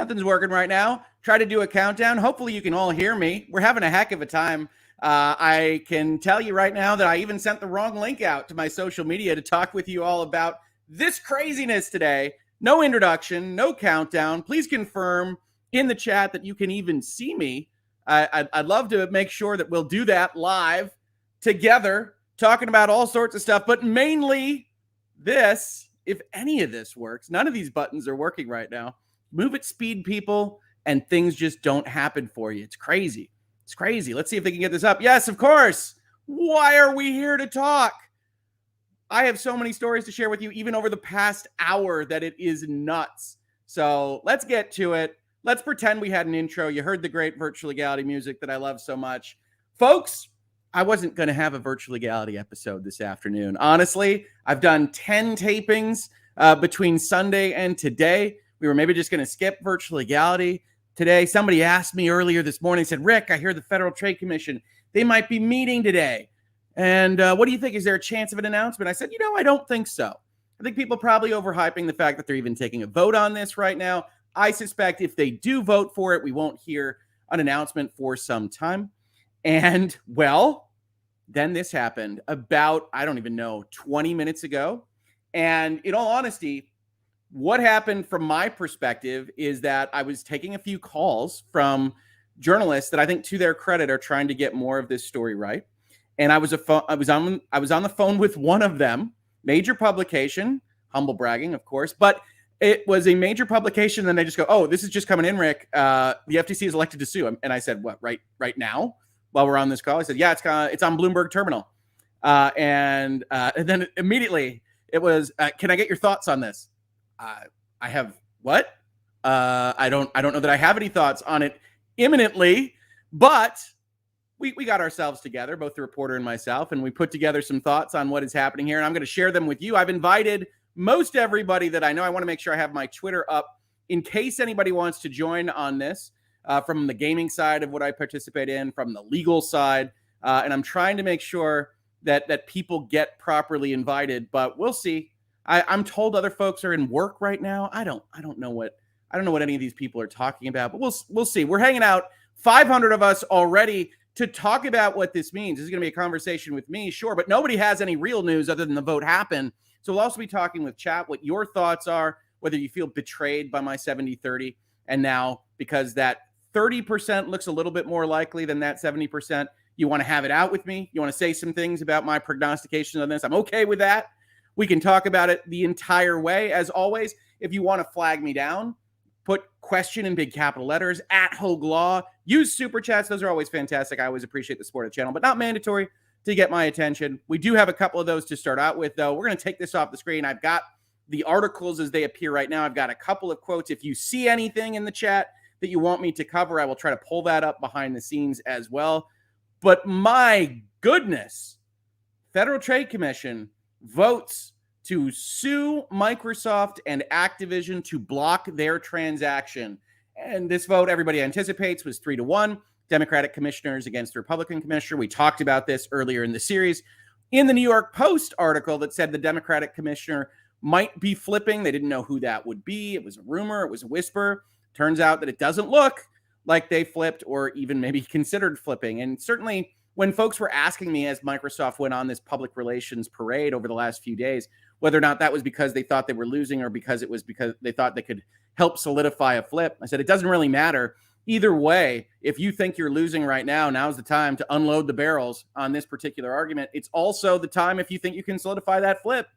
Nothing's working right now. Try to do a countdown. Hopefully you can all hear me. We're having a heck of a time. I can tell you right now that I even sent the wrong link out to my social media to talk with you all about this craziness today. No introduction, no countdown. Please confirm in the chat that you can even see me. I'd love to make sure that we'll do that live together, talking about all sorts of stuff, but mainly this. If any of this works, none of these buttons are working right now. Move at speed, people, and things just don't happen for you. It's crazy. It's crazy. Let's see if they can get this up. Yes, of course. Why are we here to talk? I have so many stories to share with you, even over the past hour, that it is nuts. So let's get to it. Let's pretend we had an intro. You heard the great virtual legality music that I love so much. Folks, I wasn't going to have a virtual legality episode this afternoon. Honestly, I've done 10 tapings between Sunday and today. We were maybe just going to skip virtual legality today. Somebody asked me earlier this morning, said, Rick, I hear the Federal Trade Commission, they might be meeting today. And what do you think? Is there a chance of an announcement? I said, I don't think so. I think people are probably overhyping the fact that they're even taking a vote on this right now. I suspect if they do vote for it, we won't hear an announcement for some time. And, well, then this happened about, 20 minutes ago. And in all honesty, what happened from my perspective is that I was taking a few calls from journalists that I think, to their credit, are trying to get more of this story right. And I was on the phone with one of them, major publication, humble bragging, of course, but it was a major publication. And they just go, "Oh, this is just coming in, Rick. The FTC is elected to sue." And I said, "What? Right now?" While we're on this call, I said, "Yeah, it's on Bloomberg Terminal." And then immediately it was, "Can I get your thoughts on this?" I have what? I don't know that I have any thoughts on it imminently, but we got ourselves together, both the reporter and myself, and we put together some thoughts on what is happening here, and I'm going to share them with you. I've invited most everybody that I know. I want to make sure I have my Twitter up in case anybody wants to join on this, from the gaming side of what I participate in, from the legal side, and I'm trying to make sure that people get properly invited, but we'll see. I'm told other folks are in work right now. I don't know what any of these people are talking about, but we'll see. We're hanging out, 500 of us already, to talk about what this means. This is going to be a conversation with me, sure, but nobody has any real news other than the vote happened. So we'll also be talking with chat, what your thoughts are, whether you feel betrayed by my 70-30, and now because that 30% looks a little bit more likely than that 70%, you want to have it out with me. You want to say some things about my prognostication on this. I'm okay with that. We can talk about it the entire way. As always, if you want to flag me down, put question in big capital letters, at Hoeg Law. Use super chats. Those are always fantastic. I always appreciate the support of the channel, but not mandatory to get my attention. We do have a couple of those to start out with, though. We're going to take this off the screen. I've got the articles as they appear right now. I've got a couple of quotes. If you see anything in the chat that you want me to cover, I will try to pull that up behind the scenes as well. But my goodness, Federal Trade Commission votes to sue Microsoft and Activision to block their transaction. And this vote, everybody anticipates, was 3-1. Democratic commissioners against the Republican commissioner. We talked about this earlier in the series. In the New York Post article that said the Democratic commissioner might be flipping, they didn't know who that would be. It was a rumor. It was a whisper. Turns out that it doesn't look like they flipped or even maybe considered flipping. And certainly when folks were asking me as Microsoft went on this public relations parade over the last few days, whether or not that was because they thought they were losing or because it was because they thought they could help solidify a flip, I said, it doesn't really matter. Either way, if you think you're losing right now, now's the time to unload the barrels on this particular argument. It's also the time if you think you can solidify that flip.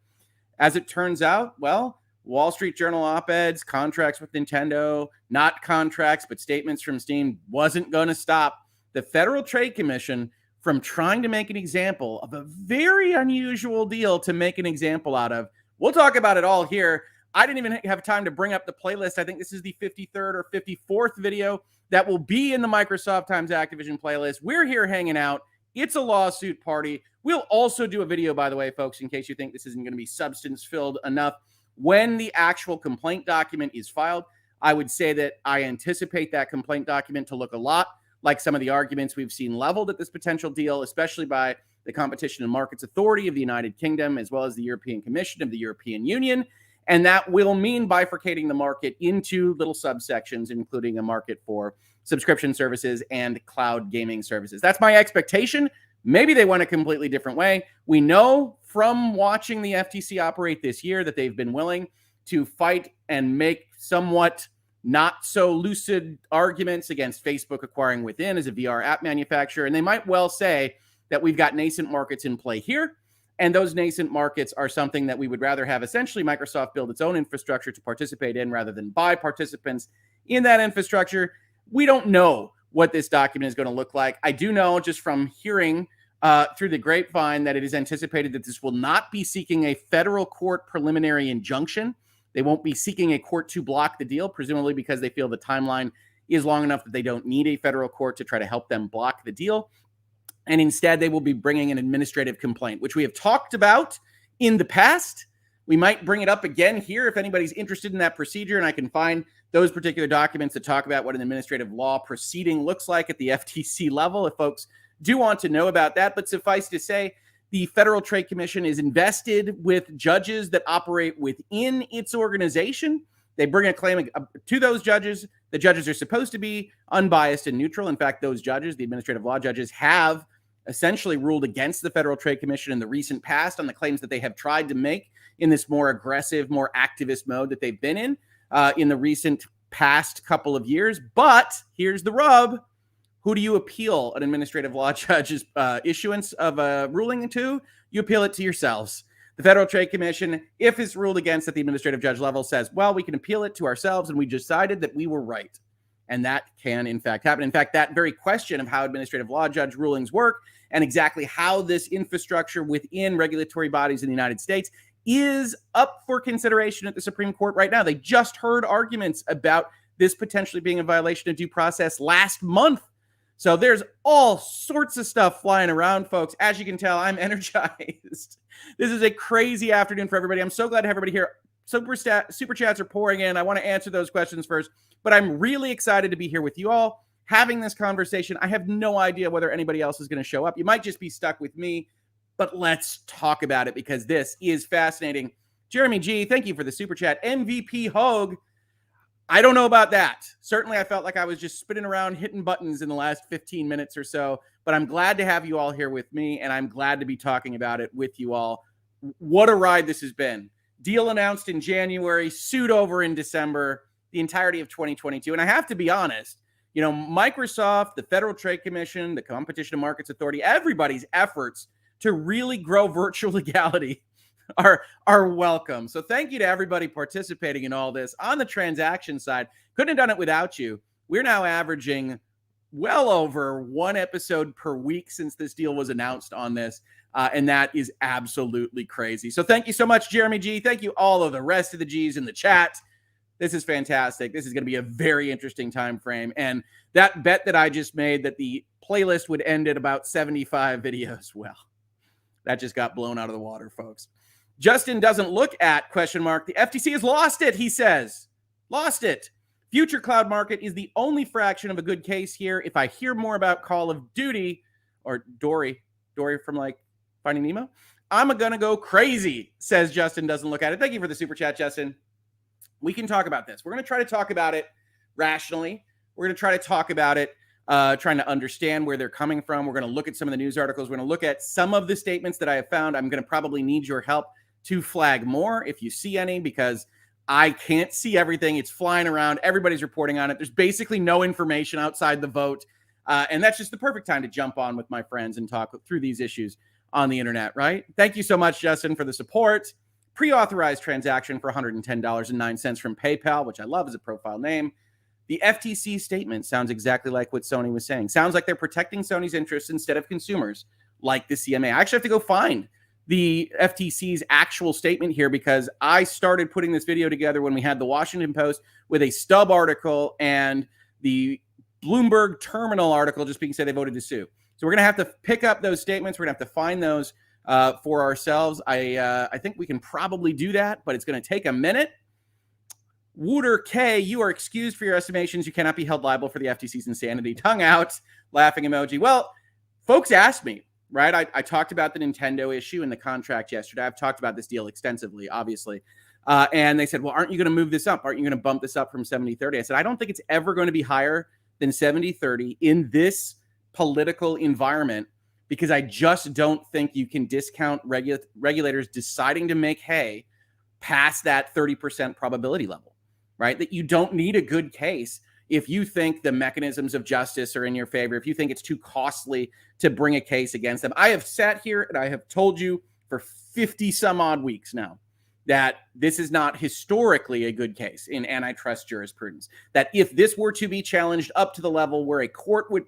As it turns out, well, Wall Street Journal op-eds, contracts with Nintendo, not contracts, but statements from Steam, wasn't going to stop the Federal Trade Commission from trying to make an example of a very unusual deal to make an example out of. We'll talk about it all here. I didn't even have time to bring up the playlist. I think this is the 53rd or 54th video that will be in the Microsoft times Activision playlist. We're here hanging out. It's a lawsuit party. We'll also do a video, by the way, folks, in case you think this isn't going to be substance-filled enough. When the actual complaint document is filed, I would say that I anticipate that complaint document to look a lot like some of the arguments we've seen leveled at this potential deal, especially by the Competition and Markets Authority of the United Kingdom, as well as the European Commission of the European Union. And that will mean bifurcating the market into little subsections, including a market for subscription services and cloud gaming services. That's my expectation. Maybe they went a completely different way. We know from watching the FTC operate this year that they've been willing to fight and make somewhat not so lucid arguments against Facebook acquiring Within as a VR app manufacturer. And they might well say that we've got nascent markets in play here. And those nascent markets are something that we would rather have essentially Microsoft build its own infrastructure to participate in rather than buy participants in that infrastructure. We don't know what this document is going to look like. I do know just from hearing through the grapevine that it is anticipated that this will not be seeking a federal court preliminary injunction. They won't be seeking a court to block the deal, presumably because they feel the timeline is long enough that they don't need a federal court to try to help them block the deal. And instead, they will be bringing an administrative complaint, which we have talked about in the past. We might bring it up again here if anybody's interested in that procedure, and I can find those particular documents that talk about what an administrative law proceeding looks like at the FTC level if folks do want to know about that. But suffice to say, the Federal Trade Commission is invested with judges that operate within its organization. They bring a claim to those judges. The judges are supposed to be unbiased and neutral. In fact, those judges, the administrative law judges, have essentially ruled against the Federal Trade Commission in the recent past on the claims that they have tried to make in this more aggressive, more activist mode that they've been in the recent past couple of years. But here's the rub. Who do you appeal an administrative law judge's issuance of a ruling to? You appeal it to yourselves. The Federal Trade Commission, if it's ruled against at the administrative judge level, says, well, we can appeal it to ourselves, and we decided that we were right. And that can, in fact, happen. In fact, that very question of how administrative law judge rulings work and exactly how this infrastructure within regulatory bodies in the United States is up for consideration at the Supreme Court right now. They just heard arguments about this potentially being a violation of due process last month. So there's all sorts of stuff flying around, folks. As you can tell, I'm energized. This is a crazy afternoon for everybody. I'm so glad to have everybody here. Super chats are pouring in. I want to answer those questions first, but I'm really excited to be here with you all having this conversation. I have no idea whether anybody else is going to show up. You might just be stuck with me, but let's talk about it because this is fascinating. Jeremy G, thank you for the super chat. MVP Hoeg, I don't know about that. Certainly, I felt like I was just spinning around, hitting buttons in the last 15 minutes or so, but I'm glad to have you all here with me, and I'm glad to be talking about it with you all. What a ride this has been. Deal announced in January, sued over in December, the entirety of 2022. And I have to be honest, you know, Microsoft, the Federal Trade Commission, the Competition and Markets Authority, everybody's efforts to really grow virtual legality are welcome. So thank you to everybody participating in all this. On the transaction side, couldn't have done it without you. We're now averaging well over one episode per week since this deal was announced on this. And that is absolutely crazy. So thank you so much, Jeremy G. Thank you all of the rest of the G's in the chat. This is fantastic. This is going to be a very interesting time frame. And that bet that I just made that the playlist would end at about 75 videos, well, that just got blown out of the water, folks. Justin doesn't look at ? The FTC has lost it, he says. Lost it. Future cloud market is the only fraction of a good case here. If I hear more about Call of Duty or Dory from like Finding Nemo, I'm going to go crazy, says Justin doesn't look at it. Thank you for the super chat, Justin. We can talk about this. We're going to try to talk about it rationally. We're going to try to talk about it, trying to understand where they're coming from. We're going to look at some of the news articles. We're going to look at some of the statements that I have found. I'm going to probably need your help to flag more if you see any, because I can't see everything. It's flying around. Everybody's reporting on it. There's basically no information outside the vote. And that's just the perfect time to jump on with my friends and talk through these issues on the internet, right? Thank you so much, Justin, for the support. Pre-authorized transaction for $110.09 from PayPal, which I love as a profile name. The FTC statement sounds exactly like what Sony was saying. Sounds like they're protecting Sony's interests instead of consumers, like the CMA. I actually have to go find the FTC's actual statement here because I started putting this video together when we had the Washington Post with a stub article and the Bloomberg Terminal article just being said they voted to sue. So we're going to have to pick up those statements. We're going to have to find those for ourselves. I think we can probably do that, but it's going to take a minute. Wooter K, you are excused for your estimations. You cannot be held liable for the FTC's insanity. Tongue out, laughing emoji. Well, folks asked me, right? I talked about the Nintendo issue and the contract yesterday. I've talked about this deal extensively, obviously. And they said, well, aren't you going to move this up? Aren't you going to bump this up from 70-30? I said, I don't think it's ever going to be higher than 70-30 in this political environment, because I just don't think you can discount regulators deciding to make hay past that 30% probability level, right? That you don't need a good case if you think the mechanisms of justice are in your favor, if you think it's too costly to bring a case against them. I have sat here and I have told you for 50 some odd weeks now that this is not historically a good case in antitrust jurisprudence, that if this were to be challenged up to the level where a court would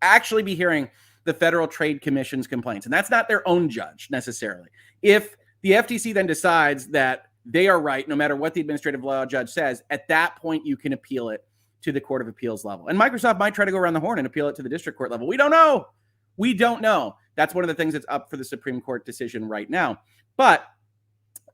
actually be hearing the Federal Trade Commission's complaints, and that's not their own judge necessarily. If the FTC then decides that they are right, no matter what the administrative law judge says, at that point, you can appeal it to the Court of Appeals level. And Microsoft might try to go around the horn and appeal it to the district court level. We don't know. We don't know. That's one of the things that's up for the Supreme Court decision right now. But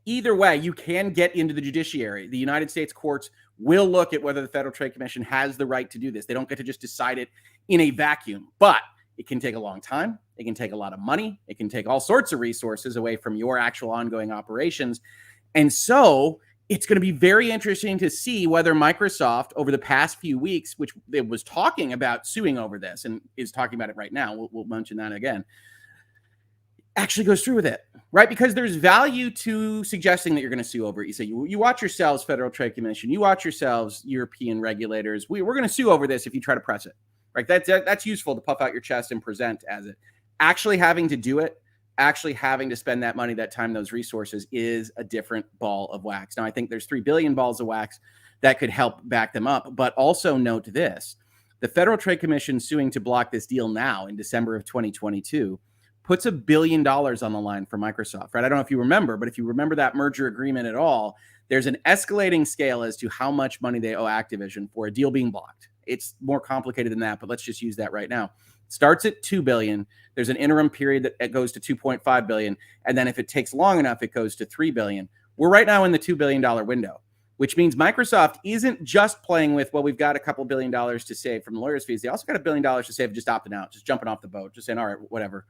either way, you can get into the judiciary. The United States courts will look at whether the Federal Trade Commission has the right to do this. They don't get to just decide it in a vacuum. But it can take a long time. It can take a lot of money. It can take all sorts of resources away from your actual ongoing operations. And so it's going to be very interesting to see whether Microsoft, over the past few weeks, which it was talking about suing over this and is talking about it right now, we'll mention that again, actually goes through with it, right? Because there's value to suggesting that you're going to sue over it. You say, you watch yourselves, Federal Trade Commission, you watch yourselves, European regulators. We're going to sue over this if you try to press it, right? That's useful to puff out your chest and present as it. Actually having to do it, actually having to spend that money, that time, those resources is a different ball of wax. Now, I think there's 3 billion balls of wax that could help back them up. But also note this, the Federal Trade Commission suing to block this deal now in December of 2022 puts $1 billion on the line for Microsoft, right? I don't know if you remember, but if you remember that merger agreement at all, there's an escalating scale as to how much money they owe Activision for a deal being blocked. It's more complicated than that, but let's just use that right now. Starts at $2 billion. There's an interim period that it goes to $2.5 billion. And then if it takes long enough, it goes to $3 billion. We're right now in the $2 billion window, which means Microsoft isn't just playing with, well, we've got a couple $1 billion to save from the lawyers' fees. They also got $1 billion to save just opting out, just jumping off the boat, just saying, all right, whatever,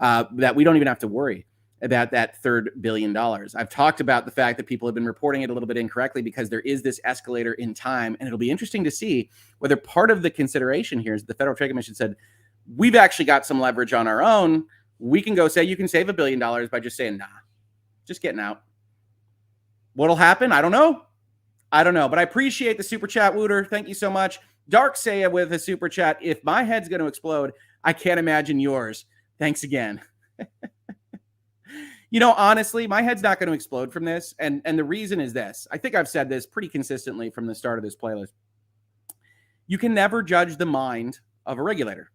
that we don't even have to worry about that third $1 billion. I've talked about the fact that people have been reporting it a little bit incorrectly because there is this escalator in time. And it'll be interesting to see whether part of the consideration here is the Federal Trade Commission said, we've actually got some leverage on our own. We can go say you can save $1 billion by just saying, nah, just getting out. What'll happen? I don't know. But I appreciate the super chat, Wooter. Thank you so much. Dark Saya with a super chat. If my head's going to explode, I can't imagine yours. Thanks again. Honestly, my head's not going to explode from this. And the reason is this. I think I've said this pretty consistently from the start of this playlist. You can never judge the mind of a regulator.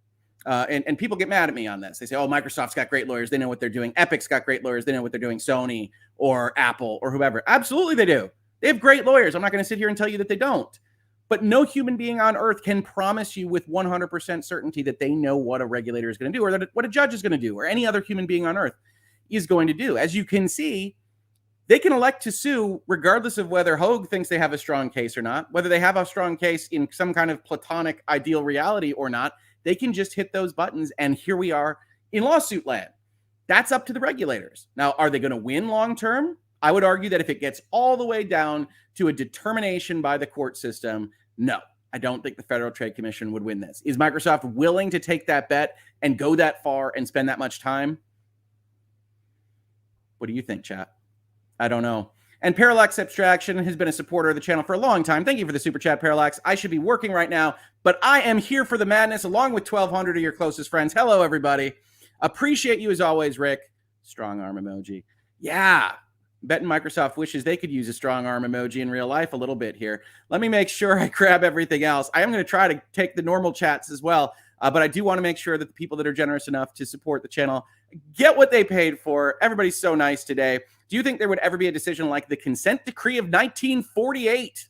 And people get mad at me on this. They say, oh, Microsoft's got great lawyers. They know what they're doing. Epic's got great lawyers. They know what they're doing. Sony or Apple or whoever. Absolutely they do. They have great lawyers. I'm not going to sit here and tell you that they don't. But no human being on earth can promise you with 100% certainty that they know what a regulator is going to do or that what a judge is going to do or any other human being on earth is going to do. As you can see, they can elect to sue regardless of whether Hoeg thinks they have a strong case or not, whether they have a strong case in some kind of platonic ideal reality or not. They can just hit those buttons, and here we are in lawsuit land. That's up to the regulators. Now, are they going to win long term? I would argue that if it gets all the way down to a determination by the court system, no, I don't think the Federal Trade Commission would win this. Is Microsoft willing to take that bet and go that far and spend that much time? What do you think, chat? I don't know. And Parallax Abstraction has been a supporter of the channel for a long time. Thank you for the super chat, Parallax. I should be working right now, but I am here for the madness along with 1,200 of your closest friends. Hello, everybody. Appreciate you as always, Rick. Strong arm emoji. Yeah. Betting Microsoft wishes they could use a strong arm emoji in real life a little bit here. Let me make sure I grab everything else. I am going to try to take the normal chats as well, but I do want to make sure that the people that are generous enough to support the channel get what they paid for. Everybody's so nice today. Do you think there would ever be a decision like the consent decree of 1948?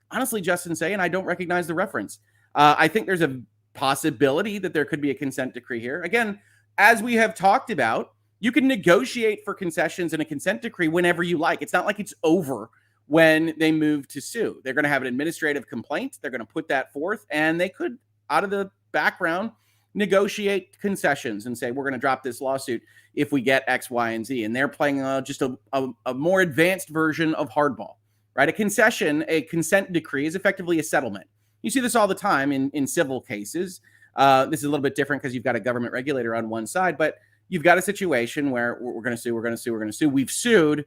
Honestly, Justin saying I don't recognize the reference. I think there's a possibility that there could be a consent decree here. Again, as we have talked about, you can negotiate for concessions in a consent decree whenever you like. It's not like it's over when they move to sue. They're going to have an administrative complaint. They're going to put that forth, and they could, out of the background, negotiate concessions and say, we're going to drop this lawsuit if we get X, Y, and Z. And they're playing just a more advanced version of hardball, right? A concession, a consent decree is effectively a settlement. You see this all the time in civil cases. This is a little bit different because you've got a government regulator on one side, but you've got a situation where we're going to sue. We've sued.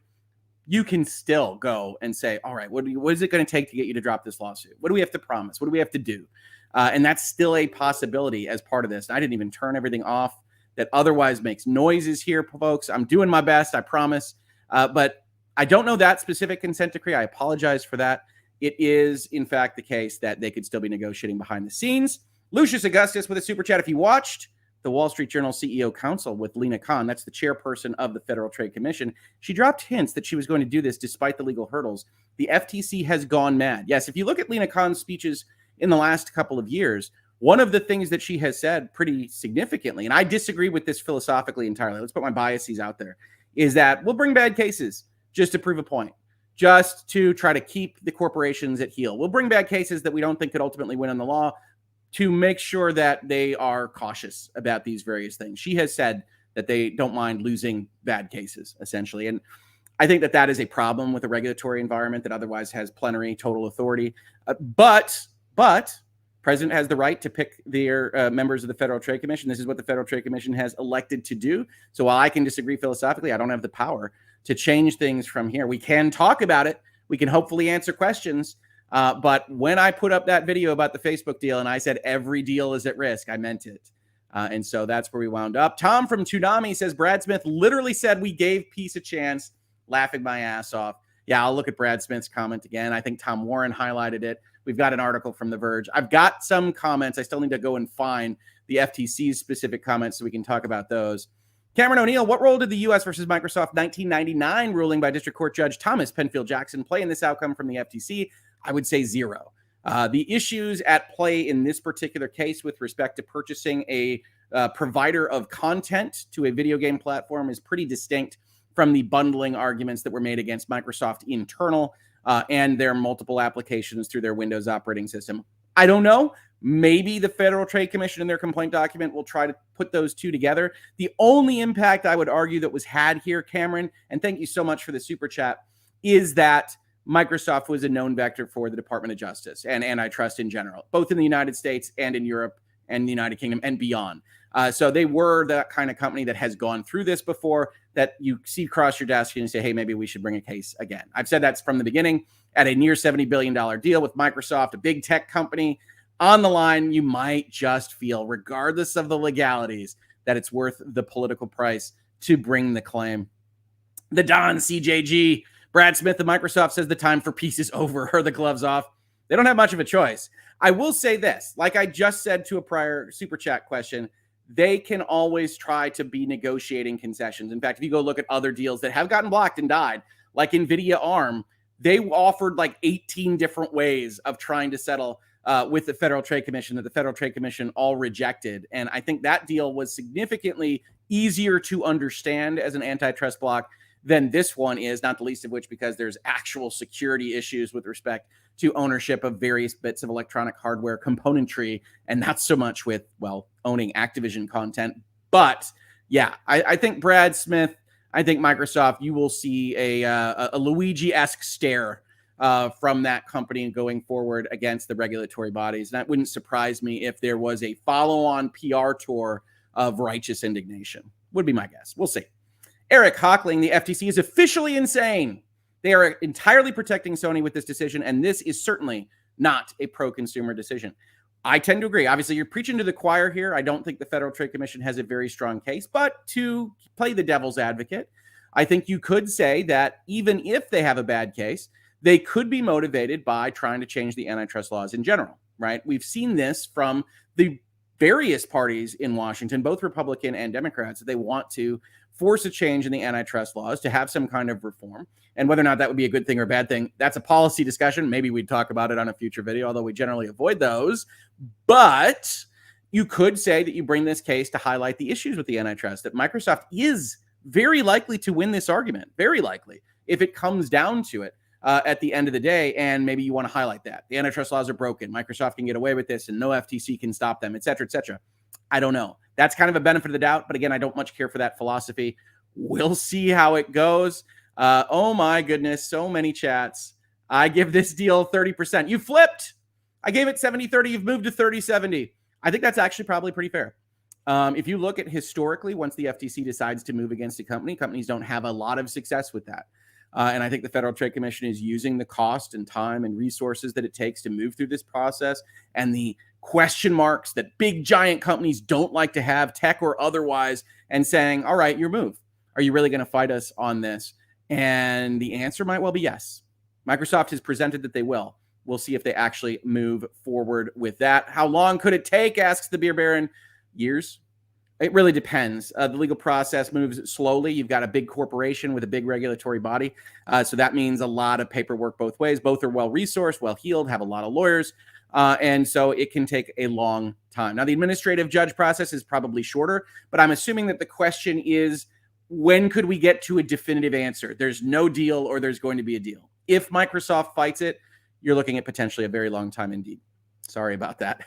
You can still go and say, all right, what is it going to take to get you to drop this lawsuit? What do we have to promise? What do we have to do? And that's still a possibility as part of this. I didn't even turn everything off that otherwise makes noises here, folks. I'm doing my best, I promise. But I don't know that specific consent decree. I apologize for that. It is, in fact, the case that they could still be negotiating behind the scenes. Lucius Augustus with a super chat. If you watched the Wall Street Journal CEO Council with Lina Khan, that's the chairperson of the Federal Trade Commission, she dropped hints that she was going to do this despite the legal hurdles. The FTC has gone mad. Yes, if you look at Lina Khan's speeches in the last couple of years, one of the things that she has said pretty significantly, and I disagree with this philosophically entirely, let's put my biases out there, is that we'll bring bad cases just to prove a point, just to try to keep the corporations at heel. We'll bring bad cases that we don't think could ultimately win in the law to make sure that they are cautious about these various things. She has said that they don't mind losing bad cases, essentially. And I think that that is a problem with a regulatory environment that otherwise has plenary total authority. But President has the right to pick their members of the Federal Trade Commission. This is what the Federal Trade Commission has elected to do. So while I can disagree philosophically, I don't have the power to change things from here. We can talk about it. We can hopefully answer questions. But when I put up that video about the Facebook deal and I said every deal is at risk, I meant it. And so that's where we wound up. Tom from Toonami says, Brad Smith literally said we gave peace a chance, laughing my ass off. Yeah, I'll look at Brad Smith's comment again. I think Tom Warren highlighted it. We've got an article from The Verge. I've got some comments. I still need to go and find the FTC's specific comments so we can talk about those. Cameron O'Neill, what role did the U.S. versus Microsoft 1999 ruling by District Court Judge Thomas Penfield Jackson play in this outcome from the FTC? I would say zero. The issues at play in this particular case with respect to purchasing a provider of content to a video game platform is pretty distinct from the bundling arguments that were made against Microsoft internal and their multiple applications through their Windows operating system. I don't know. Maybe the Federal Trade Commission in their complaint document will try to put those two together. The only impact I would argue that was had here, Cameron, and thank you so much for the super chat, is that Microsoft was a known vector for the Department of Justice and antitrust in general, both in the United States and in Europe and the United Kingdom and beyond. So they were that kind of company that has gone through this before, that you see across your desk and you say, hey, maybe we should bring a case again. I've said that's from the beginning. At a near $70 billion deal with Microsoft, a big tech company, on the line, you might just feel, regardless of the legalities, that it's worth the political price to bring the claim. The Don CJG, Brad Smith of Microsoft says the time for peace is over, or the gloves off. They don't have much of a choice. I will say this, like I just said to a prior super chat question, they can always try to be negotiating concessions. In fact, if you go look at other deals that have gotten blocked and died, like NVIDIA ARM, they offered like 18 different ways of trying to settle with the Federal Trade Commission that the Federal Trade Commission all rejected. And I think that deal was significantly easier to understand as an antitrust block than this one is, not the least of which because there's actual security issues with respect to ownership of various bits of electronic hardware componentry, and not so much with, well, owning Activision content. But yeah, I think Brad Smith, I think Microsoft, you will see a Luigi-esque stare from that company going forward against the regulatory bodies. And that wouldn't surprise me if there was a follow-on PR tour of righteous indignation. Would be my guess. We'll see. Eric Hockling, the FTC is officially insane. They are entirely protecting Sony with this decision, and this is certainly not a pro-consumer decision. I tend to agree. Obviously, you're preaching to the choir here. I don't think the Federal Trade Commission has a very strong case, but to play the devil's advocate, I think you could say that even if they have a bad case, they could be motivated by trying to change the antitrust laws in general, right? We've seen this from the various parties in Washington, both Republican and Democrats, that they want to force a change in the antitrust laws to have some kind of reform. And whether or not that would be a good thing or a bad thing, that's a policy discussion. Maybe we'd talk about it on a future video, although we generally avoid those. But you could say that you bring this case to highlight the issues with the antitrust, that Microsoft is very likely to win this argument, very likely, if it comes down to it at the end of the day. And maybe you want to highlight that. The antitrust laws are broken. Microsoft can get away with this and no FTC can stop them, et cetera, et cetera. I don't know. That's kind of a benefit of the doubt. But again, I don't much care for that philosophy. We'll see how it goes. Oh my goodness. So many chats. I give this deal 30%. You flipped. I gave it 70-30. You've moved to 30-70. I think that's actually probably pretty fair. If you look at historically, once the FTC decides to move against a company, companies don't have a lot of success with that. And I think the Federal Trade Commission is using the cost and time and resources that it takes to move through this process and the question marks that big giant companies don't like to have, tech or otherwise, and saying, all right, your move. Are you really going to fight us on this? And the answer might well be yes. Microsoft has presented that they will. We'll see if they actually move forward with that. How long could it take, asks the Beer Baron. Years. It really depends. The legal process moves slowly. You've got a big corporation with a big regulatory body. So that means a lot of paperwork both ways. Both are well-resourced, well-heeled, have a lot of lawyers. And so it can take a long time. Now, the administrative judge process is probably shorter, but I'm assuming that the question is, when could we get to a definitive answer? There's no deal or there's going to be a deal. If Microsoft fights it, you're looking at potentially a very long time indeed. Sorry about that.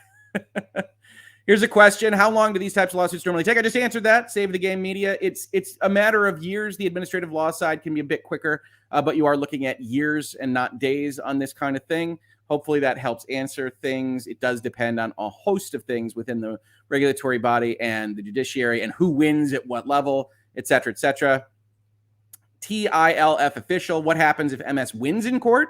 Here's a question. How long do these types of lawsuits normally take? I just answered that. Save the game media. It's a matter of years. The administrative law side can be a bit quicker, but you are looking at years and not days on this kind of thing. Hopefully that helps answer things. It does depend on a host of things within the regulatory body and the judiciary and who wins at what level, et cetera, et cetera. TILF official. What happens if MS wins in court?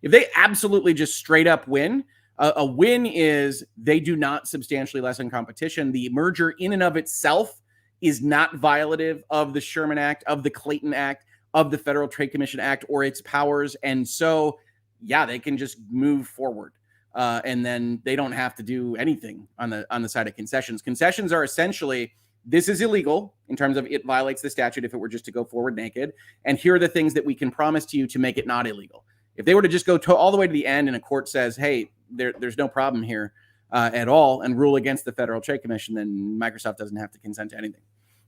If they absolutely just straight up win, a win is they do not substantially lessen competition. The merger in and of itself is not violative of the Sherman Act, of the Clayton Act, of the Federal Trade Commission Act or its powers. And so, yeah, they can just move forward. And then they don't have to do anything on the side of concessions. Concessions are essentially, this is illegal in terms of it violates the statute if it were just to go forward naked. And here are the things that we can promise to you to make it not illegal. If they were to just go all the way to the end and a court says, hey, there's no problem here at all and rule against the Federal Trade Commission, then Microsoft doesn't have to consent to anything.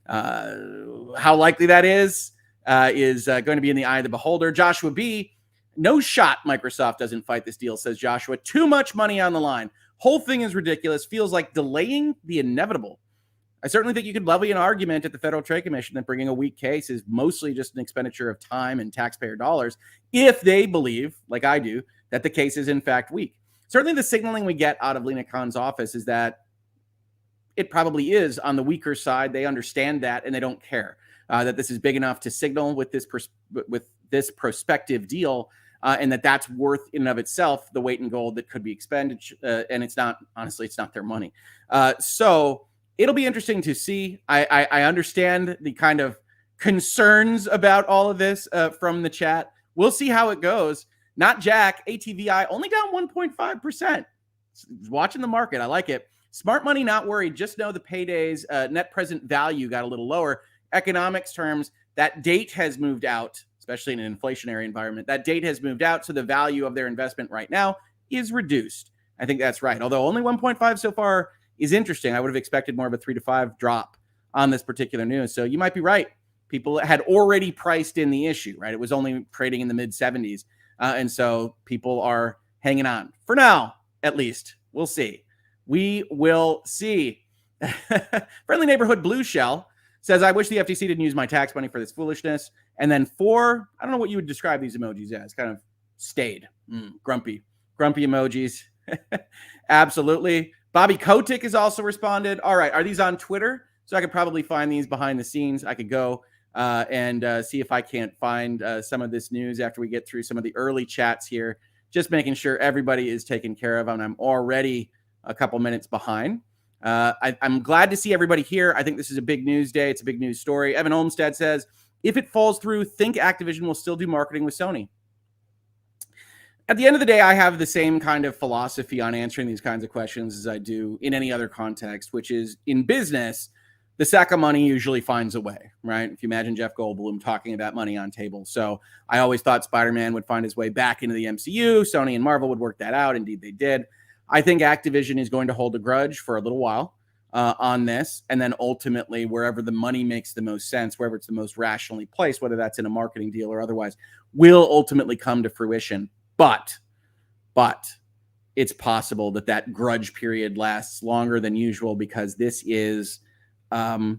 How likely that is going to be in the eye of the beholder. Joshua B., no shot Microsoft doesn't fight this deal, says Joshua. Too much money on the line. Whole thing is ridiculous. Feels like delaying the inevitable. I certainly think you could levy an argument at the Federal Trade Commission that bringing a weak case is mostly just an expenditure of time and taxpayer dollars if they believe, like I do, that the case is in fact weak. Certainly the signaling we get out of Lina Khan's office is that it probably is on the weaker side. They understand that and they don't care that this is big enough to signal with this prospective deal and that's worth in and of itself the weight in gold that could be expended. And it's not, honestly, it's not their money. So it'll be interesting to see. I understand the kind of concerns about all of this from the chat. We'll see how it goes. Not Jack, ATVI, only down 1.5%. Watching the market, I like it. Smart money, not worried. Just know the paydays, net present value got a little lower. Economics terms, that date has moved out, especially in an inflationary environment. That date has moved out, so the value of their investment right now is reduced. I think that's right. Although only 1.5 so far is interesting. I would have expected more of a 3 to 5 drop on this particular news. So you might be right. People had already priced in the issue, right? It was only trading in the mid 70s. And so people are hanging on for now, at least. We'll see. We will see. Friendly Neighborhood Blue Shell says, I wish the FTC didn't use my tax money for this foolishness. And then 4, I don't know what you would describe these emojis as, kind of stayed, grumpy emojis. Absolutely. Bobby KOTICK has also responded. All right. Are these on Twitter? So I could probably find these behind the scenes. I could go and see if I can't find some of this news after we get through some of the early chats here. Just making sure everybody is taken care of. And I'm already a couple minutes behind. I'm glad to see everybody here. I think this is a big news day. It's a big news story. Evan Olmstead says, if it falls through, think Activision will still do marketing with Sony. At the end of the day, I have the same kind of philosophy on answering these kinds of questions as I do in any other context, which is in business, the sack of money usually finds a way, right? If you imagine Jeff Goldblum talking about money on tables. So I always thought Spider-Man would find his way back into the MCU. Sony and Marvel would work that out. Indeed, they did. I think Activision is going to hold a grudge for a little while on this. And then ultimately, wherever the money makes the most sense, wherever it's the most rationally placed, whether that's in a marketing deal or otherwise, will ultimately come to fruition. But it's possible that that grudge period lasts longer than usual, because this is a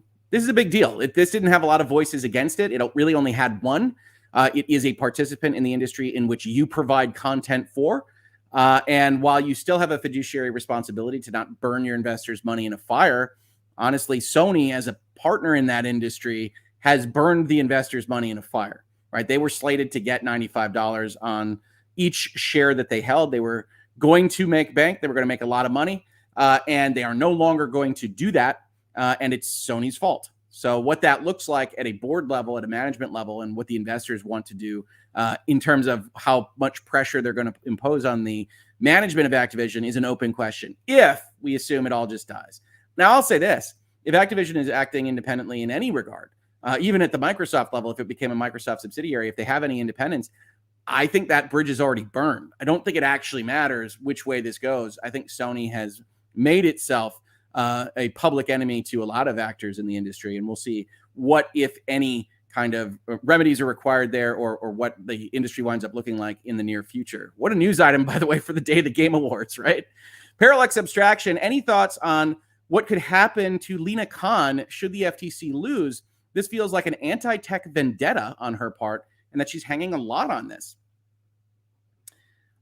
big deal. This didn't have a lot of voices against it. It really only had one. It is a participant in the industry in which you provide content for. And while you still have a fiduciary responsibility to not burn your investors' money in a fire, honestly, Sony, as a partner in that industry, has burned the investors' money in a fire, right? They were slated to get $95 on each share that they held. They were going to make bank. They were going to make a lot of money, and they are no longer going to do that, and it's Sony's fault. So what that looks like at a board level, at a management level, and what the investors want to do in terms of how much pressure they're going to impose on the management of Activision is an open question, if we assume it all just dies. Now, I'll say this. If Activision is acting independently in any regard, even at the Microsoft level, if it became a Microsoft subsidiary, if they have any independence, I think that bridge is already burned. I don't think it actually matters which way this goes. I think Sony has made itself a public enemy to a lot of actors in the industry, and we'll see what, if any, kind of remedies are required there, or what the industry winds up looking like in the near future. What a news item, by the way, for the day of the Game Awards, right? Parallax Abstraction, any thoughts on what could happen to Lina Khan should the FTC lose? This feels like an anti-tech vendetta on her part, and that she's hanging a lot on this.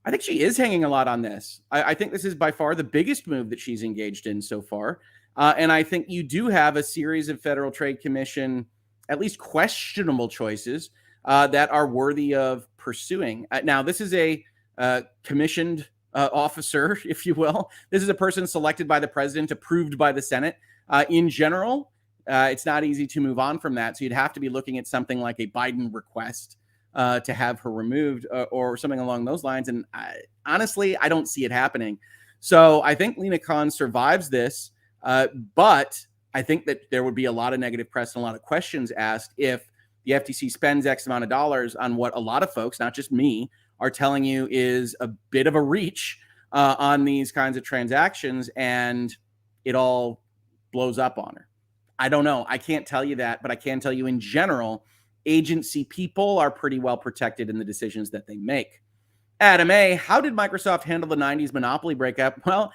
I think she is hanging a lot on this. I think this is by far the biggest move that she's engaged in so far. And I think you do have a series of Federal Trade Commission, at least questionable choices that are worthy of pursuing. Now, this is a commissioned officer, if you will. This is a person selected by the president, approved by the Senate. In general, it's not easy to move on from that. So you'd have to be looking at something like a Biden request to have her removed or something along those lines. And honestly, I don't see it happening. So I think Lina Khan survives this, but I think that there would be a lot of negative press and a lot of questions asked if the FTC spends X amount of dollars on what a lot of folks, not just me, are telling you is a bit of a reach on these kinds of transactions, and it all blows up on her. I don't know. I can't tell you that, but I can tell you in general, agency people are pretty well protected in the decisions that they make. Adam A., how did Microsoft handle the 90s monopoly breakup? Well,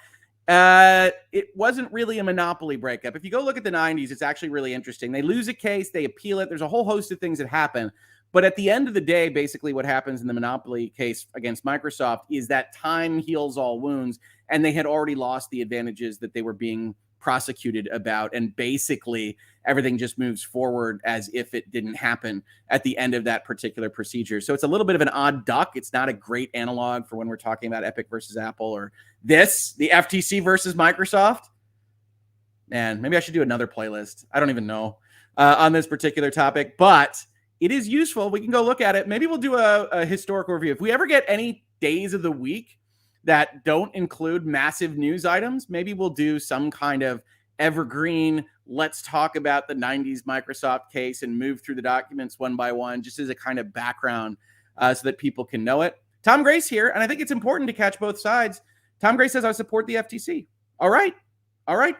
it wasn't really a monopoly breakup. If you go look at the 90s, it's actually really interesting. They lose a case, they appeal it. There's a whole host of things that happen. But at the end of the day, basically what happens in the monopoly case against Microsoft is that time heals all wounds, and they had already lost the advantages that they were being prosecuted about, and basically everything just moves forward as if it didn't happen at the end of that particular procedure. So it's a little bit of an odd duck. It's not a great analog for when we're talking about Epic versus Apple, or the FTC versus Microsoft. Man, maybe I should do another playlist. I don't even know on this particular topic, but it is useful. We can go look at it. Maybe we'll do a historical review. If we ever get any days of the week that don't include massive news items, maybe we'll do some kind of evergreen, let's talk about the 90s Microsoft case and move through the documents one by one, just as a kind of background so that people can know it. Tom Grace here, and I think it's important to catch both sides. Tom Grace says, I support the FTC. All right,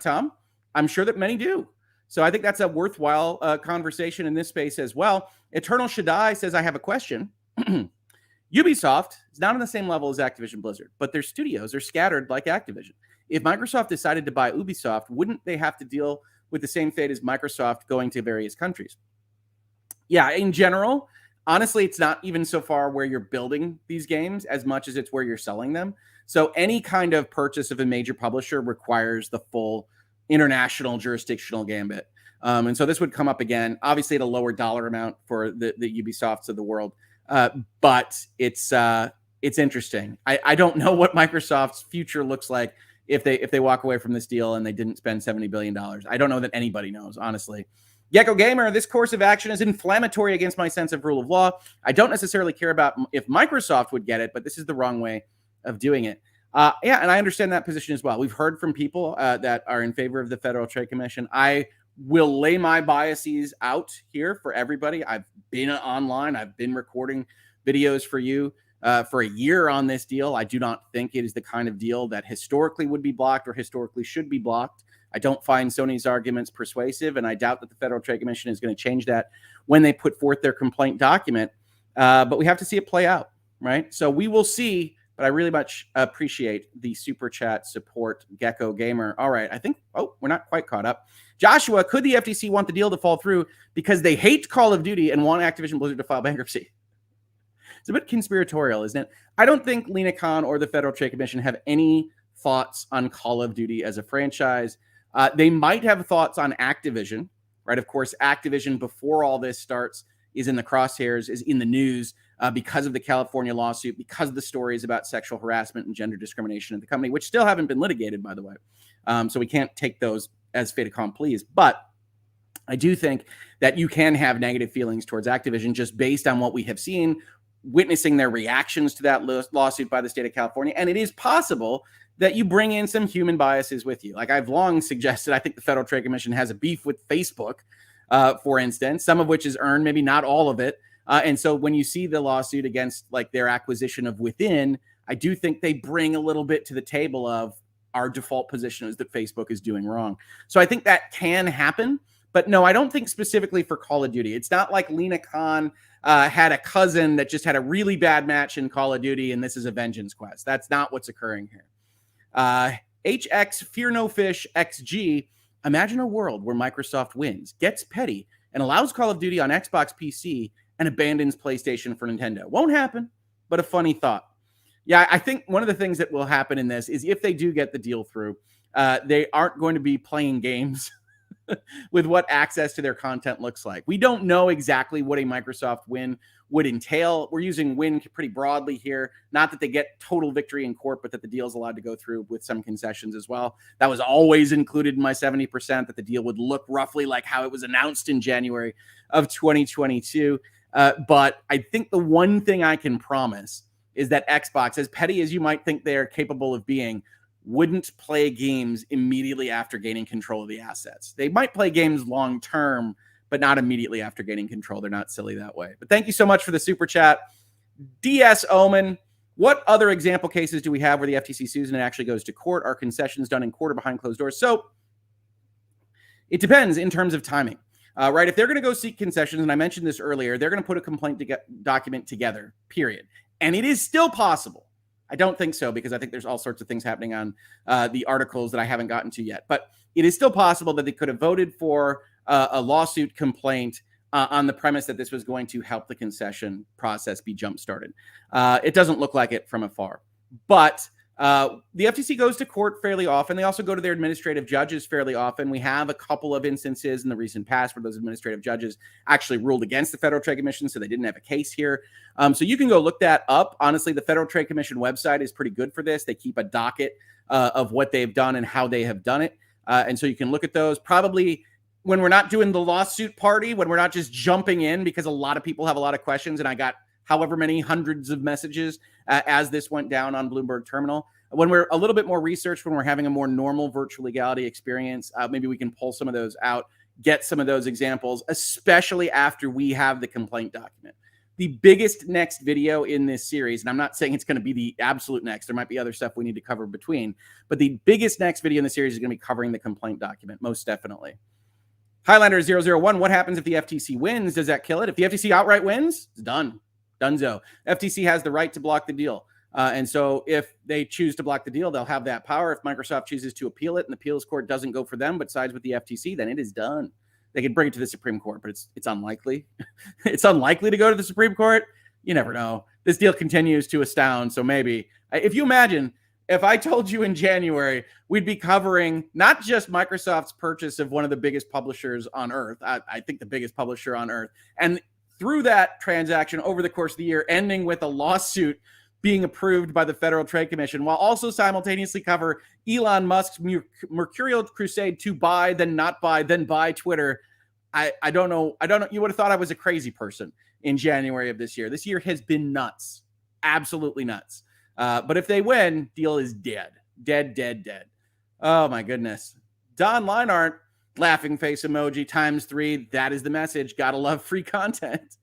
Tom. I'm sure that many do. So I think that's a worthwhile conversation in this space as well. Eternal Shaddai says, I have a question. Ubisoft is not on the same level as Activision Blizzard, but their studios are scattered like Activision. If Microsoft decided to buy Ubisoft, wouldn't they have to deal with the same fate as Microsoft going to various countries? Yeah, in general, honestly, it's not even so far where you're building these games as much as it's where you're selling them. So any kind of purchase of a major publisher requires the full international jurisdictional gambit. And so this would come up again, obviously at a lower dollar amount for the Ubisofts of the world. But it's interesting. I don't know what Microsoft's future looks like if they walk away from this deal and they didn't spend $70 billion. I don't know that anybody knows, honestly. Gecko Gamer, this course of action is inflammatory against my sense of rule of law. I don't necessarily care about if Microsoft would get it, but this is the wrong way of doing it. Yeah, and I understand that position as well. We've heard from people that are in favor of the Federal Trade Commission. I will lay my biases out here for everybody. I've been online. I've been recording videos for you for a year on this deal. I do not think it is the kind of deal that historically would be blocked or historically should be blocked. I don't find Sony's arguments persuasive, and I doubt that the Federal Trade Commission is going to change that when they put forth their complaint document. But we have to see it play out, right? So we will see But I really much appreciate the super chat support, Gecko Gamer. All right, I think, we're not quite caught up. Joshua, could the FTC want the deal to fall through because they hate Call of Duty and want Activision Blizzard to file bankruptcy? It's a bit conspiratorial, isn't it? I don't think Lina Khan or the Federal Trade Commission have any thoughts on Call of Duty as a franchise. They might have thoughts on Activision, right? Of course, Activision, before all this starts, is in the crosshairs, is in the news because of the California lawsuit, because of the stories about sexual harassment and gender discrimination at the company, which still haven't been litigated, by the way. So we can't take those as fait accompli. But I do think that you can have negative feelings towards Activision just based on what we have seen, witnessing their reactions to that lawsuit by the state of California. And it is possible that you bring in some human biases with you. Like I've long suggested, I think the Federal Trade Commission has a beef with Facebook, for instance, some of which is earned, maybe not all of it. And so when you see the lawsuit against like their acquisition of Within, I do think they bring a little bit to the table of our default position is that Facebook is doing wrong. So I think that can happen. But no, I don't think specifically for Call of Duty. It's not like Lina Khan had a cousin that just had a really bad match in Call of Duty, and this is a vengeance quest. That's not what's occurring here. HX Fear No Fish XG. Imagine a world where Microsoft wins, gets petty, and allows Call of Duty on Xbox PC and abandons PlayStation for Nintendo. Won't happen, but a funny thought. Yeah, I think one of the things that will happen in this is if they do get the deal through, they aren't going to be playing games with what access to their content looks like. We don't know exactly what a Microsoft win would entail. We're using win pretty broadly here. Not that they get total victory in court, but that the deal is allowed to go through with some concessions as well. That was always included in my 70%, that the deal would look roughly like how it was announced in January of 2022. But I think the one thing I can promise is that Xbox, as petty as you might think they are capable of being, wouldn't play games immediately after gaining control of the assets. They might play games long term, but not immediately after gaining control. They're not silly that way. But thank you so much for the super chat. DS Omen, what other example cases do we have where the FTC sues and it actually goes to court? Are concessions done in court or behind closed doors? So it depends in terms of timing. Right? If they're going to go seek concessions, and I mentioned this earlier, they're going to put a complaint document together, period. And it is still possible. I don't think so, because I think there's all sorts of things happening on the articles that I haven't gotten to yet. But it is still possible that they could have voted for a lawsuit complaint on the premise that this was going to help the concession process be jump-started. It doesn't look like it from afar. But the FTC goes to court fairly often. They also go to their administrative judges fairly often. We have a couple of instances in the recent past where those administrative judges actually ruled against the Federal Trade Commission, so they didn't have a case here. So you can go look that up. Honestly, the Federal Trade Commission website is pretty good for this. They keep a docket of what they've done and how they have done it. And so you can look at those. Probably when we're not doing the lawsuit party, when we're not just jumping in, because a lot of people have a lot of questions, and I got however many hundreds of messages as this went down on Bloomberg Terminal. When we're a little bit more researched, when we're having a more normal virtual legality experience, maybe we can pull some of those out, get some of those examples, especially after we have the complaint document. The biggest next video in this series, and I'm not saying it's going to be the absolute next, there might be other stuff we need to cover between, but the biggest next video in the series is going to be covering the complaint document, most definitely. Highlander 001, what happens if the FTC wins? Does that kill it? If the FTC outright wins, it's done. Dunzo. FTC has the right to block the deal. And so if they choose to block the deal, they'll have that power. If Microsoft chooses to appeal it and the appeals court doesn't go for them, but sides with the FTC, then it is done. They can bring it to the Supreme Court, but it's unlikely. It's unlikely to go to the Supreme Court. You never know. This deal continues to astound. So maybe if you imagine, if I told you in January, we'd be covering not just Microsoft's purchase of one of the biggest publishers on earth, I think the biggest publisher on earth, and through that transaction over the course of the year, ending with a lawsuit being approved by the Federal Trade Commission, while also simultaneously cover Elon Musk's mercurial crusade to buy, then not buy, then buy Twitter. I don't know. You would have thought I was a crazy person in January of this year. This year has been nuts. Absolutely nuts. But if they win, deal is dead. Dead. Oh, my goodness. Don Leinart, laughing face emoji ×3. That is the message. Gotta love free content.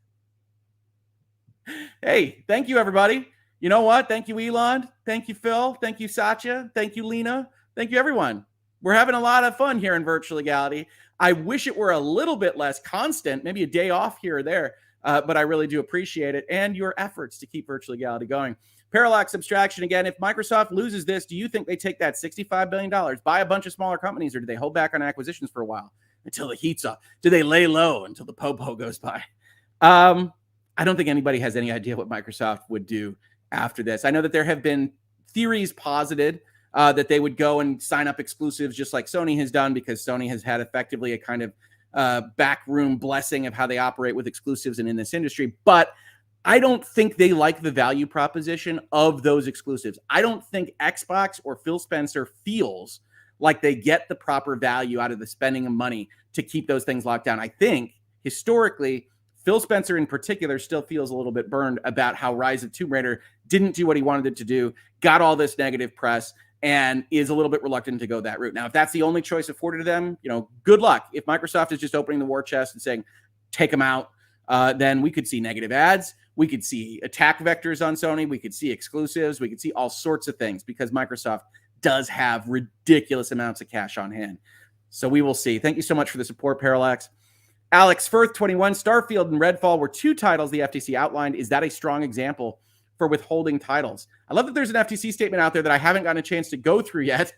Hey, thank you, everybody. You know what? Thank you, Elon. Thank you, Phil. Thank you, Satya. Thank you, Lena. Thank you, everyone. We're having a lot of fun here in virtual legality. I wish it were a little bit less constant, maybe a day off here or there, but I really do appreciate it and your efforts to keep virtual legality going. Parallax Abstraction again. If Microsoft loses this, do you think they take that $65 billion, buy a bunch of smaller companies, or do they hold back on acquisitions for a while until the heat's up? Do they lay low until the popo goes by? I don't think anybody has any idea what Microsoft would do after this. I know that there have been theories posited that they would go and sign up exclusives just like Sony has done, because Sony has had effectively a kind of backroom blessing of how they operate with exclusives and in this industry. But I don't think they like the value proposition of those exclusives. I don't think Xbox or Phil Spencer feels like they get the proper value out of the spending of money to keep those things locked down. I think historically, Phil Spencer in particular still feels a little bit burned about how Rise of Tomb Raider didn't do what he wanted it to do, got all this negative press, and is a little bit reluctant to go that route. Now, if that's the only choice afforded to them, good luck. If Microsoft is just opening the war chest and saying, take them out, then we could see negative ads. We could see attack vectors on Sony. We could see exclusives. We could see all sorts of things because Microsoft does have ridiculous amounts of cash on hand. So we will see. Thank you so much for the support, Parallax. Alex Firth, 21, Starfield and Redfall were two titles the FTC outlined. Is that a strong example for withholding titles? I love that there's an FTC statement out there that I haven't gotten a chance to go through yet.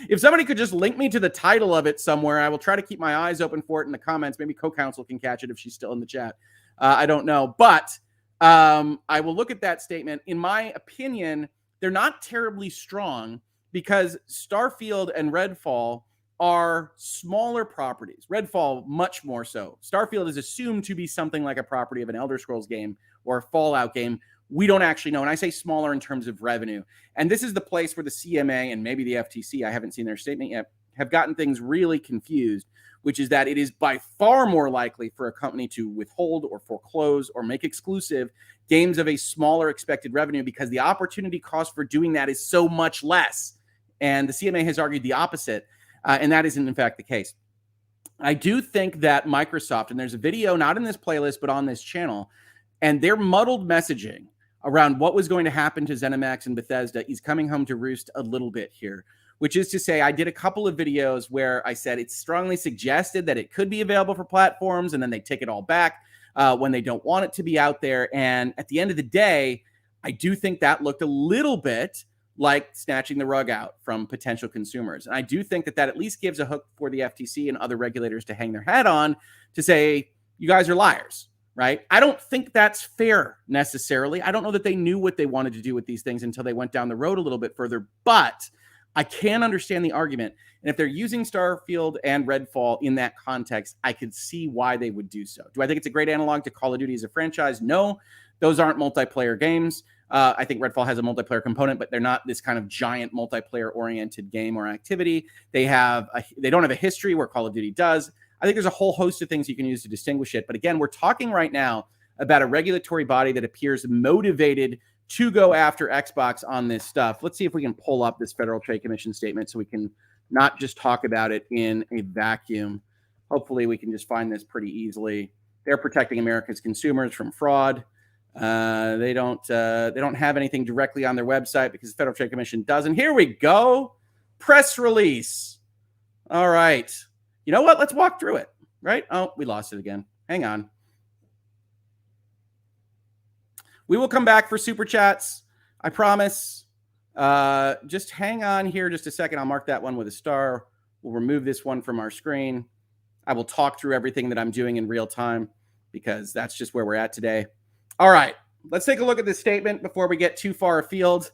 If somebody could just link me to the title of it somewhere, I will try to keep my eyes open for it in the comments. Maybe co-counsel can catch it if she's still in the chat. I don't know. But I will look at that statement. In my opinion, they're not terribly strong because Starfield and Redfall are smaller properties. Redfall, much more so. Starfield is assumed to be something like a property of an Elder Scrolls game or a Fallout game. We don't actually know. And I say smaller in terms of revenue. And this is the place where the CMA and maybe the FTC, I haven't seen their statement yet, have gotten things really confused, which is that it is by far more likely for a company to withhold or foreclose or make exclusive games of a smaller expected revenue because the opportunity cost for doing that is so much less. And the CMA has argued the opposite, and that isn't in fact the case. I do think that Microsoft, and there's a video not in this playlist but on this channel, and their muddled messaging around what was going to happen to ZeniMax and Bethesda is coming home to roost a little bit here, which is to say I did a couple of videos where I said it's strongly suggested that it could be available for platforms, and then they take it all back when they don't want it to be out there. And at the end of the day, I do think that looked a little bit like snatching the rug out from potential consumers. And I do think that that at least gives a hook for the FTC and other regulators to hang their hat on to say, you guys are liars. Right? I don't think that's fair necessarily. I don't know that they knew what they wanted to do with these things until they went down the road a little bit further, but I can understand the argument. And if they're using Starfield and Redfall in that context, I could see why they would do so. Do I think it's a great analog to Call of Duty as a franchise? No, those aren't multiplayer games. I think Redfall has a multiplayer component, but they're not this kind of giant multiplayer-oriented game or activity. They don't have a history where Call of Duty does. I think there's a whole host of things you can use to distinguish it. But again, we're talking right now about a regulatory body that appears motivated to go after Xbox on this stuff. Let's see if we can pull up this Federal Trade Commission statement so we can not just talk about it in a vacuum. Hopefully we can just find this pretty easily. They're protecting America's consumers from fraud. They don't have anything directly on their website because the Federal Trade Commission doesn't. Here we go. Press release. All right. You know what? Let's walk through it, right? Oh, we lost it again. Hang on. We will come back for super chats. I promise. Just hang on here just a second. I'll mark that one with a star. We'll remove this one from our screen. I will talk through everything that I'm doing in real time because that's just where we're at today. All right. Let's take a look at this statement before we get too far afield.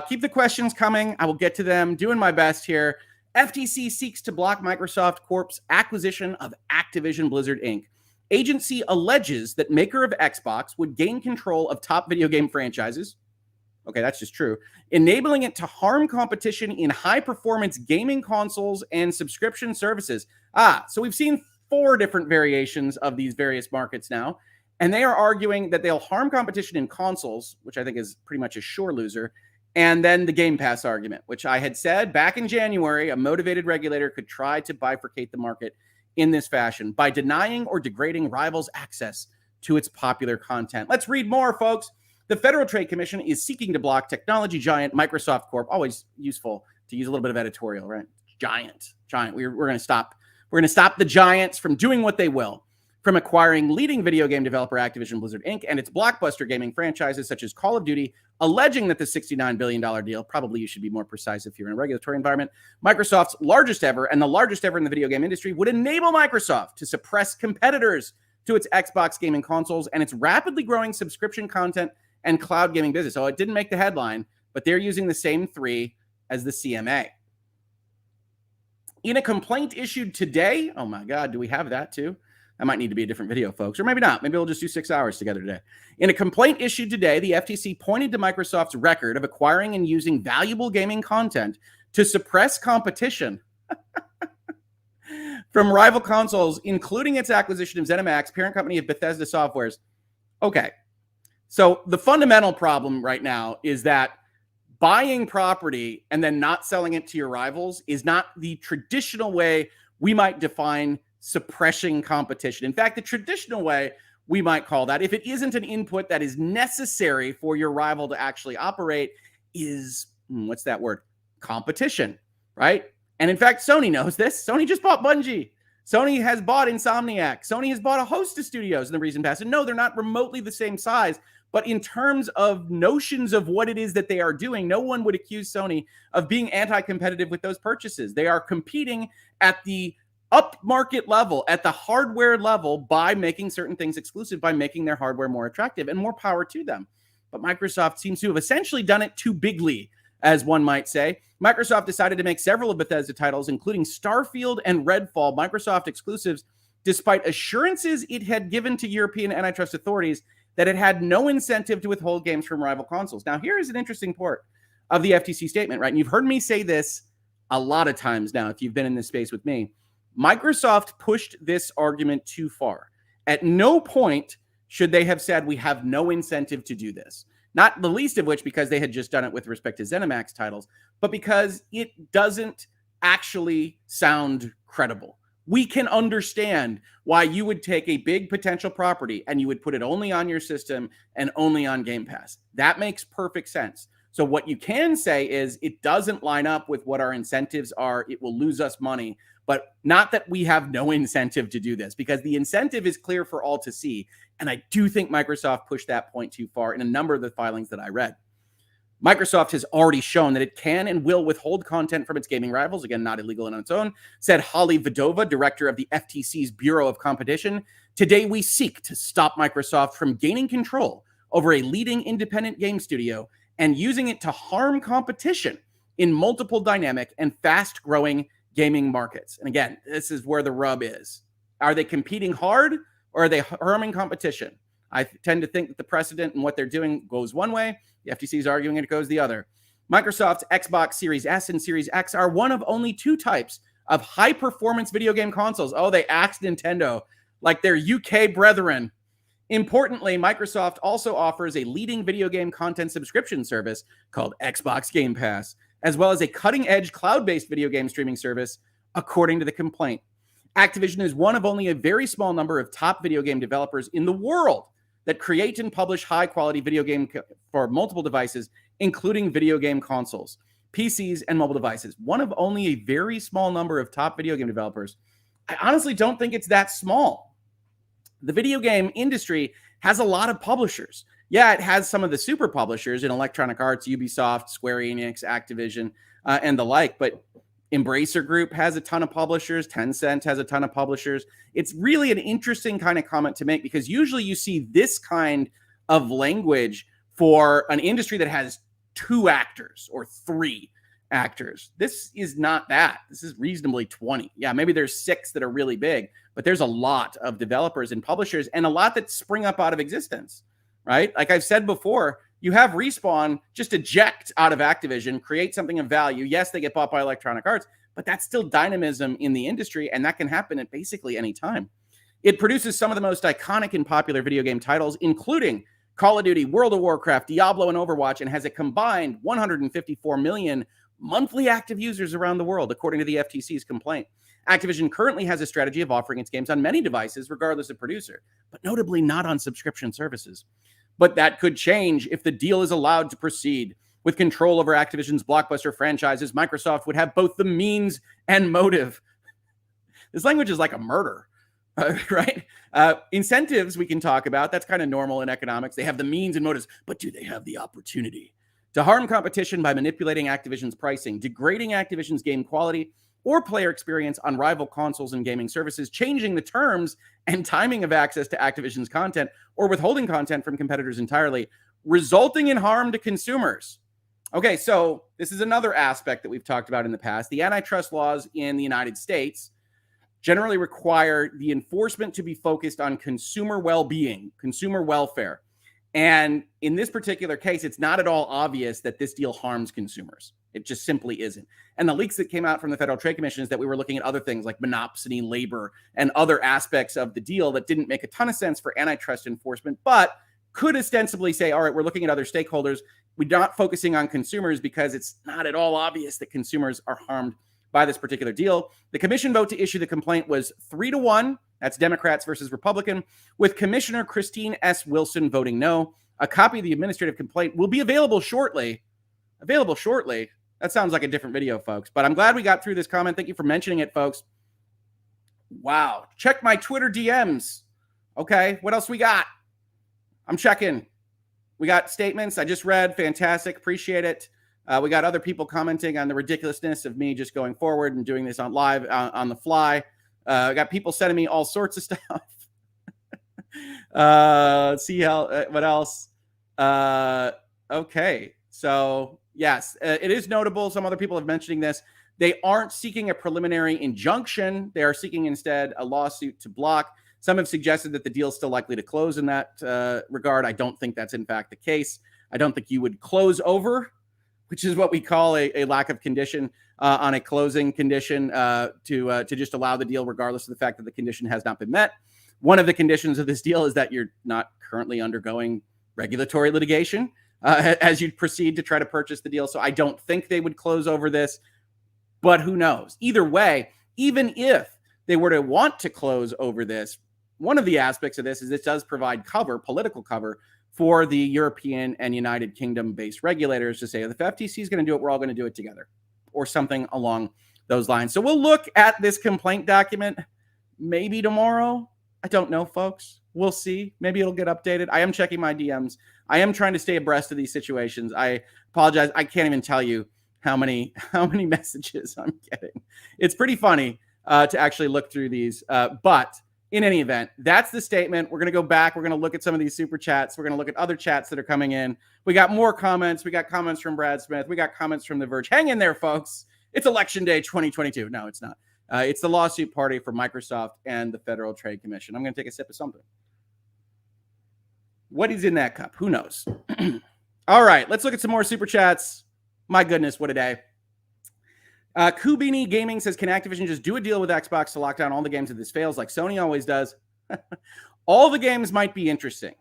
Keep the questions coming. I will get to them. Doing my best here. FTC seeks to block Microsoft Corp's acquisition of Activision Blizzard Inc. Agency alleges that maker of Xbox would gain control of top video game franchises. Okay, that's just true. Enabling it to harm competition in high-performance gaming consoles and subscription services. So we've seen 4 different variations of these various markets now, and they are arguing that they'll harm competition in consoles, which I think is pretty much a sure loser. And then the Game Pass argument, which I had said back in January, a motivated regulator could try to bifurcate the market in this fashion by denying or degrading rivals' access to its popular content. Let's read more, folks. The Federal Trade Commission is seeking to block technology giant Microsoft Corp. Always useful to use a little bit of editorial, right? Giant. We're going to stop. We're going to stop the giants from doing what they will. from acquiring leading video game developer Activision Blizzard Inc. and its blockbuster gaming franchises such as Call of Duty, alleging that the $69 billion deal, probably you should be more precise if you're in a regulatory environment, Microsoft's largest ever and the largest ever in the video game industry, would enable Microsoft to suppress competitors to its Xbox gaming consoles and its rapidly growing subscription content and cloud gaming business. So it didn't make the headline, but they're using the same three as the CMA. In a complaint issued today, oh my God, do we have that too? That might need to be a different video, folks, or maybe not. Maybe we'll just do 6 hours together today. In a complaint issued today, the FTC pointed to Microsoft's record of acquiring and using valuable gaming content to suppress competition from rival consoles, including its acquisition of ZeniMax, parent company of Bethesda Softwares. Okay, so the fundamental problem right now is that buying property and then not selling it to your rivals is not the traditional way we might define suppressing competition. In fact, the traditional way we might call that, if it isn't an input that is necessary for your rival to actually operate, is, what's that word? Competition, right? And in fact, Sony knows this. Sony just bought Bungie. Sony has bought Insomniac. Sony has bought a host of studios in the recent past. And no, they're not remotely the same size, but in terms of notions of what it is that they are doing, no one would accuse Sony of being anti-competitive with those purchases. They are competing at the upmarket level, at the hardware level, by making certain things exclusive, by making their hardware more attractive, and more power to them. But Microsoft seems to have essentially done it too bigly, as one might say. Microsoft decided to make several of Bethesda titles, including Starfield and Redfall, Microsoft exclusives, despite assurances it had given to European antitrust authorities that it had no incentive to withhold games from rival consoles. Now, here is an interesting part of the FTC statement, right? And you've heard me say this a lot of times now, if you've been in this space with me. Microsoft pushed this argument too far. At no point should they have said we have no incentive to do this. Not the least of which because they had just done it with respect to ZeniMax titles, but because it doesn't actually sound credible. We can understand why you would take a big potential property and you would put it only on your system and only on Game Pass. That makes perfect sense. So what you can say is it doesn't line up with what our incentives are. It will lose us money, but not that we have no incentive to do this, because the incentive is clear for all to see. And I do think Microsoft pushed that point too far in a number of the filings that I read. Microsoft has already shown that it can and will withhold content from its gaming rivals, again, not illegal on its own, said Holly Vidova, director of the FTC's Bureau of Competition. Today, we seek to stop Microsoft from gaining control over a leading independent game studio and using it to harm competition in multiple dynamic and fast-growing gaming markets. And again, this is where the rub is. Are they competing hard or are they harming competition? I tend to think that the precedent and what they're doing goes one way. The FTC is arguing it goes the other. Microsoft's Xbox Series S and Series X are one of only two types of high-performance video game consoles. Oh, they axed Nintendo like their UK brethren. Importantly, Microsoft also offers a leading video game content subscription service called Xbox Game Pass, as well as a cutting-edge cloud-based video game streaming service, according to the complaint. Activision is one of only a very small number of top video game developers in the world that create and publish high-quality video game for multiple devices, including video game consoles, PCs, and mobile devices. One of only a very small number of top video game developers. I honestly don't think it's that small. The video game industry has a lot of publishers. Yeah, it has some of the super publishers in Electronic Arts, Ubisoft, Square Enix, Activision, and the like, but Embracer Group has a ton of publishers. Tencent has a ton of publishers. It's really an interesting kind of comment to make because usually you see this kind of language for an industry that has 2 actors or 3 actors. This is not that. This is reasonably 20. Yeah, maybe there's 6 that are really big, but there's a lot of developers and publishers and a lot that spring up out of existence, right? Like I've said before, you have Respawn just eject out of Activision, create something of value. Yes, they get bought by Electronic Arts, but that's still dynamism in the industry, and that can happen at basically any time. It produces some of the most iconic and popular video game titles, including Call of Duty, World of Warcraft, Diablo, and Overwatch, and has a combined 154 million monthly active users around the world, according to the FTC's complaint. Activision currently has a strategy of offering its games on many devices, regardless of producer, but notably not on subscription services. But that could change if the deal is allowed to proceed. With control over Activision's blockbuster franchises, Microsoft would have both the means and motive. This language is like a murder. right? Incentives we can talk about. That's kind of normal in economics. They have the means and motives, but do they have the opportunity to harm competition by manipulating Activision's pricing, degrading Activision's game quality or player experience on rival consoles and gaming services, changing the terms and timing of access to Activision's content, or withholding content from competitors entirely, resulting in harm to consumers? Okay, so this is another aspect that we've talked about in the past. The antitrust laws in the United States generally require the enforcement to be focused on consumer well-being, consumer welfare. And in this particular case, it's not at all obvious that this deal harms consumers. It just simply isn't. And the leaks that came out from the Federal Trade Commission is that we were looking at other things like monopsony, labor, and other aspects of the deal that didn't make a ton of sense for antitrust enforcement, but could ostensibly say, all right, we're looking at other stakeholders. We're not focusing on consumers because it's not at all obvious that consumers are harmed by this particular deal. The commission vote to issue the complaint was 3-1. That's Democrats versus Republican, with Commissioner Christine S. Wilson voting no. A copy of the administrative complaint will be available shortly. Available shortly. That sounds like a different video, folks. But I'm glad we got through this comment. Thank you for mentioning it, folks. Wow. Check my Twitter DMs. Okay, what else we got? I'm checking. We got statements I just read. Fantastic. Appreciate it. We got other people commenting on the ridiculousness of me just going forward and doing this on live on the fly. I got people sending me all sorts of stuff. Let's see what else. Okay. So yes, it is notable. Some other people have mentioning this. They aren't seeking a preliminary injunction. They are seeking instead a lawsuit to block. Some have suggested that the deal is still likely to close in that regard. I don't think that's in fact the case. I don't think you would close over, which is what we call a lack of condition on a closing condition to just allow the deal regardless of the fact that the condition has not been met. One of the conditions of this deal is that you're not currently undergoing regulatory litigation as you proceed to try to purchase the deal. So I don't think they would close over this, but who knows? Either way, even if they were to want to close over this, one of the aspects of this is it does provide cover, political cover, for the European and United Kingdom-based regulators to say, if the FTC is going to do it, we're all going to do it together, or something along those lines. So we'll look at this complaint document maybe tomorrow. I don't know, folks. We'll see. Maybe it'll get updated. I am checking my DMs. I am trying to stay abreast of these situations. I apologize. I can't even tell you how many messages I'm getting. It's pretty funny to actually look through these, but in any event, that's the statement. We're going to go back. We're going to look at some of these super chats. We're going to look at other chats that are coming in. We got more comments. We got comments from Brad Smith. We got comments from The Verge. Hang in there, folks. It's Election Day 2022. No, it's not. It's the lawsuit party for Microsoft and the Federal Trade Commission. I'm going to take a sip of something. What is in that cup? Who knows? All right, let's look at some more super chats. My goodness, what a day. Kubini Gaming says, can Activision just do a deal with Xbox to lock down all the games if this fails like Sony always does? All the games might be interesting,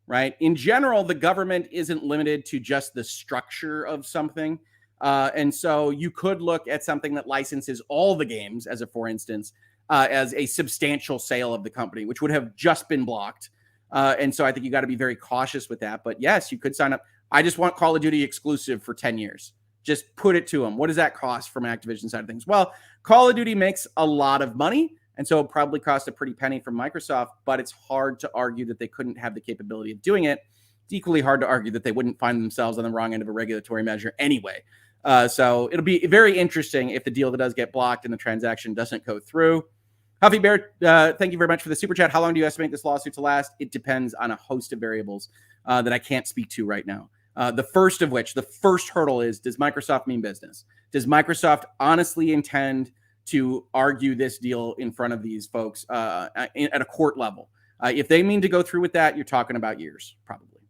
right? In general, the government isn't limited to just the structure of something. And so you could look at something that licenses all the games, as a for instance, as a substantial sale of the company, which would have just been blocked. And so I think you got to be very cautious with that. But yes, you could sign up. I just want Call of Duty exclusive for 10 years. Just put it to them. What does that cost from Activision side of things? Well, Call of Duty makes a lot of money, and so it probably cost a pretty penny from Microsoft, but it's hard to argue that they couldn't have the capability of doing it. It's equally hard to argue that they wouldn't find themselves on the wrong end of a regulatory measure anyway. So it'll be very interesting if the deal that does get blocked and the transaction doesn't go through. Huffy Bear, thank you very much for the super chat. How long do you estimate this lawsuit to last? It depends on a host of variables that I can't speak to right now. The first of which, the first hurdle is, does Microsoft mean business? Does Microsoft honestly intend to argue this deal in front of these folks at a court level? If they mean to go through with that, you're talking about years, probably.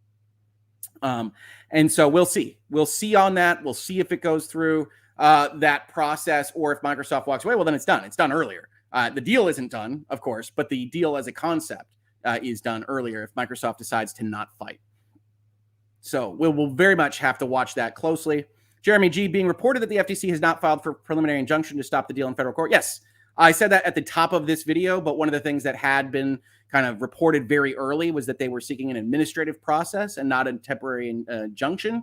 And so we'll see. We'll see on that. We'll see if it goes through that process, or if Microsoft walks away. Well, then it's done. It's done earlier. The deal isn't done, of course, but the deal as a concept is done earlier if Microsoft decides to not fight. So we'll very much have to watch that closely. Jeremy G, being reported that the FTC has not filed for preliminary injunction to stop the deal in federal court. Yes, I said that at the top of this video, but one of the things that had been kind of reported very early was that they were seeking an administrative process and not a temporary injunction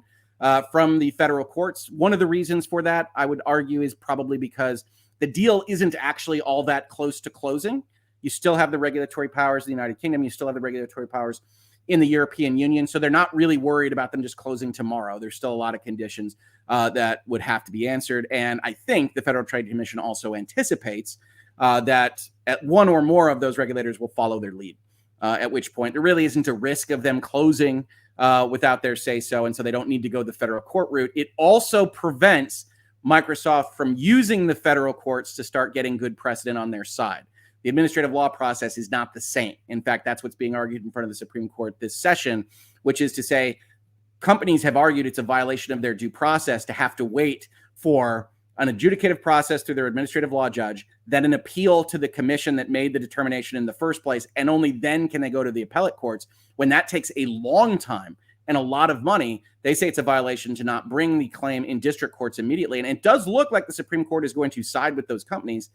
from the federal courts. One of the reasons for that, I would argue, is probably because the deal isn't actually all that close to closing. You still have the regulatory powers in the United Kingdom. You still have the regulatory powers in the European Union. So they're not really worried about them just closing tomorrow. There's still a lot of conditions that would have to be answered. And I think the Federal Trade Commission also anticipates that at one or more of those regulators will follow their lead, at which point there really isn't a risk of them closing without their say-so, and so they don't need to go the federal court route. It also prevents Microsoft from using the federal courts to start getting good precedent on their side. The administrative law process is not the same. In fact, that's what's being argued in front of the Supreme Court this session, which is to say companies have argued it's a violation of their due process to have to wait for an adjudicative process through their administrative law judge, then an appeal to the commission that made the determination in the first place, and only then can they go to the appellate courts. When that takes a long time and a lot of money, they say it's a violation to not bring the claim in district courts immediately. And it does look like the Supreme Court is going to side with those companies,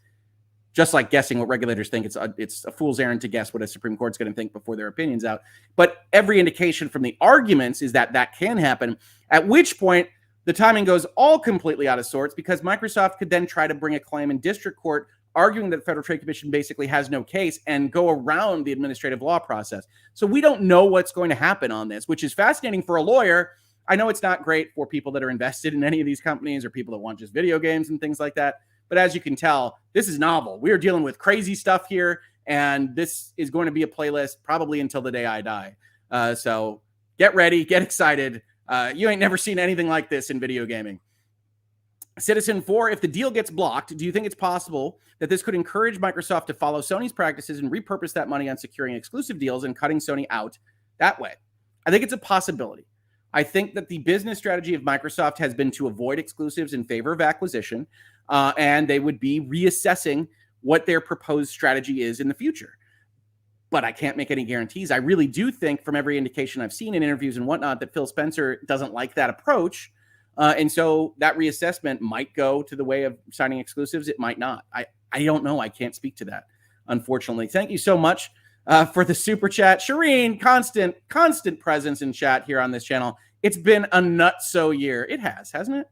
just like guessing what regulators think. It's a fool's errand to guess what a Supreme Court's going to think before their opinion's out. But every indication from the arguments is that that can happen, at which point the timing goes all completely out of sorts, because Microsoft could then try to bring a claim in district court arguing that the Federal Trade Commission basically has no case and go around the administrative law process. So we don't know what's going to happen on this, which is fascinating for a lawyer. I know it's not great for people that are invested in any of these companies or people that want just video games and things like that. But as you can tell, this is novel. We are dealing with crazy stuff here, and this is going to be a playlist probably until the day I die. So get ready, get excited. You ain't never seen anything like this in video gaming. Citizen 4, if the deal gets blocked, do you think it's possible that this could encourage Microsoft to follow Sony's practices and repurpose that money on securing exclusive deals and cutting Sony out that way? I think it's a possibility. I think that the business strategy of Microsoft has been to avoid exclusives in favor of acquisition, and they would be reassessing what their proposed strategy is in the future. But I can't make any guarantees. I really do think, from every indication I've seen in interviews and whatnot, that Phil Spencer doesn't like that approach. And so that reassessment might go to the way of signing exclusives. It might not. I don't know. I can't speak to that, unfortunately. Thank you so much for the super chat. Shireen, constant presence in chat here on this channel. It's been a nutso year. It has, hasn't it?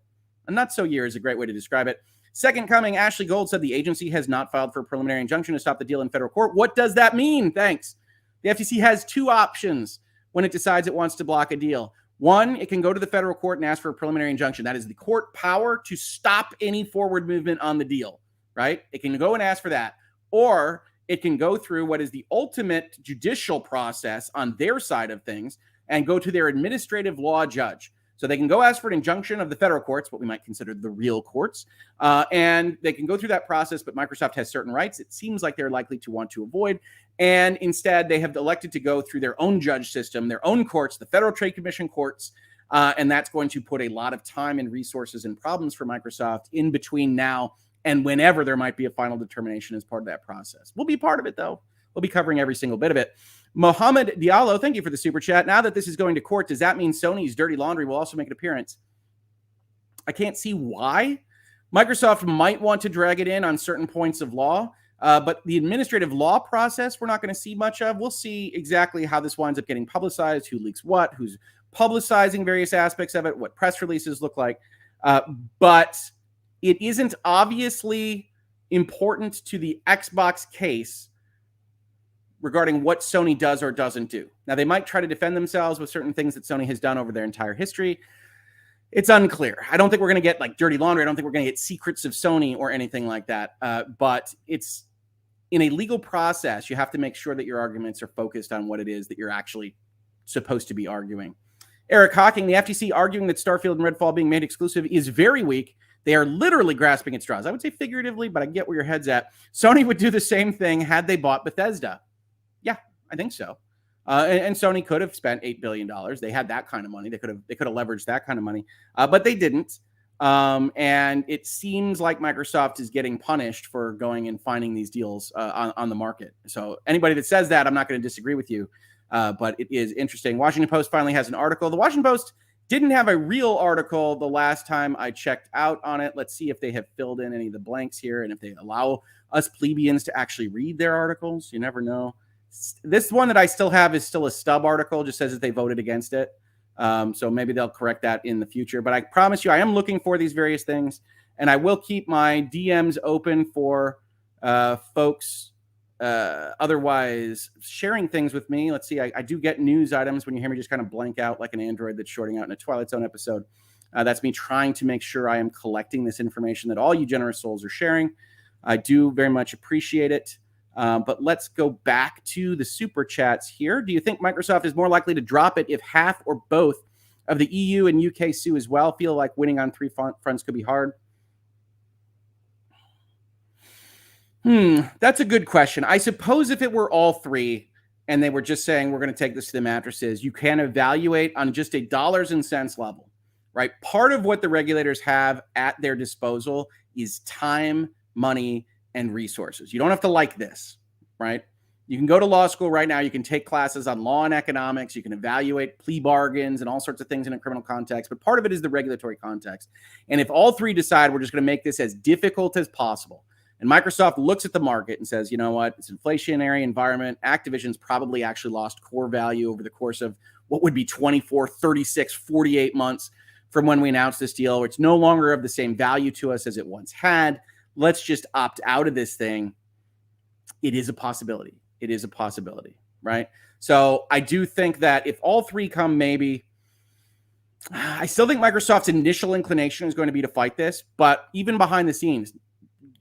A nutso year is a great way to describe it. Second coming, Ashley Gold said the agency has not filed for a preliminary injunction to stop the deal in federal court. What does that mean? Thanks. The FTC has two options when it decides it wants to block a deal. One, it can go to the federal court and ask for a preliminary injunction. That is the court power to stop any forward movement on the deal, right? It can go and ask for that. Or it can go through what is the ultimate judicial process on their side of things and go to their administrative law judge. So they can go ask for an injunction of the federal courts, what we might consider the real courts, and they can go through that process, but Microsoft has certain rights it seems like they're likely to want to avoid, and instead they have elected to go through their own judge system, their own courts, the Federal Trade Commission courts, and that's going to put a lot of time and resources and problems for Microsoft in between now and whenever there might be a final determination as part of that process. We'll be part of it, though. We'll be covering every single bit of it. Mohammed Diallo, thank you for the super chat. Now that this is going to court, does that mean Sony's dirty laundry will also make an appearance? I can't see why. Microsoft might want to drag it in on certain points of law, but the administrative law process we're not going to see much of. We'll see exactly how this winds up getting publicized, who leaks what, who's publicizing various aspects of it, what press releases look like. But it isn't obviously important to the Xbox case regarding what Sony does or doesn't do. Now, they might try to defend themselves with certain things that Sony has done over their entire history. It's unclear. I don't think we're going to get like dirty laundry. I don't think we're going to get secrets of Sony or anything like that. But it's in a legal process, you have to make sure that your arguments are focused on what it is that you're actually supposed to be arguing. Eric Hawking, the FTC arguing that Starfield and Redfall being made exclusive is very weak. They are literally grasping at straws. I would say figuratively, but I get where your head's at. Sony would do the same thing had they bought Bethesda. Yeah, I think so. And Sony could have spent $8 billion. They had that kind of money. They could have leveraged that kind of money, but they didn't. And it seems like Microsoft is getting punished for going and finding these deals on the market. So anybody that says that, I'm not going to disagree with you, but it is interesting. Washington Post finally has an article. The Washington Post didn't have a real article the last time I checked out on it. Let's see if they have filled in any of the blanks here and if they allow us plebeians to actually read their articles. You never know. This one that I still have is still a stub article, just says that they voted against it. So maybe they'll correct that in the future. But I promise you, I am looking for these various things, and I will keep my DMs open for folks otherwise sharing things with me. Let's see, I do get news items when you hear me just kind of blank out like an android that's shorting out in a Twilight Zone episode. That's me trying to make sure I am collecting this information that all you generous souls are sharing. I do very much appreciate it. But let's go back to the super chats here. Do you think Microsoft is more likely to drop it if half or both of the EU and UK sue as well? Feel like winning on three fronts could be hard. That's a good question. I suppose if it were all three and they were just saying, we're going to take this to the mattresses, you can evaluate on just a dollars and cents level, right? Part of what the regulators have at their disposal is time, money, and resources. You don't have to like this, right? You can go to law school right now. You can take classes on law and economics. You can evaluate plea bargains and all sorts of things in a criminal context. But part of it is the regulatory context. And if all three decide we're just going to make this as difficult as possible, and Microsoft looks at the market and says, you know what, it's an inflationary environment. Activision's probably actually lost core value over the course of what would be 24, 36, 48 months from when we announced this deal, where it's no longer of the same value to us as it once had. Let's just opt out of this thing. It is a possibility. It is a possibility, right? So I do think that if all three come, maybe. I still think Microsoft's initial inclination is going to be to fight this, but even behind the scenes,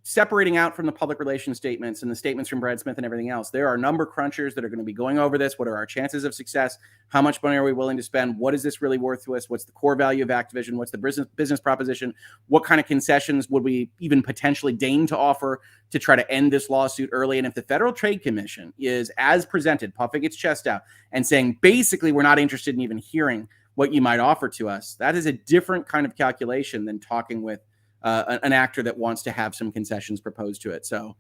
separating out from the public relations statements and the statements from Brad Smith and everything else, there are number crunchers that are going to be going over this. What are our chances of success? How much money are we willing to spend? What is this really worth to us? What's the core value of Activision? What's the business proposition? What kind of concessions would we even potentially deign to offer to try to end this lawsuit early? And if the Federal Trade Commission is, as presented, puffing its chest out and saying, basically, we're not interested in even hearing what you might offer to us, that is a different kind of calculation than talking with an actor that wants to have some concessions proposed to it. So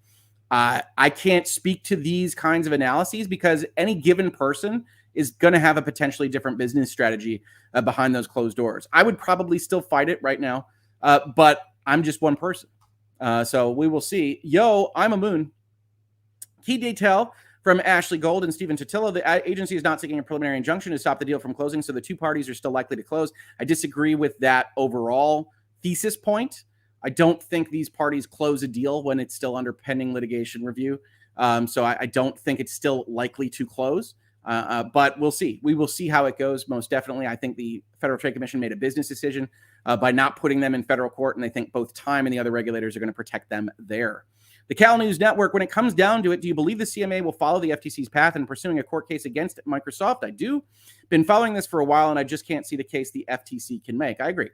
I can't speak to these kinds of analyses because any given person is going to have a potentially different business strategy behind those closed doors. I would probably still fight it right now, but I'm just one person. So we will see. Yo, I'm a moon. Key detail from Ashley Gold and Stephen Totillo. The agency is not seeking a preliminary injunction to stop the deal from closing, so the two parties are still likely to close. I disagree with that overall thesis point. I don't think these parties close a deal when it's still under pending litigation review. So I don't think it's still likely to close, but we'll see. We will see how it goes. Most definitely. I think the Federal Trade Commission made a business decision by not putting them in federal court, and they think both time and the other regulators are going to protect them there. The Cal News Network, when it comes down to it, do you believe the CMA will follow the FTC's path in pursuing a court case against Microsoft? I do. Been following this for a while, and I just can't see the case the FTC can make. I agree.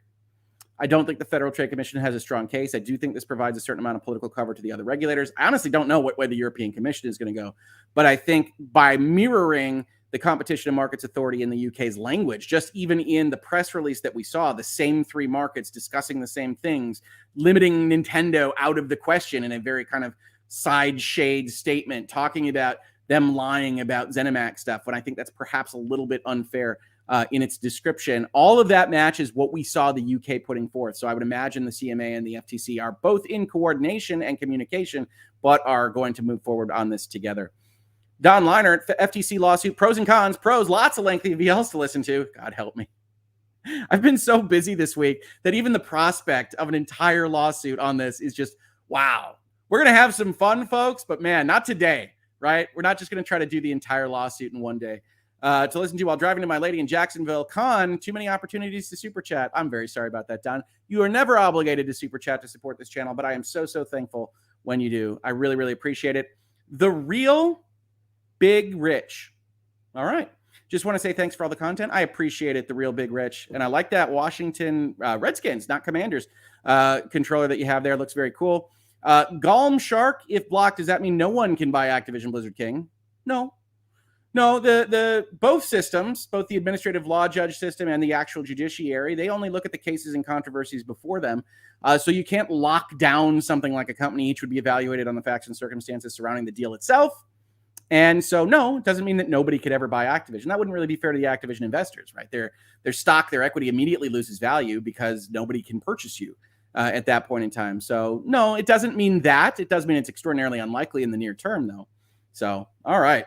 I don't think the Federal Trade Commission has a strong case. I do think this provides a certain amount of political cover to the other regulators. I honestly don't know what way the European Commission is going to go, but I think by mirroring the Competition and Markets Authority in the UK's language, just even in the press release that we saw, the same three markets discussing the same things, limiting Nintendo out of the question in a very kind of side shade statement, talking about them lying about ZeniMax stuff, when I think that's perhaps a little bit unfair in its description. All of that matches what we saw the UK putting forth. So I would imagine the CMA and the FTC are both in coordination and communication, but are going to move forward on this together. Don Leinert, FTC lawsuit, pros and cons. Pros, lots of lengthy VLs to listen to. God help me. I've been so busy this week that even the prospect of an entire lawsuit on this is just, wow. We're going to have some fun, folks, but man, not today, right? We're not just going to try to do the entire lawsuit in one day. To listen to while driving to my lady in Jacksonville. Con, too many opportunities to super chat. I'm very sorry about that, Don. You are never obligated to super chat to support this channel, but I am so thankful when you do. I really, really appreciate it. The real Big Rich. All right. Just want to say thanks for all the content. I appreciate it, the real Big Rich. And I like that Washington Redskins, not Commanders, controller that you have there. Looks very cool. Golem Shark, if blocked, does that mean no one can buy Activision Blizzard King? No, the both systems, both the administrative law judge system and the actual judiciary, they only look at the cases and controversies before them. So you can't lock down something like a company. Each would be evaluated on the facts and circumstances surrounding the deal itself. And so, no, it doesn't mean that nobody could ever buy Activision. That wouldn't really be fair to the Activision investors, right? Their stock, their equity immediately loses value because nobody can purchase you at that point in time. So, no, it doesn't mean that. It does mean it's extraordinarily unlikely in the near term, though. So, all right.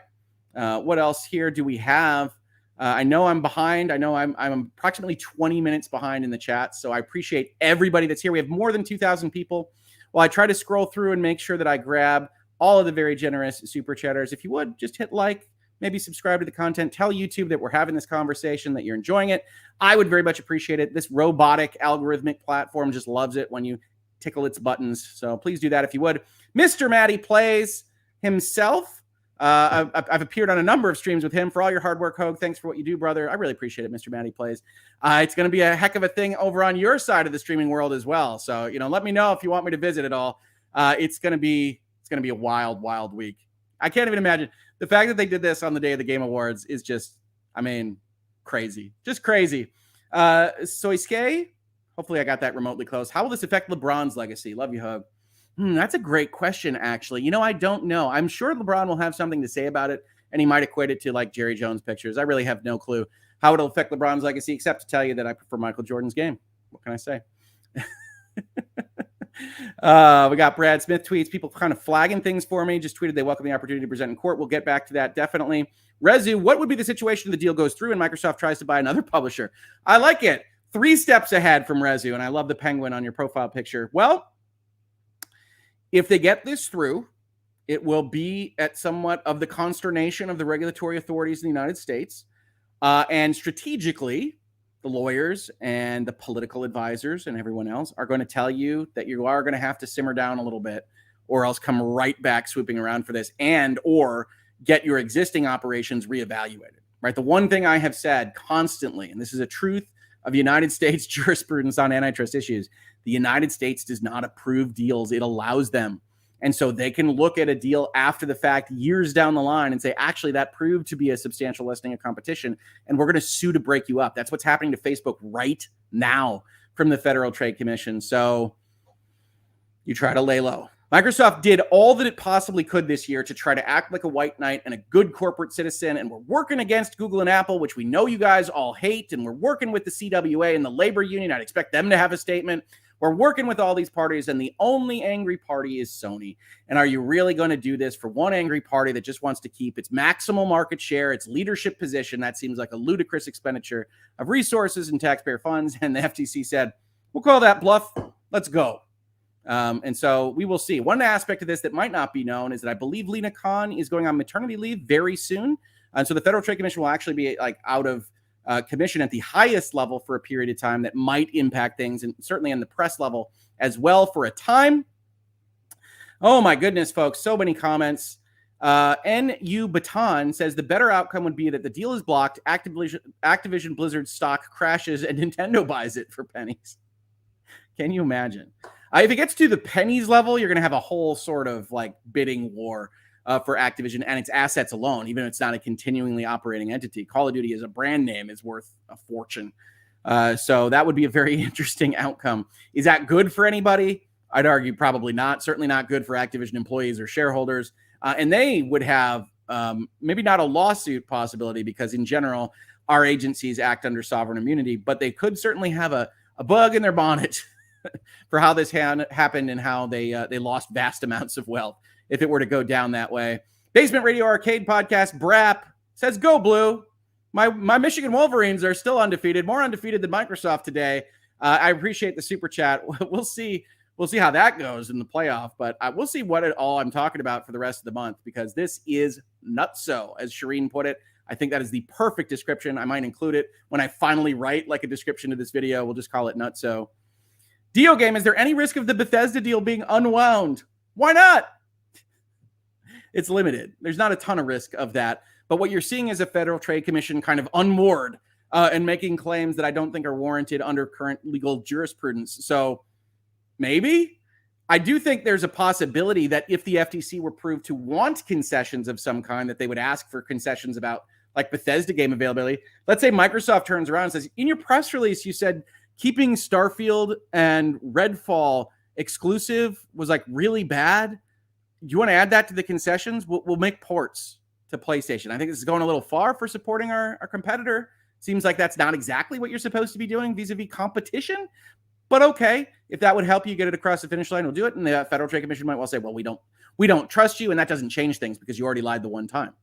What else here do we have? I know I'm behind. I know I'm approximately 20 minutes behind in the chat. So I appreciate everybody that's here. We have more than 2,000 people. Well, I try to scroll through and make sure that I grab all of the very generous super chatters. If you would, just hit like, maybe subscribe to the content, tell YouTube that we're having this conversation, that you're enjoying it. I would very much appreciate it. This robotic algorithmic platform just loves it when you tickle its buttons. So please do that if you would. Mr. Matty Plays himself. I've appeared on a number of streams with him. For all your hard work, Hoeg, thanks for what you do, brother. I really appreciate it, Mr. Matty Plays. It's going to be a heck of a thing over on your side of the streaming world as well. So, let me know if you want me to visit at all. It's going to be a wild, wild week. I can't even imagine. The fact that they did this on the day of the Game Awards is just, crazy. Just crazy. Soisuke, hopefully I got that remotely close. How will this affect LeBron's legacy? Love you, Hoeg. That's a great question, actually. I don't know. I'm sure LeBron will have something to say about it, and he might equate it to like Jerry Jones pictures. I really have no clue how it'll affect LeBron's legacy, except to tell you that I prefer Michael Jordan's game. What can I say? We got Brad Smith tweets, people kind of flagging things for me. Just tweeted they welcome the opportunity to present in court. We'll get back to that, definitely. Rezu, what would be the situation if the deal goes through and Microsoft tries to buy another publisher? I like it. 3 steps ahead from Rezu, and I love the penguin on your profile picture. Well, if they get this through, it will be at somewhat of the consternation of the regulatory authorities in the United States. And strategically, the lawyers and the political advisors and everyone else are going to tell you that you are going to have to simmer down a little bit, or else come right back swooping around for this, and or get your existing operations reevaluated, right? The one thing I have said constantly, and this is a truth of United States jurisprudence on antitrust issues, the United States does not approve deals. It allows them. And so they can look at a deal after the fact, years down the line, and say, actually, that proved to be a substantial lessening of competition, and we're going to sue to break you up. That's what's happening to Facebook right now from the Federal Trade Commission. So you try to lay low. Microsoft did all that it possibly could this year to try to act like a white knight and a good corporate citizen, and we're working against Google and Apple, which we know you guys all hate, and we're working with the CWA and the labor union. I'd expect them to have a statement. We're working with all these parties, and the only angry party is Sony. And are you really going to do this for one angry party that just wants to keep its maximal market share, its leadership position? That seems like a ludicrous expenditure of resources and taxpayer funds. And the FTC said, we'll call that bluff. Let's go. And so we will see. One aspect of this that might not be known is that I believe Lena Khan is going on maternity leave very soon. And so the Federal Trade Commission will actually be out of commission at the highest level for a period of time that might impact things, and certainly in the press level as well for a time. Oh my goodness, folks. So many comments. NU Baton says the better outcome would be that the deal is blocked, Activision Blizzard stock crashes, and Nintendo buys it for pennies. Can you imagine? If it gets to the pennies level, you're going to have a whole sort of bidding war for Activision and its assets alone, even if it's not a continuingly operating entity. Call of Duty as a brand name is worth a fortune. So that would be a very interesting outcome. Is that good for anybody? I'd argue probably not. Certainly not good for Activision employees or shareholders. And they would have maybe not a lawsuit possibility, because in general, our agencies act under sovereign immunity, but they could certainly have a bug in their bonnet for how this happened and how they lost vast amounts of wealth if it were to go down that way. Basement Radio Arcade Podcast, Brap, says, go Blue. My Michigan Wolverines are still undefeated, more undefeated than Microsoft today. I appreciate the super chat. We'll see how that goes in the playoff, but we'll see what it all I'm talking about for the rest of the month, because this is nutso, as Shireen put it. I think that is the perfect description. I might include it when I finally write a description of this video. We'll just call it nutso. Dio Game, is there any risk of the Bethesda deal being unwound? Why not? It's limited. There's not a ton of risk of that. But what you're seeing is a Federal Trade Commission kind of unmoored and making claims that I don't think are warranted under current legal jurisprudence. So maybe. I do think there's a possibility that if the FTC were proved to want concessions of some kind, that they would ask for concessions about Bethesda game availability. Let's say Microsoft turns around and says, in your press release, you said keeping Starfield and Redfall exclusive was really bad. Do you want to add that to the concessions? We'll make ports to PlayStation. I think this is going a little far for supporting our competitor. Seems like that's not exactly what you're supposed to be doing vis-a-vis competition. But okay, if that would help you get it across the finish line, we'll do it. And the Federal Trade Commission might well say, well, we don't trust you, and that doesn't change things because you already lied the one time.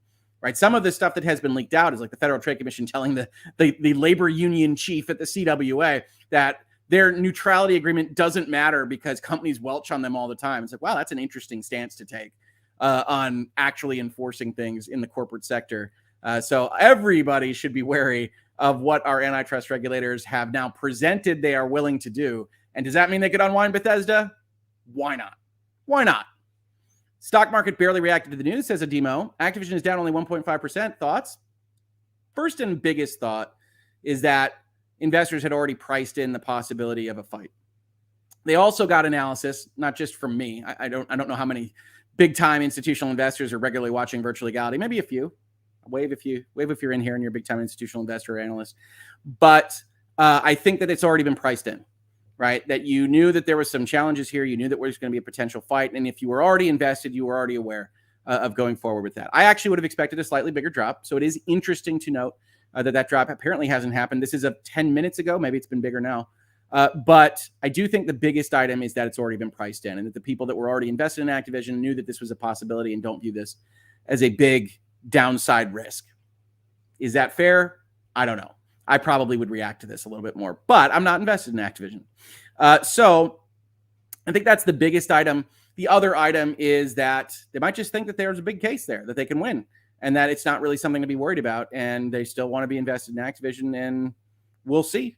Right? Some of the stuff that has been leaked out is the Federal Trade Commission telling the labor union chief at the CWA that their neutrality agreement doesn't matter because companies welch on them all the time. It's wow, that's an interesting stance to take. on actually enforcing things in the corporate sector. So everybody should be wary of what our antitrust regulators have now presented they are willing to do. And does that mean they could unwind Bethesda? Why not? Why not? Stock market barely reacted to the news, says a demo. Activision is down only 1.5%. Thoughts? First and biggest thought is that investors had already priced in the possibility of a fight. They also got analysis, not just from me. I don't know how many big-time institutional investors are regularly watching Virtual Legality. Maybe a few. Wave if you're in here and you're a big-time institutional investor or analyst. But I think that it's already been priced in, right? That you knew that there was some challenges here. You knew that there was going to be a potential fight. And if you were already invested, you were already aware of going forward with that. I actually would have expected a slightly bigger drop. So it is interesting to note that drop apparently hasn't happened. This is 10 minutes ago. Maybe it's been bigger now. But I do think the biggest item is that it's already been priced in and that the people that were already invested in Activision knew that this was a possibility and don't view this as a big downside risk. Is that fair? I don't know. I probably would react to this a little bit more, but I'm not invested in Activision. So I think that's the biggest item. The other item is that they might just think that there's a big case there that they can win and that it's not really something to be worried about. And they still want to be invested in Activision, and we'll see.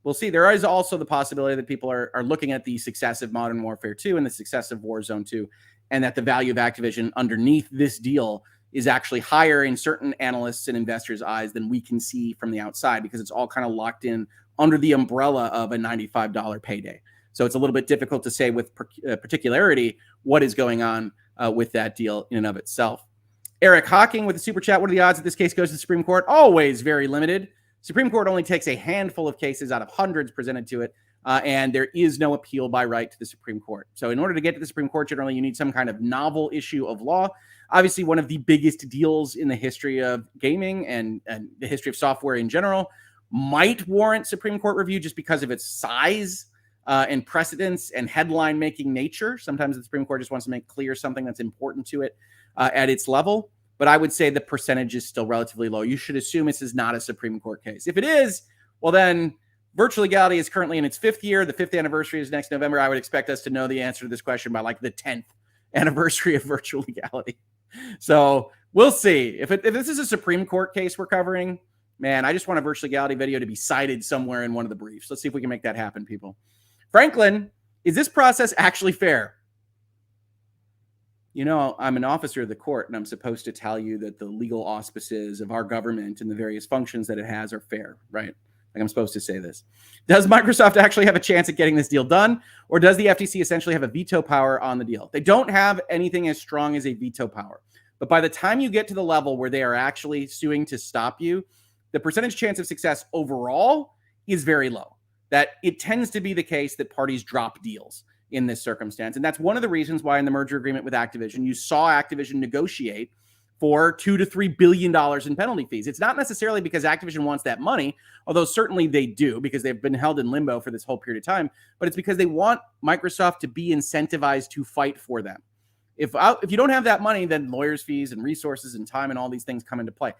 We'll see. There is also the possibility that people are looking at the success of Modern Warfare 2 and the success of Warzone 2, and that the value of Activision underneath this deal is actually higher in certain analysts and investors' eyes than we can see from the outside, because it's all kind of locked in under the umbrella of a $95 payday. So it's a little bit difficult to say with particularity what is going on with that deal in and of itself. Eric Hawking with a super chat. What are the odds that this case goes to the Supreme Court? Always very limited. Supreme Court only takes a handful of cases out of hundreds presented to it, and there is no appeal by right to the Supreme Court. So in order to get to the Supreme Court, generally you need some kind of novel issue of law. Obviously, one of the biggest deals in the history of gaming and the history of software in general might warrant Supreme Court review just because of its size and precedence and headline-making nature. Sometimes the Supreme Court just wants to make clear something that's important to it at its level. But I would say the percentage is still relatively low. You should assume this is not a Supreme Court case. If it is, well, then Virtual Legality is currently in its 5th year. The 5th anniversary is next November. I would expect us to know the answer to this question by like the 10th anniversary of Virtual Legality. So we'll see. If this is a Supreme Court case we're covering, man, I just want a Virtual Legality video to be cited somewhere in one of the briefs. Let's see if we can make that happen, people. Franklin, is this process actually fair? You know, I'm an officer of the court, and I'm supposed to tell you that the legal auspices of our government and the various functions that it has are fair, right? Like I'm supposed to say this. Does Microsoft actually have a chance at getting this deal done, or does the FTC essentially have a veto power on the deal? They don't have anything as strong as a veto power. But by the time you get to the level where they are actually suing to stop you, the percentage chance of success overall is very low. That it tends to be the case that parties drop deals in this circumstance. And that's one of the reasons why in the merger agreement with Activision, you saw Activision negotiate for $2 to $3 billion in penalty fees. It's not necessarily because Activision wants that money, although certainly they do because they've been held in limbo for this whole period of time, but it's because they want Microsoft to be incentivized to fight for them. If you don't have that money, then lawyers' fees and resources and time and all these things come into play.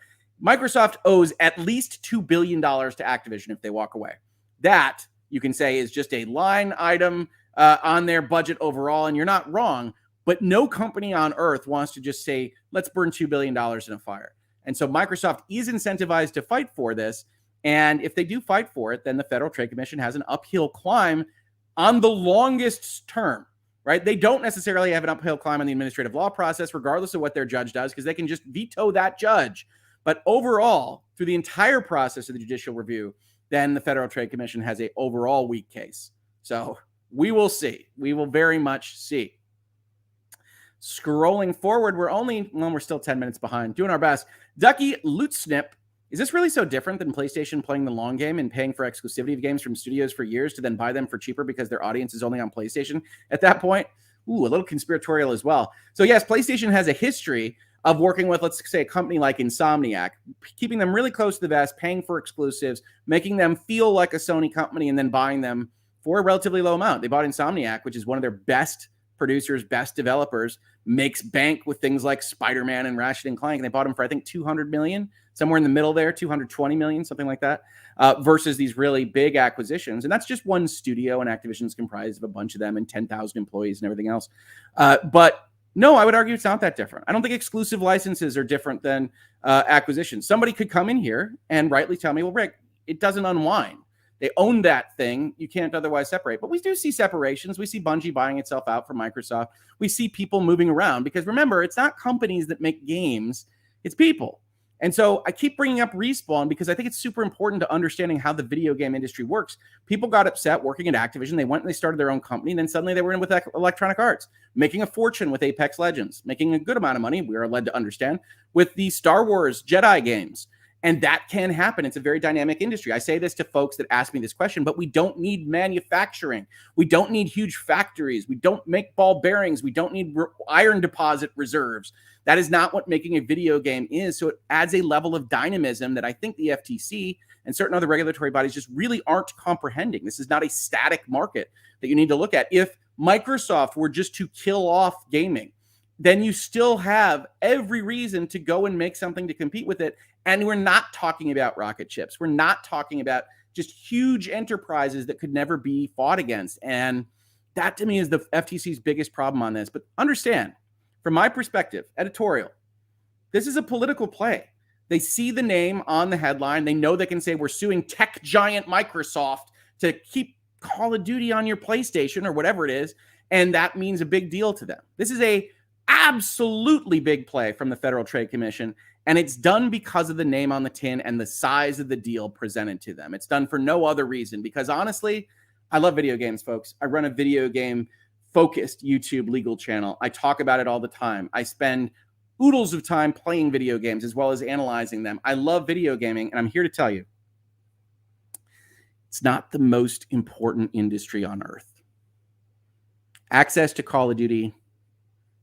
Microsoft owes at least $2 billion to Activision if they walk away. That, you can say, is just a line item on their budget overall, and you're not wrong, but no company on earth wants to just say, let's burn $2 billion in a fire. And so Microsoft is incentivized to fight for this, and if they do fight for it, then the Federal Trade Commission has an uphill climb on the longest term, right? They don't necessarily have an uphill climb on the administrative law process, regardless of what their judge does, because they can just veto that judge. But overall, through the entire process of the judicial review, then the Federal Trade Commission has an overall weak case. So we will see. We will very much see. Scrolling forward, we're still 10 minutes behind. Doing our best. Ducky Lootsnip. Is this really so different than PlayStation playing the long game and paying for exclusivity of games from studios for years to then buy them for cheaper because their audience is only on PlayStation at that point? Ooh, a little conspiratorial as well. So yes, PlayStation has a history of working with, let's say, a company like Insomniac, keeping them really close to the vest, paying for exclusives, making them feel like a Sony company, and then buying them for a relatively low amount. They bought Insomniac, which is one of their best producers, best developers, makes bank with things like Spider-Man and Ratchet & Clank. And they bought them for, I think, $200 million, somewhere in the middle there, $220 million, something like that, versus these really big acquisitions. And that's just one studio, and Activision's comprised of a bunch of them and 10,000 employees and everything else. But No, I would argue it's not that different. I don't think exclusive licenses are different than acquisitions. Somebody could come in here and rightly tell me, well, Rick, it doesn't unwind. They own that thing. You can't otherwise separate. But we do see separations. We see Bungie buying itself out from Microsoft. We see people moving around because remember, it's not companies that make games, it's people. And so I keep bringing up Respawn because I think it's super important to understanding how the video game industry works. People got upset working at Activision. They went and they started their own company. And then suddenly they were in with Electronic Arts, making a fortune with Apex Legends, making a good amount of money, we are led to understand, with the Star Wars Jedi games. And that can happen. It's a very dynamic industry. I say this to folks that ask me this question, but we don't need manufacturing. We don't need huge factories. We don't make ball bearings. We don't need iron deposit reserves. That is not what making a video game is. So it adds a level of dynamism that I think the FTC and certain other regulatory bodies just really aren't comprehending. This is not a static market that you need to look at. If Microsoft were just to kill off gaming, then you still have every reason to go and make something to compete with it. And we're not talking about rocket ships. We're not talking about just huge enterprises that could never be fought against. And that to me is the FTC's biggest problem on this. But understand, from my perspective, editorial, this is a political play. They see the name on the headline. They know they can say we're suing tech giant Microsoft to keep Call of Duty on your PlayStation or whatever it is. And that means a big deal to them. This is a absolutely big play from the Federal Trade Commission. And it's done because of the name on the tin and the size of the deal presented to them. It's done for no other reason because honestly, I love video games, folks. I run a video game focused YouTube legal channel. I talk about it all the time. I spend oodles of time playing video games as well as analyzing them. I love video gaming, and I'm here to tell you, it's not the most important industry on earth. Access to Call of Duty,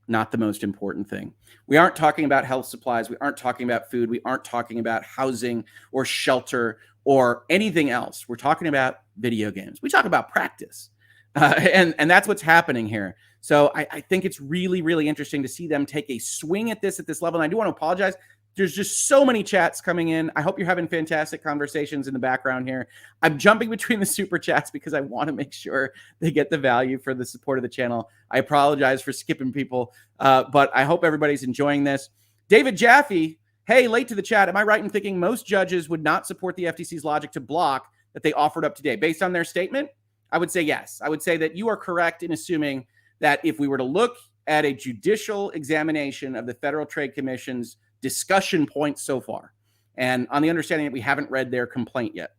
not the most important thing. We aren't talking about health supplies. We aren't talking about food. We aren't talking about housing or shelter or anything else. We're talking about video games. We talk about practice. And that's what's happening here. So I think it's really, really interesting to see them take a swing at this level. And I do want to apologize. There's just so many chats coming in. I hope you're having fantastic conversations in the background here. I'm jumping between the super chats because I want to make sure they get the value for the support of the channel. I apologize for skipping people, but I hope everybody's enjoying this. David Jaffe, hey, late to the chat. Am I right in thinking most judges would not support the FTC's logic to block that they offered up today? Based on their statement, I would say yes. I would say that you are correct in assuming that if we were to look at a judicial examination of the Federal Trade Commission's discussion points so far, and on the understanding that we haven't read their complaint yet,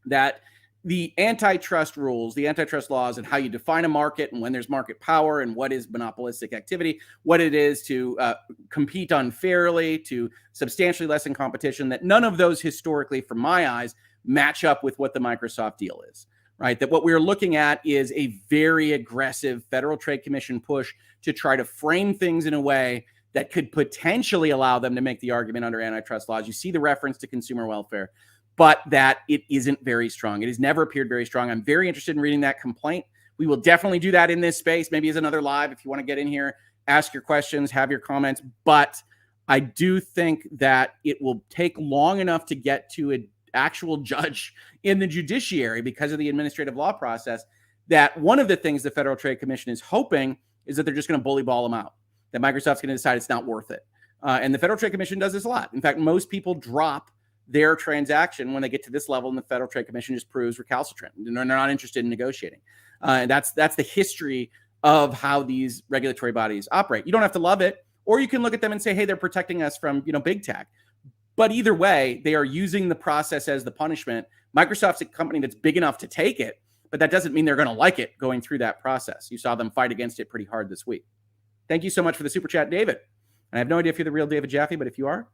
that the antitrust rules, the antitrust laws, and how you define a market and when there's market power and what is monopolistic activity, what it is to compete unfairly, to substantially lessen competition, that none of those historically, from my eyes, match up with what the Microsoft deal is, right? That what we're looking at is a very aggressive Federal Trade Commission push to try to frame things in a way that could potentially allow them to make the argument under antitrust laws. You see the reference to consumer welfare, but that it isn't very strong. It has never appeared very strong. I'm very interested in reading that complaint. We will definitely do that in this space, maybe as another live if you want to get in here, ask your questions, have your comments. But I do think that it will take long enough to get to an actual judge in the judiciary because of the administrative law process, that one of the things the Federal Trade Commission is hoping is that they're just going to bully ball them out, that Microsoft's going to decide it's not worth it. And the Federal Trade Commission does this a lot. In fact, most people drop their transaction when they get to this level, and the Federal Trade Commission just proves recalcitrant. They're not interested in negotiating. And that's the history of how these regulatory bodies operate. You don't have to love it, or you can look at them and say, hey, they're protecting us from big tech. But either way, they are using the process as the punishment. Microsoft's a company that's big enough to take it, but that doesn't mean they're going to like it going through that process. You saw them fight against it pretty hard this week. Thank you so much for the super chat, David. And I have no idea if you're the real David Jaffe, but if you are,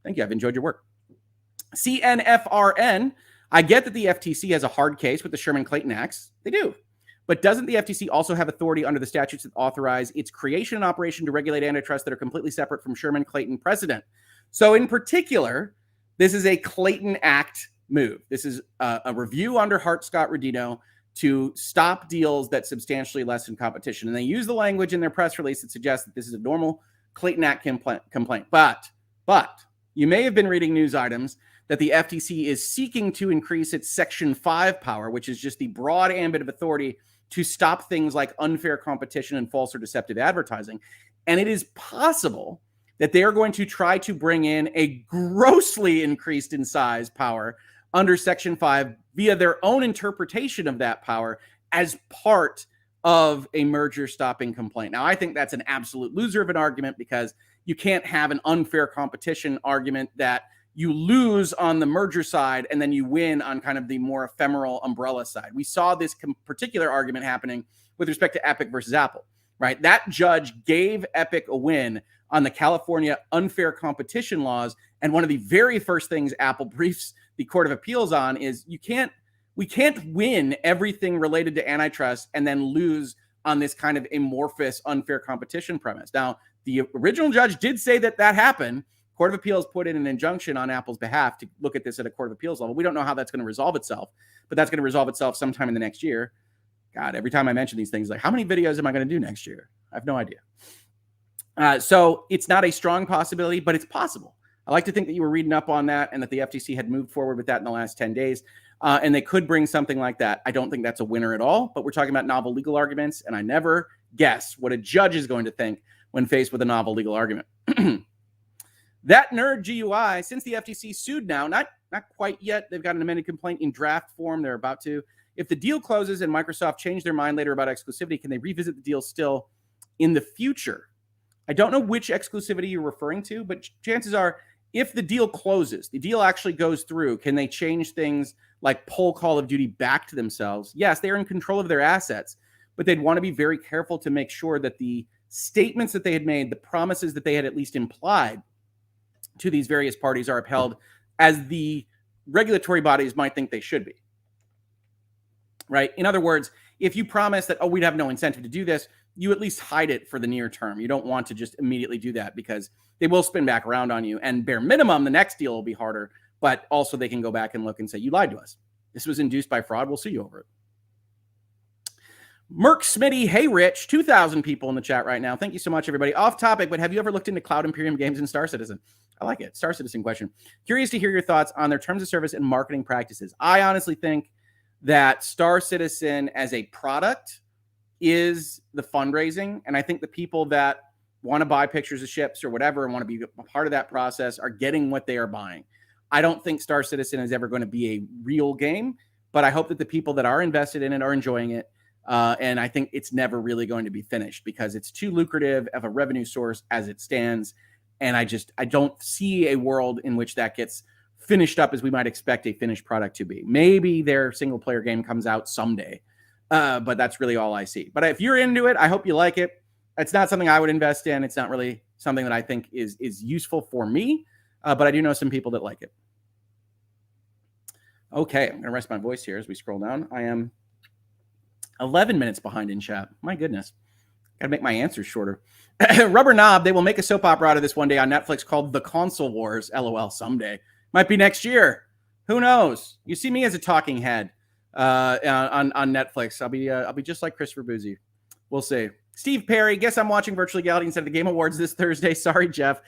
thank you. I've enjoyed your work. CNFRN, I get that the FTC has a hard case with the Sherman-Clayton Acts. They do. But doesn't the FTC also have authority under the statutes that authorize its creation and operation to regulate antitrust that are completely separate from Sherman-Clayton precedent? So in particular, this is a Clayton Act move. This is a review under Hart-Scott-Rodino to stop deals that substantially lessen competition. And they use the language in their press release that suggests that this is a normal Clayton Act complaint. But you may have been reading news items that the FTC is seeking to increase its Section 5 power, which is just the broad ambit of authority to stop things like unfair competition and false or deceptive advertising. And it is possible that they are going to try to bring in a grossly increased in size power under Section 5 via their own interpretation of that power as part of a merger stopping complaint. Now, I think that's an absolute loser of an argument, because you can't have an unfair competition argument that you lose on the merger side and then you win on kind of the more ephemeral umbrella side. We saw this particular argument happening with respect to Epic versus Apple, right? That judge gave Epic a win on the California unfair competition laws. And one of the very first things Apple briefs the Court of Appeals on is we can't win everything related to antitrust and then lose on this kind of amorphous unfair competition premise. Now, the original judge did say that happened. Court of Appeals put in an injunction on Apple's behalf to look at this at a Court of Appeals level. We don't know how that's going to resolve itself, but that's going to resolve itself sometime in the next year. God, every time I mention these things, like, how many videos am I going to do next year? I have no idea. So it's not a strong possibility, but it's possible. I like to think that you were reading up on that and that the FTC had moved forward with that in the last 10 days. And they could bring something like that. I don't think that's a winner at all, but we're talking about novel legal arguments, and I never guess what a judge is going to think when faced with a novel legal argument. That nerd GUI, since the FTC sued now, not quite yet, they've got an amended complaint in draft form. They're about to. If the deal closes and Microsoft change their mind later about exclusivity, can they revisit the deal still in the future? I don't know which exclusivity you're referring to, but chances are, if the deal closes, the deal actually goes through, can they change things like pull Call of Duty back to themselves? Yes, they're in control of their assets, but they'd want to be very careful to make sure that the statements that they had made, the promises that they had at least implied to these various parties, are upheld as the regulatory bodies might think they should be. Right? In other words, if you promise that, we'd have no incentive to do this, you at least hide it for the near term. You don't want to just immediately do that, because they will spin back around on you. And bare minimum, the next deal will be harder, but also they can go back and look and say, you lied to us. This was induced by fraud. We'll sue you over it. Merc Smitty, hey Rich, 2,000 people in the chat right now. Thank you so much, everybody. Off topic, but have you ever looked into Cloud Imperium Games and Star Citizen? I like it. Star Citizen question. Curious to hear your thoughts on their terms of service and marketing practices. I honestly think that Star Citizen as a product is the fundraising. And I think the people that want to buy pictures of ships or whatever and want to be a part of that process are getting what they are buying. I don't think Star Citizen is ever going to be a real game, but I hope that the people that are invested in it are enjoying it. And I think it's never really going to be finished, because it's too lucrative of a revenue source as it stands. And I don't see a world in which that gets finished up as we might expect a finished product to be. Maybe their single player game comes out someday, but that's really all I see. But if you're into it, I hope you like it. It's not something I would invest in. It's not really something that I think is useful for me, but I do know some people that like it. Okay, I'm going to rest my voice here as we scroll down. I am 11 minutes behind in chat. My goodness. Got to make my answers shorter. Rubber Knob, they will make a soap opera out of this one day on Netflix called The Console Wars. LOL, someday. Might be next year. Who knows? You see me as a talking head on Netflix. I'll be just like Christopher Boozy. We'll see. Steve Perry, guess I'm watching Virtual Legality instead of the Game Awards this Thursday. Sorry, Jeff.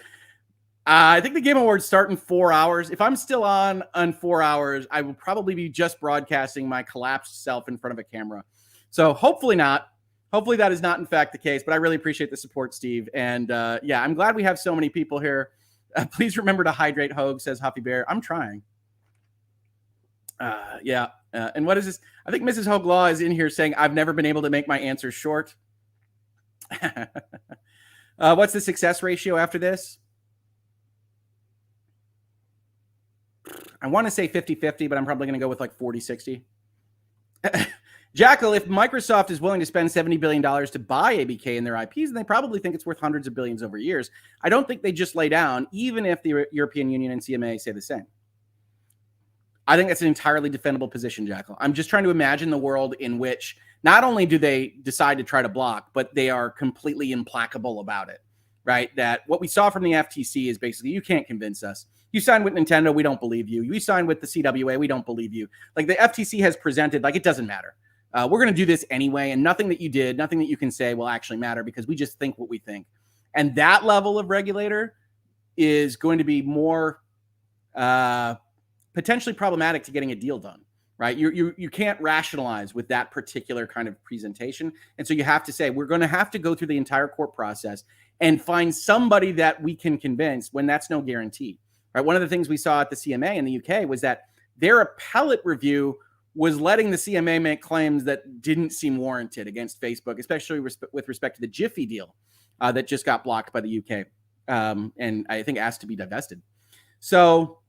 I think the Game Awards start in 4 hours. If I'm still on 4 hours, I will probably be just broadcasting my collapsed self in front of a camera. So hopefully not. Hopefully that is not in fact the case, but I really appreciate the support, Steve. And yeah, I'm glad we have so many people here. Please remember to hydrate, Hoeg, says Huffy Bear. I'm trying. Yeah. And what is this? I think Mrs. Hoeg Law is in here saying, I've never been able to make my answers short. What's the success ratio after this? I want to say 50-50, but I'm probably going to go with like 40-60. Jackal, if Microsoft is willing to spend $70 billion to buy ABK and their IPs, then they probably think it's worth hundreds of billions over years. I don't think they just lay down, even if the European Union and CMA say the same. I think that's an entirely defendable position, Jackal. I'm just trying to imagine the world in which not only do they decide to try to block, but they are completely implacable about it, right? That what we saw from the FTC is basically, you can't convince us. You signed with Nintendo, we don't believe you. You signed with the CWA, we don't believe you. Like the FTC has presented, like it doesn't matter. We're going to do this anyway, and nothing that you did, nothing that you can say will actually matter because we just think what we think. And that level of regulator is going to be more potentially problematic to getting a deal done right? You can't rationalize with that particular kind of presentation. And so you have to say, we're going to have to go through the entire court process and find somebody that we can convince when that's no guarantee, right? One of the things we saw at the CMA in the UK was that their appellate review was letting the CMA make claims that didn't seem warranted against Facebook, especially with respect to the Jiffy deal that just got blocked by the UK and I think asked to be divested. So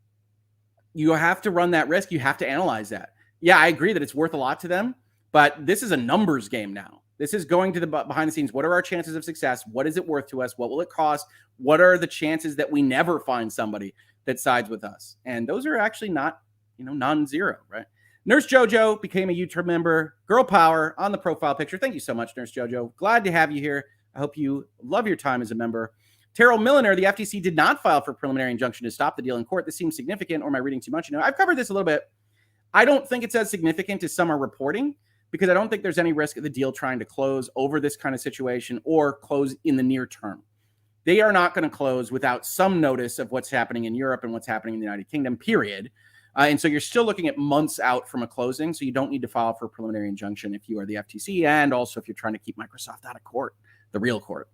you have to run that risk. You have to analyze that. Yeah, I agree that it's worth a lot to them, but this is a numbers game now. This is going to the behind the scenes. What are our chances of success? What is it worth to us? What will it cost? What are the chances that we never find somebody that sides with us? And those are actually not, non-zero, right? Nurse Jojo became a YouTube member. Girl power on the profile picture. Thank you so much, Nurse Jojo. Glad to have you here. I hope you love your time as a member. Terrell Milliner, the FTC did not file for preliminary injunction to stop the deal in court. This seems significant, or am I reading too much? I've covered this a little bit. I don't think it's as significant as some are reporting because I don't think there's any risk of the deal trying to close over this kind of situation or close in the near term. They are not going to close without some notice of what's happening in Europe and what's happening in the United Kingdom, period. And so you're still looking at months out from a closing, so you don't need to file for a preliminary injunction if you are the FTC and also if you're trying to keep Microsoft out of court, the real court.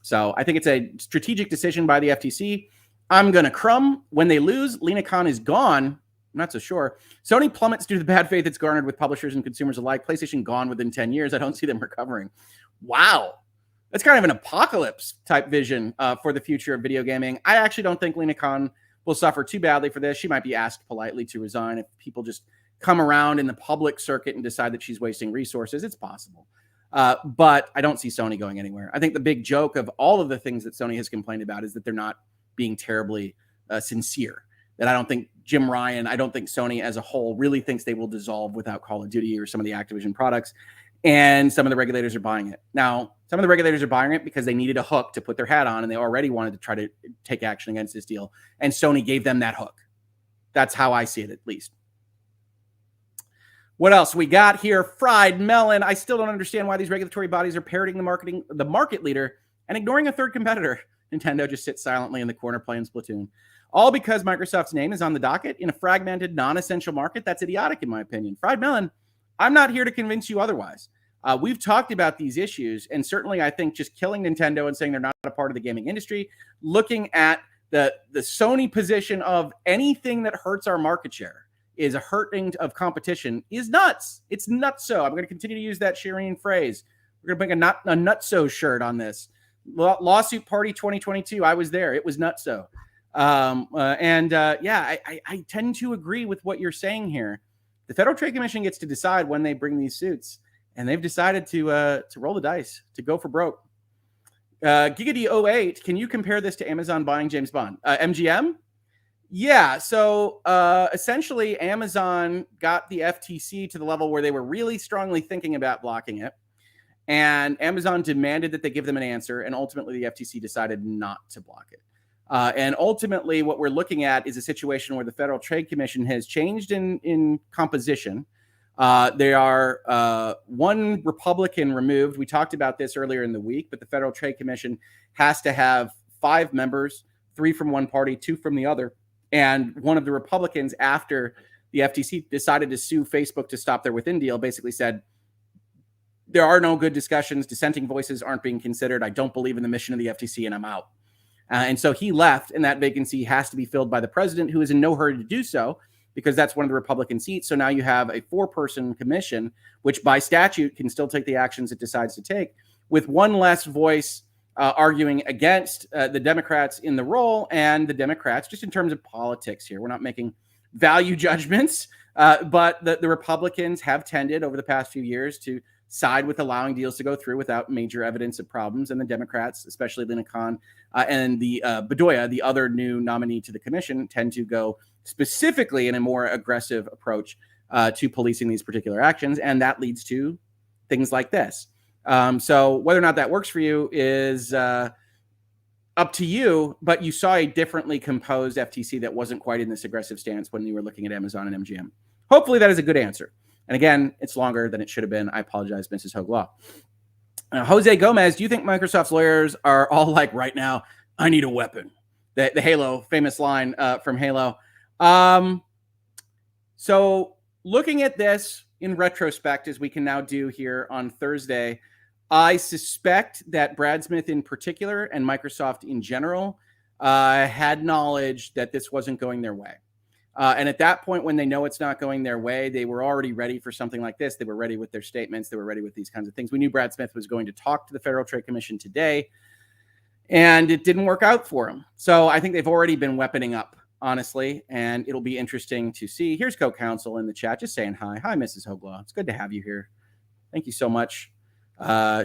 So I think it's a strategic decision by the FTC. I'm going to crumb. When they lose, Lena Khan is gone. I'm not so sure. Sony plummets due to the bad faith it's garnered with publishers and consumers alike. PlayStation gone within 10 years. I don't see them recovering. Wow. That's kind of an apocalypse type vision for the future of video gaming. I actually don't think Lena Khan will suffer too badly for this. She might be asked politely to resign if people just come around in the public circuit and decide that she's wasting resources. It's possible. But I don't see Sony going anywhere. I think the big joke of all of the things that Sony has complained about is that they're not being terribly sincere. That I don't think Jim Ryan, I don't think Sony as a whole really thinks they will dissolve without Call of Duty or some of the Activision products. And some of the regulators are buying it. Now, some of the regulators are buying it because they needed a hook to put their hat on, and they already wanted to try to take action against this deal. And Sony gave them that hook. That's how I see it, at least. What else we got here? Fried melon. I still don't understand why these regulatory bodies are parroting the market leader and ignoring a third competitor. Nintendo just sits silently in the corner playing Splatoon. All because Microsoft's name is on the docket in a fragmented, non-essential market. That's idiotic, in my opinion. Fried melon, I'm not here to convince you otherwise. We've talked about these issues, and certainly I think just killing Nintendo and saying they're not a part of the gaming industry, looking at the Sony position of anything that hurts our market share is a hurting of competition is nuts. It's nutso. I'm going to continue to use that Shireen phrase. We're going to make a nutso shirt on this. Lawsuit Party 2022. I was there. It was nutso. I tend to agree with what you're saying here. The Federal Trade Commission gets to decide when they bring these suits, and they've decided to roll the dice, to go for broke. Giggity08, can you compare this to Amazon buying James Bond? MGM? Yeah, so essentially Amazon got the FTC to the level where they were really strongly thinking about blocking it. And Amazon demanded that they give them an answer. And ultimately, the FTC decided not to block it. And ultimately, what we're looking at is a situation where the Federal Trade Commission has changed in composition. They are one Republican removed. We talked about this earlier in the week, but the Federal Trade Commission has to have 5 members, 3 from one party, 2 from the other. And one of the Republicans, after the FTC decided to sue Facebook to stop their within deal, basically said, there are no good discussions. Dissenting voices aren't being considered. I don't believe in the mission of the FTC, and I'm out. And so he left, and that vacancy has to be filled by the president, who is in no hurry to do so, because that's one of the Republican seats. So now you have a 4-person commission, which by statute can still take the actions it decides to take, with one less voice arguing against the Democrats in the role, and the Democrats, just in terms of politics here, we're not making value judgments, but the Republicans have tended over the past few years to side with allowing deals to go through without major evidence of problems. And the Democrats, especially Lena Khan and the Bedoya, the other new nominee to the commission, tend to go specifically in a more aggressive approach to policing these particular actions. And that leads to things like this. So whether or not that works for you is up to you, but you saw a differently composed FTC that wasn't quite in this aggressive stance when you were looking at Amazon and MGM. Hopefully that is a good answer. And again, it's longer than it should have been. I apologize, Mrs. Hoeg Law. Jose Gomez, do you think Microsoft's lawyers are all like, right now, I need a weapon? The Halo, famous line from Halo. So looking at this in retrospect, as we can now do here on Thursday, I suspect that Brad Smith in particular and Microsoft in general had knowledge that this wasn't going their way. And at that point, when they know it's not going their way, they were already ready for something like this. They were ready with their statements. They were ready with these kinds of things. We knew Brad Smith was going to talk to the Federal Trade Commission today, and it didn't work out for him. So I think they've already been weaponing up, honestly, and it'll be interesting to see. Here's co-counsel in the chat just saying hi. Hi, Mrs. Hoeg Law. It's good to have you here. Thank you so much.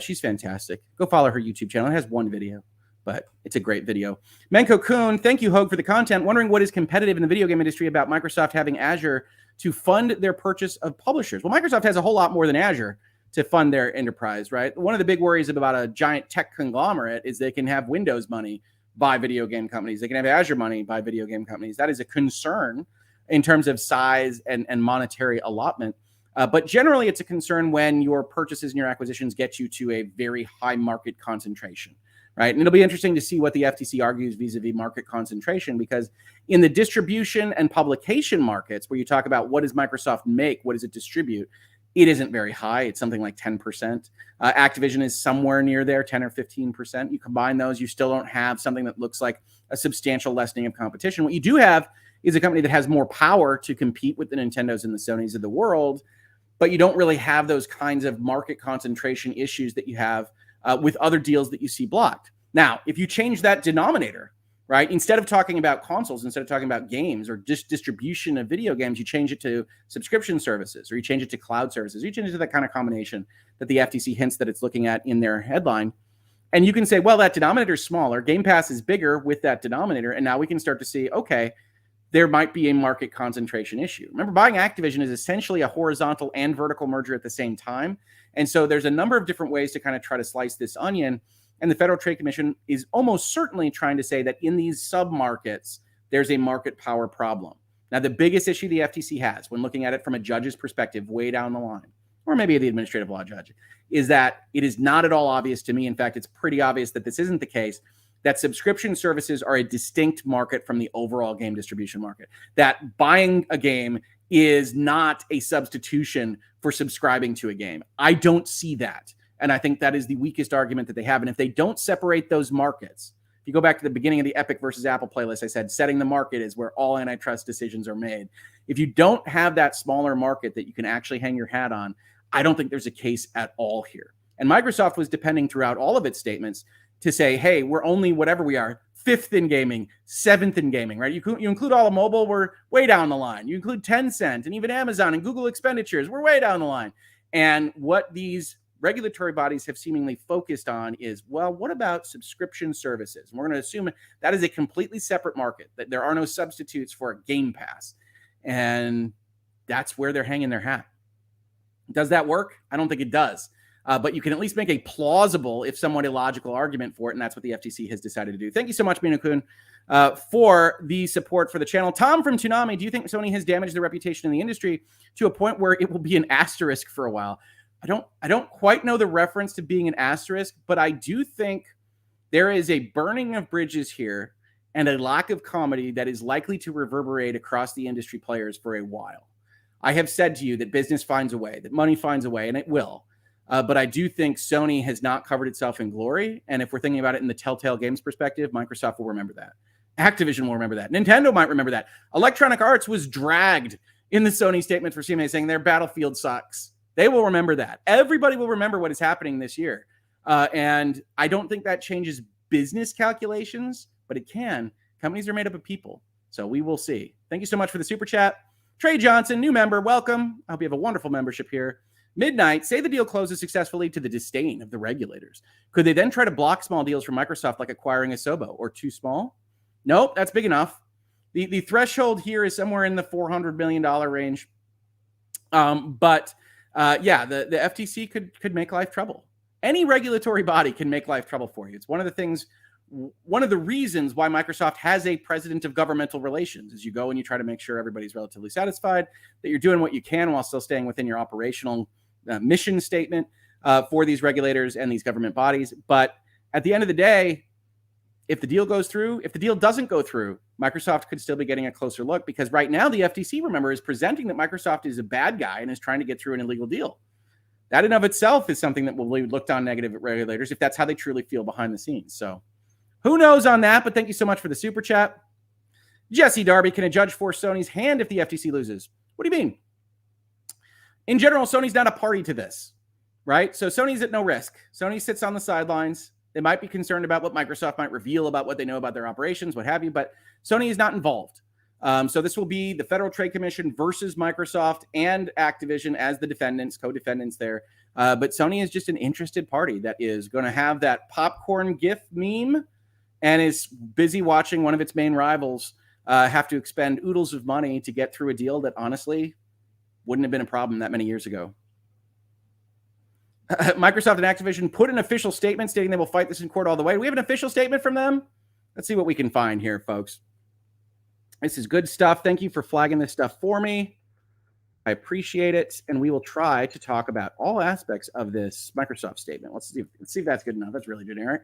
She's fantastic. Go follow her YouTube channel. It has one video, but it's a great video. Menko Kuhn, thank you, Hoeg, for the content. Wondering what is competitive in the video game industry about Microsoft having Azure to fund their purchase of publishers. Well, Microsoft has a whole lot more than Azure to fund their enterprise, right? One of the big worries about a giant tech conglomerate is they can have Windows money by video game companies. They can have Azure money by video game companies. That is a concern in terms of size and monetary allotment. But generally, it's a concern when your purchases and your acquisitions get you to a very high market concentration, right? And it'll be interesting to see what the FTC argues vis-a-vis market concentration, because in the distribution and publication markets, where you talk about what does Microsoft make, what does it distribute, it isn't very high. It's something like 10%. Activision is somewhere near there, 10 or 15%. You combine those, you still don't have something that looks like a substantial lessening of competition. What you do have is a company that has more power to compete with the Nintendos and the Sonys of the world, but you don't really have those kinds of market concentration issues that you have with other deals that you see blocked. Now, if you change that denominator, right, instead of talking about consoles, instead of talking about games or just distribution of video games, you change it to subscription services, or you change it to cloud services, or you change it to that kind of combination that the FTC hints that it's looking at in their headline. And you can say, well, that denominator is smaller. Game Pass is bigger with that denominator. And now we can start to see, okay, there might be a market concentration issue. Remember, buying Activision is essentially a horizontal and vertical merger at the same time. And so there's a number of different ways to kind of try to slice this onion. And the Federal Trade Commission is almost certainly trying to say that in these sub-markets, there's a market power problem. Now, the biggest issue the FTC has when looking at it from a judge's perspective way down the line, or maybe the administrative law judge, is that it is not at all obvious to me. In fact, it's pretty obvious that this isn't the case, that subscription services are a distinct market from the overall game distribution market. That buying a game is not a substitution for subscribing to a game. I don't see that. And I think that is the weakest argument that they have. And if they don't separate those markets, if you go back to the beginning of the Epic versus Apple playlist, I said setting the market is where all antitrust decisions are made. If you don't have that smaller market that you can actually hang your hat on, I don't think there's a case at all here. And Microsoft was depending throughout all of its statements to say, hey, we're only whatever we are, 5th in gaming, 7th in gaming, right? You include all of mobile, we're way down the line. You include Tencent and even Amazon and Google expenditures, we're way down the line. And what these regulatory bodies have seemingly focused on is, well, what about subscription services? And we're going to assume that is a completely separate market, that there are no substitutes for a Game Pass. And that's where they're hanging their hat. Does that work? I don't think it does. But you can at least make a plausible, if somewhat illogical, argument for it, and that's what the FTC has decided to do. Thank you so much, Minokun, for the support for the channel. Tom from Toonami, do you think Sony has damaged their reputation in the industry to a point where it will be an asterisk for a while? I don't quite know the reference to being an asterisk, but I do think there is a burning of bridges here and a lack of comedy that is likely to reverberate across the industry players for a while. I have said to you that business finds a way, that money finds a way, and it will. But I do think Sony has not covered itself in glory. And if we're thinking about it in the Telltale Games perspective, Microsoft will remember that. Activision will remember that. Nintendo might remember that. Electronic Arts was dragged in the Sony statement for CMA saying their Battlefield sucks. They will remember that. Everybody will remember what is happening this year. And I don't think that changes business calculations, but it can. Companies are made up of people. So we will see. Thank you so much for the super chat. Trey Johnson, new member, welcome. I hope you have a wonderful membership here. Midnight, say the deal closes successfully to the disdain of the regulators. Could they then try to block small deals from Microsoft like acquiring Asobo, or too small? Nope, that's big enough. The threshold here is somewhere in the $400 million range. Yeah, the FTC could make life trouble. Any regulatory body can make life trouble for you. It's one of the reasons why Microsoft has a president of governmental relations, is you go and you try to make sure everybody's relatively satisfied, that you're doing what you can while still staying within your operational mission statement for these regulators and these government bodies. But at the end of the day, if the deal goes through, if the deal doesn't go through, Microsoft could still be getting a closer look, because right now the FTC, remember, is presenting that Microsoft is a bad guy and is trying to get through an illegal deal. That in of itself is something that will be looked on negative at regulators if that's how they truly feel behind the scenes. So who knows on that, but thank you so much for the super chat. Jesse Darby, can a judge force Sony's hand if the FTC loses? What do you mean? In general, Sony's not a party to this, right? So Sony's at no risk. Sony sits on the sidelines. They might be concerned about what Microsoft might reveal about what they know about their operations, what have you, but Sony is not involved. So this will be the Federal Trade Commission versus Microsoft and Activision as the defendants, co-defendants there. But Sony is just an interested party that is going to have that popcorn GIF meme and is busy watching one of its main rivals have to expend oodles of money to get through a deal that honestly wouldn't have been a problem that many years ago. Microsoft and Activision put an official statement stating they will fight this in court all the way. Do we have an official statement from them? Let's see what we can find here, folks. This is good stuff. Thank you for flagging this stuff for me. I appreciate it. And we will try to talk about all aspects of this Microsoft statement. Let's see if that's good enough. That's really generic.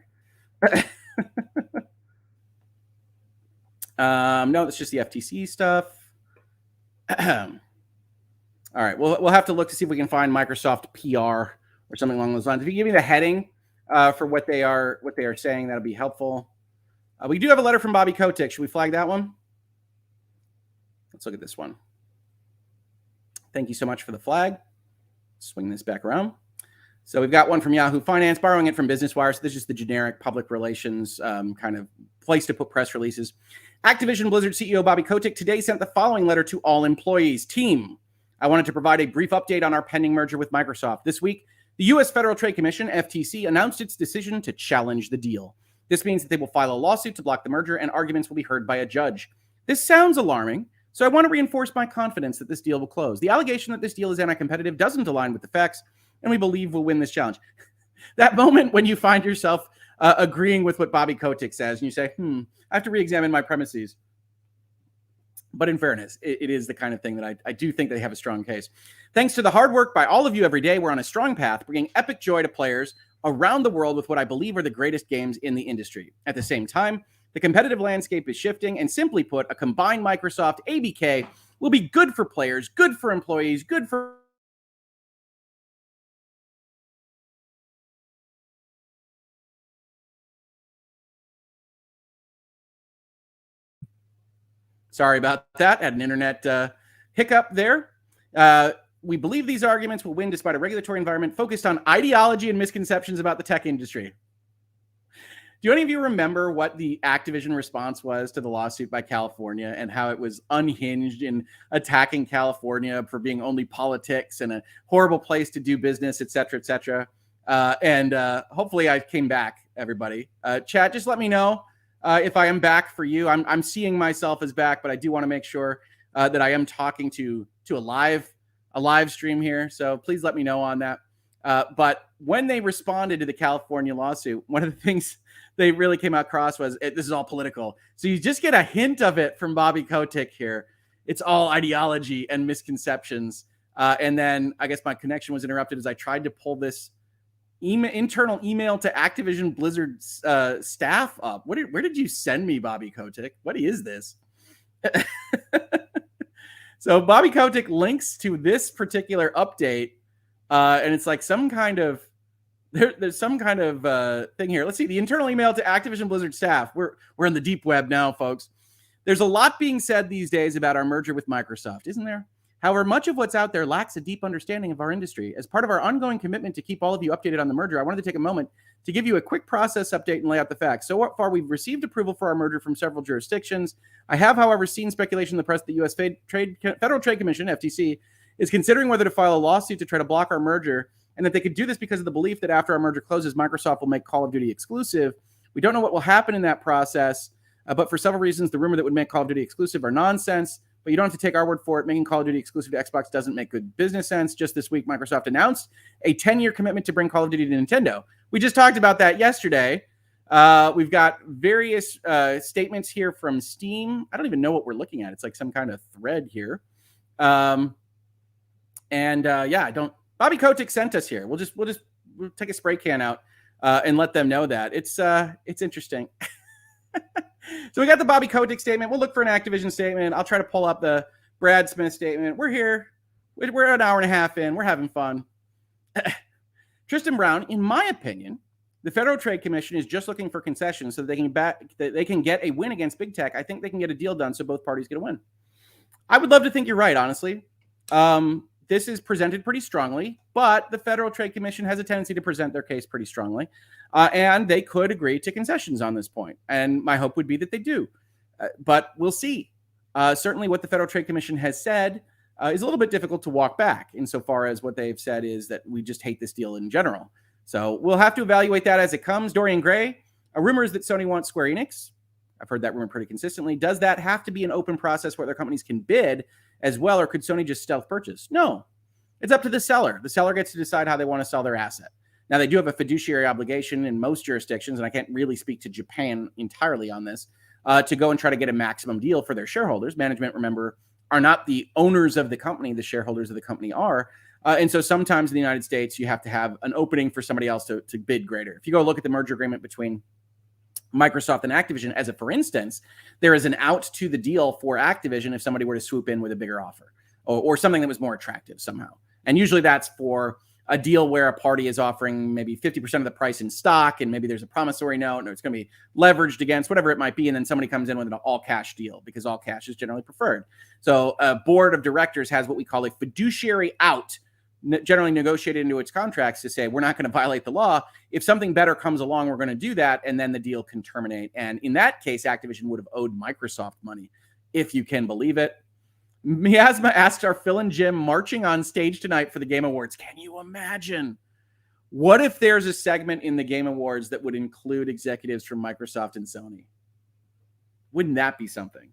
No, it's just the FTC stuff. All right. We'll have to look to see if we can find Microsoft PR or something along those lines. If you give me the heading for what they are saying, that'll be helpful. We do have a letter from Bobby KOTICK. Should we flag that one? Let's look at this one. Thank you so much for the flag. Swing this back around. So we've got one from Yahoo Finance, borrowing it from Business Wire. So this is the generic public relations kind of place to put press releases. Activision Blizzard CEO Bobby KOTICK today sent the following letter to all employees. Team, I wanted to provide a brief update on our pending merger with Microsoft. This week, the U.S. Federal Trade Commission, FTC, announced its decision to challenge the deal. This means that they will file a lawsuit to block the merger and arguments will be heard by a judge. This sounds alarming, so I want to reinforce my confidence that this deal will close. The allegation that this deal is anti-competitive doesn't align with the facts, and we believe we'll win this challenge. That moment when you find yourself agreeing with what Bobby KOTICK says, and you say, I have to re-examine my premises. But in fairness, it is the kind of thing that I do think they have a strong case. Thanks to the hard work by all of you every day, we're on a strong path, bringing epic joy to players around the world with what I believe are the greatest games in the industry. At the same time, the competitive landscape is shifting, and simply put, a combined Microsoft ABK will be good for players, good for employees, good for... Sorry about that. Had an internet hiccup there. We believe these arguments will win despite a regulatory environment focused on ideology and misconceptions about the tech industry. Do any of you remember what the Activision response was to the lawsuit by California and how it was unhinged in attacking California for being only politics and a horrible place to do business, et cetera, et cetera? And hopefully I came back, everybody. Chat, just let me know if I am back for you. I'm seeing myself as back, but I do want to make sure that I am talking to a live stream here. So please let me know on that. But when they responded to the California lawsuit, one of the things they really came across was this is all political. So you just get a hint of it from Bobby KOTICK here. It's all ideology and misconceptions. And then I guess my connection was interrupted as I tried to pull this internal email to Activision Blizzard staff up. Where did you send me, Bobby KOTICK? What is this? So Bobby KOTICK links to this particular update, and it's like some kind of there's some kind of thing here. Let's see the internal email to Activision Blizzard staff. We're in the deep web now, folks. There's a lot being said these days about our merger with Microsoft, isn't there? However, much of what's out there lacks a deep understanding of our industry. As part of our ongoing commitment to keep all of you updated on the merger, I wanted to take a moment to give you a quick process update and lay out the facts. So far, we've received approval for our merger from several jurisdictions. I have, however, seen speculation in the press that the U.S. Federal Trade Commission, FTC, is considering whether to file a lawsuit to try to block our merger, and that they could do this because of the belief that after our merger closes, Microsoft will make Call of Duty exclusive. We don't know what will happen in that process, but for several reasons, the rumor that would make Call of Duty exclusive are nonsense. But you don't have to take our word for it. Making Call of Duty exclusive to Xbox doesn't make good business sense. Just this week, Microsoft announced a 10-year commitment to bring Call of Duty to Nintendo. We just talked about that yesterday. We've got various statements here from Steam. I don't even know what we're looking at. It's like some kind of thread here. Yeah, I don't. Bobby KOTICK sent us here. We'll take a spray can out and let them know that it's interesting. So we got the Bobby Kotick statement. We'll look for an Activision statement. I'll try to pull up the Brad Smith statement. We're here. We're an hour and a half in. We're having fun. Tristan Brown, in my opinion, the Federal Trade Commission is just looking for concessions so that they can get a win against big tech. I think they can get a deal done so both parties get a win. I would love to think you're right, honestly. This is presented pretty strongly, but the Federal Trade Commission has a tendency to present their case pretty strongly, and they could agree to concessions on this point. And my hope would be that they do, but we'll see. Certainly what the Federal Trade Commission has said is a little bit difficult to walk back insofar as what they've said is that we just hate this deal in general. So we'll have to evaluate that as it comes. Dorian Gray, a rumor is that Sony wants Square Enix. I've heard that rumor pretty consistently. Does that have to be an open process where other companies can bid as well, or could Sony just stealth purchase? No, it's up to the seller. The seller gets to decide how they want to sell their asset. Now, they do have a fiduciary obligation in most jurisdictions, and I can't really speak to Japan entirely on this, to go and try to get a maximum deal for their shareholders. Management, remember, are not the owners of the company. The shareholders of the company are. And so sometimes in the United States, you have to have an opening for somebody else to bid greater. If you go look at the merger agreement between Microsoft and Activision, as a for instance, there is an out to the deal for Activision if somebody were to swoop in with a bigger offer or something that was more attractive somehow. And usually that's for a deal where a party is offering maybe 50% of the price in stock, and maybe there's a promissory note, and it's going to be leveraged against whatever it might be, and then somebody comes in with an all-cash deal because all cash is generally preferred. So a board of directors has what we call a fiduciary out, generally negotiated into its contracts to say, we're not going to violate the law. If something better comes along, we're going to do that, and then the deal can terminate. And in that case, Activision would have owed Microsoft money, if you can believe it. Miasma asks, are Phil and Jim marching on stage tonight for the Game Awards? Can you imagine? What if there's a segment in the Game Awards that would include executives from Microsoft and Sony? Wouldn't that be something?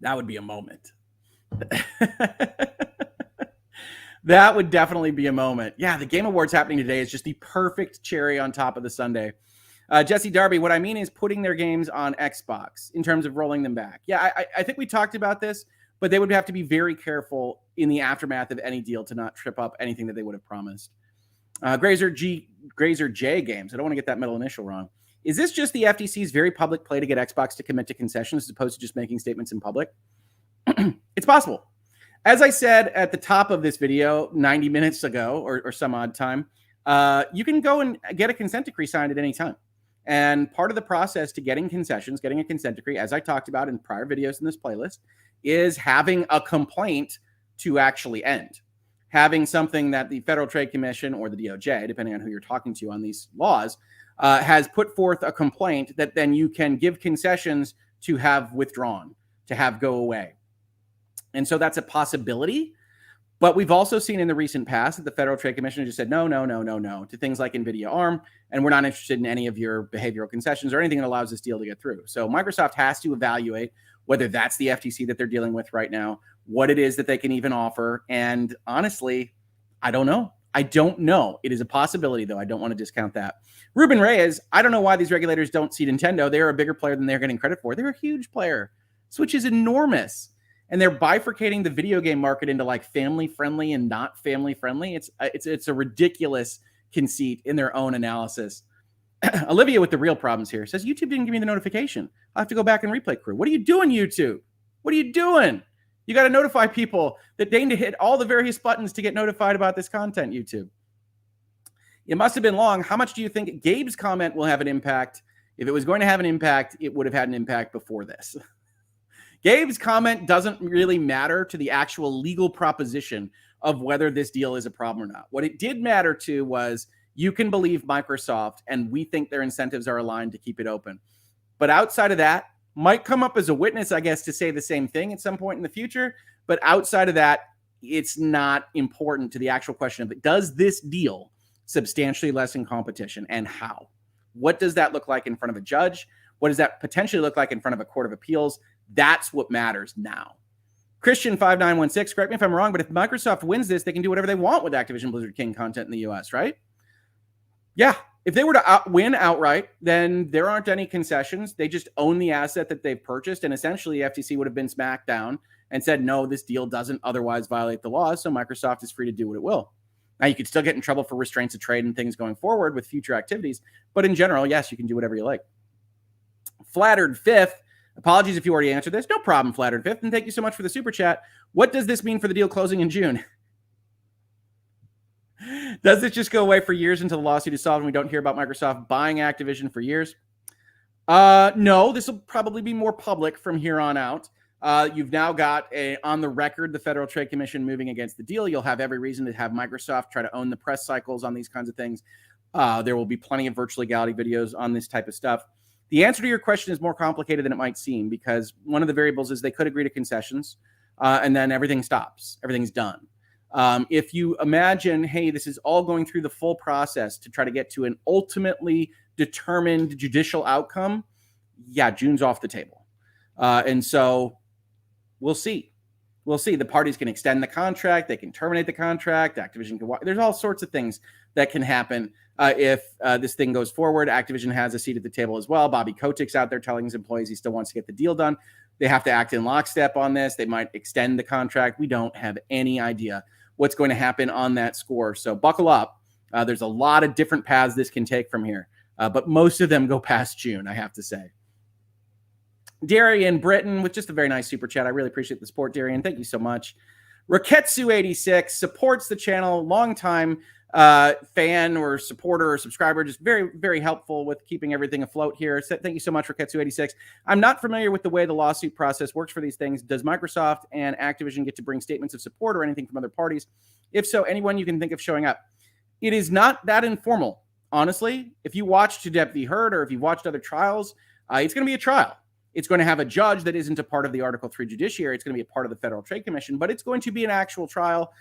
That would be a moment. That would definitely be a moment. Yeah, the Game Awards happening today is just the perfect cherry on top of the sundae. Jesse Darby, what I mean is putting their games on Xbox in terms of rolling them back. Yeah, I think we talked about this, but they would have to be very careful in the aftermath of any deal to not trip up anything that they would have promised. Grazer J Games, I don't want to get that middle initial wrong. Is this just the FTC's very public play to get Xbox to commit to concessions as opposed to just making statements in public? It's possible. As I said at the top of this video 90 minutes ago or some odd time, you can go and get a consent decree signed at any time. And part of the process to getting concessions, getting a consent decree, as I talked about in prior videos in this playlist, is having a complaint to actually end. Having something that the Federal Trade Commission or the DOJ, depending on who you're talking to on these laws, has put forth a complaint that then you can give concessions to have withdrawn, to have go away. And so that's a possibility. But we've also seen in the recent past that the Federal Trade Commission just said no to things like NVIDIA ARM, and we're not interested in any of your behavioral concessions or anything that allows this deal to get through. So Microsoft has to evaluate whether that's the FTC that they're dealing with right now, what it is that they can even offer. And honestly, I don't know. It is a possibility, though. I don't want to discount that. Ruben Reyes, I don't know why these regulators don't see Nintendo. They're a bigger player than they're getting credit for. They're a huge player. Switch is enormous. And they're bifurcating the video game market into like family friendly and not family friendly. It's a ridiculous conceit in their own analysis. Olivia with the real problems here says, YouTube didn't give me the notification. I'll have to go back and replay crew. What are you doing, YouTube? What are you doing? You got to notify people that deign to hit all the various buttons to get notified about this content, YouTube. It must have been long. How much do you think Gabe's comment will have an impact? If it was going to have an impact, it would have had an impact before this. Gabe's comment doesn't really matter to the actual legal proposition of whether this deal is a problem or not. What it did matter to was you can believe Microsoft, and we think their incentives are aligned to keep it open. But outside of that, might come up as a witness, I guess, to say the same thing at some point in the future. But outside of that, it's not important to the actual question of, does this deal substantially lessen competition, and how? What does that look like in front of a judge? What does that potentially look like in front of a court of appeals? That's what matters now. Christian5916, correct me if I'm wrong, but if Microsoft wins this, they can do whatever they want with Activision Blizzard King content in the US, right? Yeah. If they were to win outright, then there aren't any concessions. They just own the asset that they've purchased. And essentially, the FTC would have been smacked down and said, no, this deal doesn't otherwise violate the law. So Microsoft is free to do what it will. Now, you could still get in trouble for restraints of trade and things going forward with future activities, but in general, yes, you can do whatever you like. Flattered Fifth, apologies if you already answered this. No problem, Flattered Fifth, and thank you so much for the super chat. What does this mean for the deal closing in June? Does this just go away for years until the lawsuit is solved and we don't hear about Microsoft buying Activision for years? No, this will probably be more public from here on out. You've now got on the record the Federal Trade Commission moving against the deal. You'll have every reason to have Microsoft try to own the press cycles on these kinds of things. There will be plenty of virtual legality videos on this type of stuff. The answer to your question is more complicated than it might seem, because one of the variables is they could agree to concessions, and then everything stops. Everything's done. If you imagine, hey, this is all going through the full process to try to get to an ultimately determined judicial outcome, yeah, June's off the table. And so we'll see. We'll see. The parties can extend the contract. They can terminate the contract. Activision can walk. There's all sorts of things that can happen if this thing goes forward. Activision has a seat at the table as well. Bobby Kotick's out there telling his employees he still wants to get the deal done. They have to act in lockstep on this. They might extend the contract. We don't have any idea what's going to happen on that score. So buckle up. There's a lot of different paths this can take from here, but most of them go past June, I have to say. Darian Britton with just a very nice super chat. I really appreciate the support, Darian. Thank you so much. Raketsu86 supports the channel, longtime fan or supporter or subscriber, just very, very helpful with keeping everything afloat here. So thank you so much, Raketsu86. I'm not familiar with the way the lawsuit process works for these things. Does Microsoft and Activision get to bring statements of support or anything from other parties? If so, anyone you can think of showing up. It is not that informal, honestly. If you watched Depp v. Heard or if you've watched other trials, it's going to be a trial. It's going to have a judge that isn't a part of the Article 3 judiciary. It's going to be a part of the Federal Trade Commission, but it's going to be an actual trial.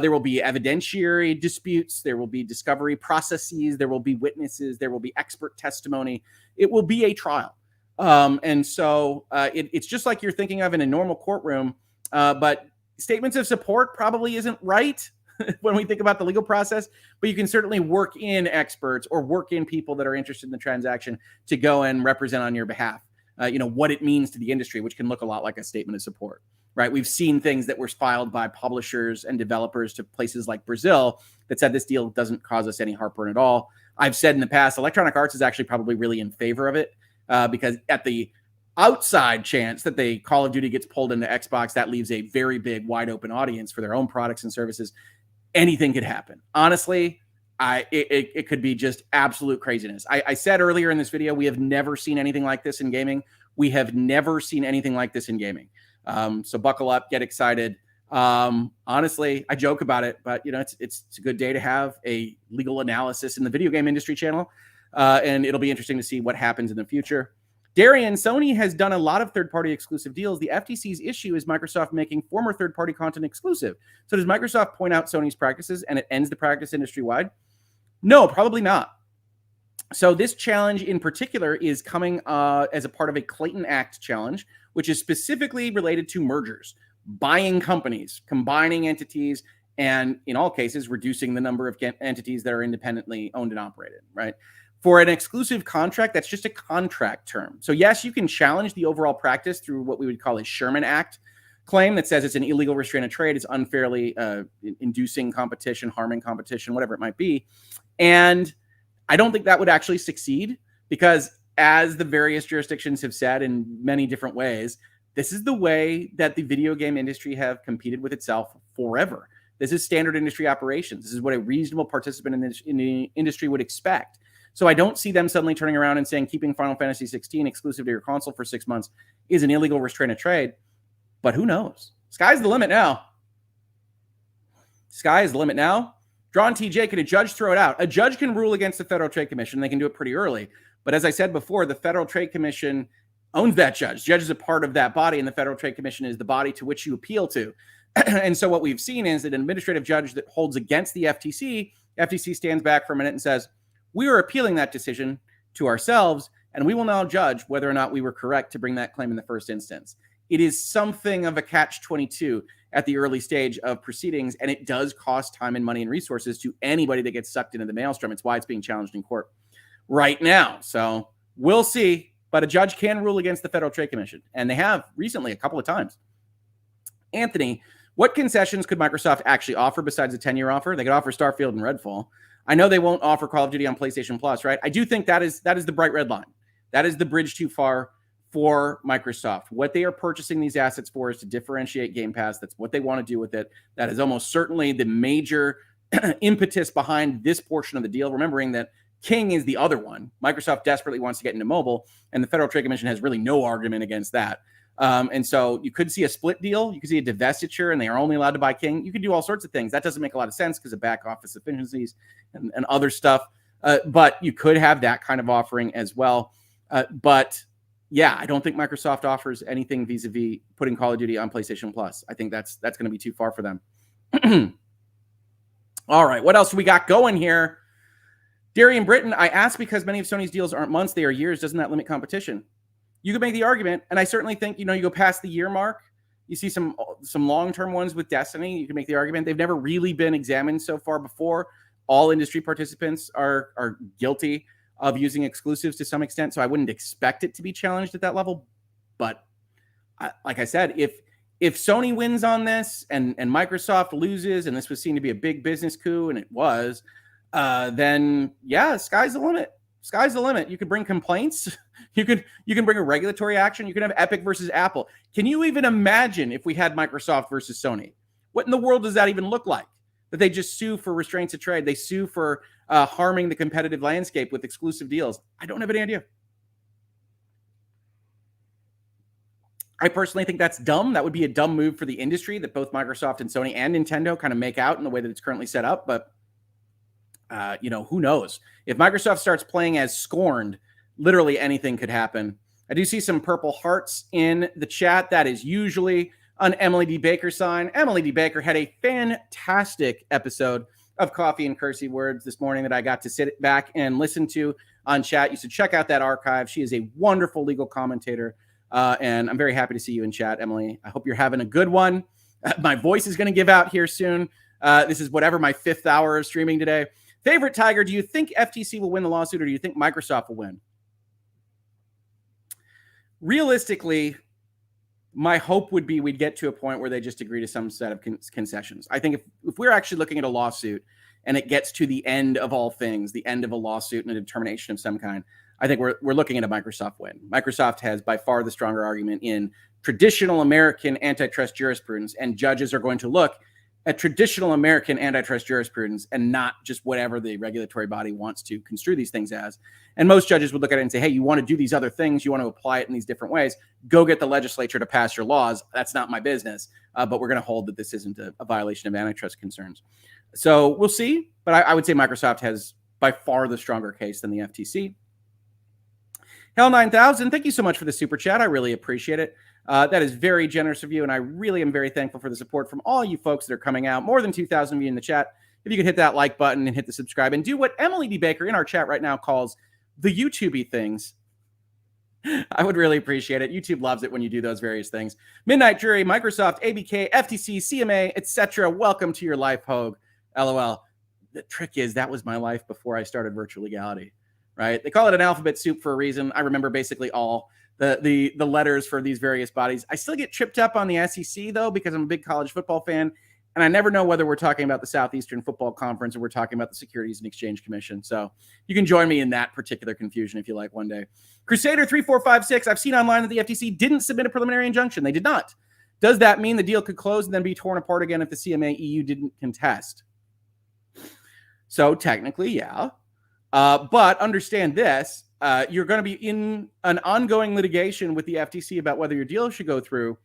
There will be evidentiary disputes. There will be discovery processes. There will be witnesses. There will be expert testimony. It will be a trial. And so it's just like you're thinking of in a normal courtroom, but statements of support probably isn't right when we think about the legal process, but you can certainly work in experts or work in people that are interested in the transaction to go and represent on your behalf. What it means to the industry, which can look a lot like a statement of support, right? We've seen things that were filed by publishers and developers to places like Brazil that said this deal doesn't cause us any heartburn at all. I've said in the past, Electronic Arts is actually probably really in favor of it because at the outside chance that the Call of Duty gets pulled into Xbox, that leaves a very big, wide open audience for their own products and services. Anything could happen. Honestly, it could be just absolute craziness. I said earlier in this video, we have never seen anything like this in gaming. We have never seen anything like this in gaming. So buckle up, get excited. Honestly, I joke about it, but it's a good day to have a legal analysis in the video game industry channel. And it'll be interesting to see what happens in the future. Darian, Sony has done a lot of third-party exclusive deals. The FTC's issue is Microsoft making former third-party content exclusive. So does Microsoft point out Sony's practices and it ends the practice industry-wide? No, probably not. So this challenge in particular is coming as a part of a Clayton Act challenge, which is specifically related to mergers, buying companies, combining entities, and in all cases, reducing the number of entities that are independently owned and operated, right? For an exclusive contract, that's just a contract term. So yes, you can challenge the overall practice through what we would call a Sherman Act claim that says it's an illegal restraint of trade, it's unfairly inducing competition, harming competition, whatever it might be. And I don't think that would actually succeed because, as the various jurisdictions have said in many different ways, this is the way that the video game industry have competed with itself forever. This is standard industry operations. This is what a reasonable participant in the industry would expect. So I don't see them suddenly turning around and saying keeping Final Fantasy 16 exclusive to your console for 6 months is an illegal restraint of trade. But who knows? Sky's the limit now. Sky is the limit now. Drawn TJ, can a judge throw it out? A judge can rule against the Federal Trade Commission. They can do it pretty early. But as I said before, the Federal Trade Commission owns that judge. Judge is a part of that body, and the Federal Trade Commission is the body to which you appeal to. And so what we've seen is that an administrative judge that holds against the FTC stands back for a minute and says, we are appealing that decision to ourselves, and we will now judge whether or not we were correct to bring that claim in the first instance. It is something of a catch-22 at the early stage of proceedings, and it does cost time and money and resources to anybody that gets sucked into the maelstrom. It's why it's being challenged in court right now. So we'll see, but a judge can rule against the Federal Trade Commission, and they have recently a couple of times. Anthony, What concessions could Microsoft actually offer besides a 10-year offer? They could offer Starfield and Redfall. I know they won't offer Call of Duty on PlayStation Plus, right? I do think that is the bright red line. That is the bridge too far for Microsoft. What they are purchasing these assets for is to differentiate Game Pass. That's what they want to do with it. That is almost certainly the major impetus behind this portion of the deal, remembering that King is the other one. Microsoft desperately wants to get into mobile, and the Federal Trade Commission has really no argument against that. And so you could see a split deal. You could see a divestiture, and they are only allowed to buy King. You could do all sorts of things. That doesn't make a lot of sense because of back office efficiencies and other stuff. But you could have that kind of offering as well. But yeah, I don't think Microsoft offers anything vis-a-vis putting Call of Duty on PlayStation Plus. I think that's going to be too far for them. All right, what else we got going here? Darian Britton, I asked because many of Sony's deals aren't months, they are years. Doesn't that limit competition? You could make the argument, and I certainly think, you go past the year mark, you see some long-term ones with Destiny. You can make the argument. They've never really been examined so far before. All industry participants are guilty of using exclusives to some extent, so I wouldn't expect it to be challenged at that level. But like I said, if Sony wins on this and Microsoft loses, and this was seen to be a big business coup, and it was, then yeah, sky's the limit. Sky's the limit. You could bring complaints. You can bring a regulatory action. You can have Epic versus Apple. Can you even imagine if we had Microsoft versus Sony? What in the world does that even look like? That they just sue for restraints of trade. They sue for harming the competitive landscape with exclusive deals. I don't have any idea. I personally think that's dumb. That would be a dumb move for the industry that both Microsoft and Sony and Nintendo kind of make out in the way that it's currently set up. But, who knows? If Microsoft starts playing as scorned, literally anything could happen. I do see some purple hearts in the chat. That is usually an Emily D. Baker sign. Emily D. Baker had a fantastic episode of Coffee and Cursey Words this morning that I got to sit back and listen to on chat. You should check out that archive. She is a wonderful legal commentator, and I'm very happy to see you in chat, Emily. I hope you're having a good one. My voice is going to give out here soon. This is whatever my 5th hour of streaming today. Favorite Tiger, do you think FTC will win the lawsuit, or do you think Microsoft will win? Realistically, my hope would be we'd get to a point where they just agree to some set of concessions. I think if we're actually looking at a lawsuit and it gets to the end of all things, the end of a lawsuit and a determination of some kind, I think we're looking at a Microsoft win. Microsoft has by far the stronger argument in traditional American antitrust jurisprudence, and judges are going to look at traditional American antitrust jurisprudence and not just whatever the regulatory body wants to construe these things as. And most judges would look at it and say, hey, you want to do these other things, you want to apply it in these different ways, go get the legislature to pass your laws. That's not my business, but we're going to hold that this isn't a violation of antitrust concerns. So we'll see, but I would say Microsoft has by far the stronger case than the FTC. Hell 9000, thank you so much for the super chat. I really appreciate it. That is very generous of you, and I really am very thankful for the support from all you folks that are coming out. More than 2,000 of you in the chat. If you could hit that like button and hit the subscribe and do what Emily D. Baker in our chat right now calls the YouTube-y things, I would really appreciate it. YouTube loves it when you do those various things. Midnight Jury, Microsoft, ABK, FTC, CMA, etc. Welcome to your life, Hoeg. LOL. The trick is that was my life before I started Virtual Legality, right? They call it an alphabet soup for a reason. I remember basically all the letters for these various bodies. I still get tripped up on the SEC, though, because I'm a big college football fan, and I never know whether we're talking about the Southeastern Football Conference or we're talking about the Securities and Exchange Commission. So you can join me in that particular confusion if you like one day. Crusader3456, I've seen online that the FTC didn't submit a preliminary injunction. They did not. Does that mean the deal could close and then be torn apart again if the CMA EU didn't contest? So technically, yeah. But understand this. You're going to be in an ongoing litigation with the FTC about whether your deal should go through.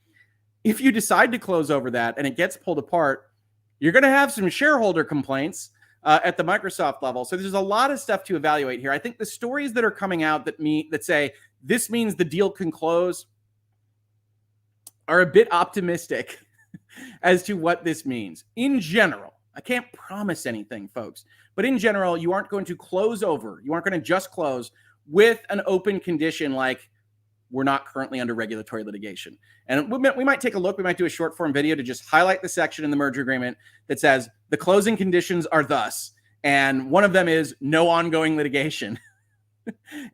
If you decide to close over that and it gets pulled apart, you're going to have some shareholder complaints at the Microsoft level. So there's a lot of stuff to evaluate here. I think the stories that are coming out that say this means the deal can close are a bit optimistic as to what this means. In general, I can't promise anything, folks, but in general, you aren't going to close over. You aren't going to just close with an open condition like we're not currently under regulatory litigation. And we might take a look. We might do a short form video to just highlight the section in the merger agreement that says the closing conditions are thus, and one of them is no ongoing litigation.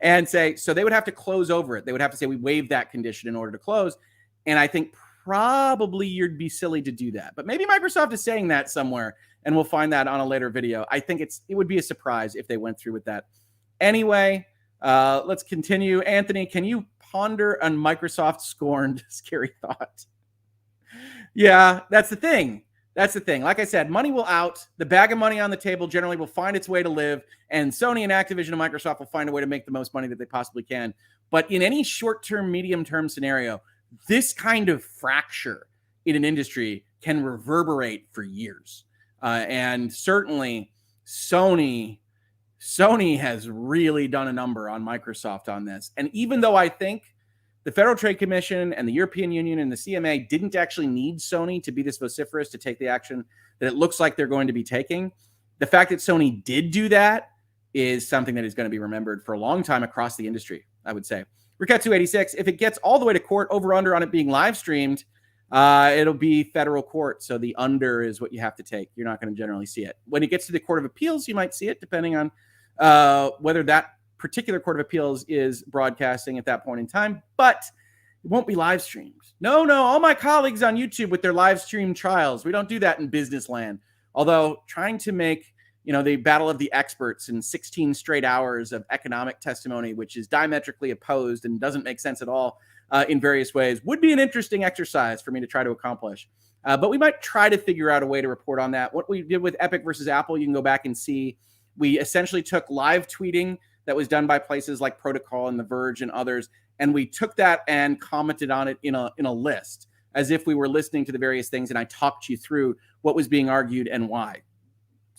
And say, so they would have to close over it. They would have to say we waive that condition in order to close. And I think probably you'd be silly to do that. But maybe Microsoft is saying that somewhere, and we'll find that on a later video. I think it would be a surprise if they went through with that. Anyway, let's continue. Anthony, can you ponder on Microsoft scorned? Scary thought. Yeah, that's the thing. That's the thing. Like I said, money will out. The bag of money on the table generally will find its way to live, and Sony and Activision and Microsoft will find a way to make the most money that they possibly can. But in any short-term, medium-term scenario, this kind of fracture in an industry can reverberate for years. And certainly Sony has really done a number on Microsoft on this. And even though I think the Federal Trade Commission and the European Union and the CMA didn't actually need Sony to be this vociferous to take the action that it looks like they're going to be taking, the fact that Sony did do that is something that is going to be remembered for a long time across the industry, I would say. Ricket 286, if it gets all the way to court, over-under on it being live streamed, it'll be federal court. So the under is what you have to take. You're not going to generally see it. When it gets to the Court of Appeals, you might see it, depending on whether that particular Court of Appeals is broadcasting at that point in time, but it won't be live streamed. No, all my colleagues on YouTube with their live stream trials, we don't do that in business land. Although trying to make, the battle of the experts in 16 straight hours of economic testimony, which is diametrically opposed and doesn't make sense at all in various ways, would be an interesting exercise for me to try to accomplish. But we might try to figure out a way to report on that. What we did with Epic versus Apple, you can go back and see. We essentially took live tweeting that was done by places like Protocol and The Verge and others, and we took that and commented on it in a list, as if we were listening to the various things, and I talked you through what was being argued and why.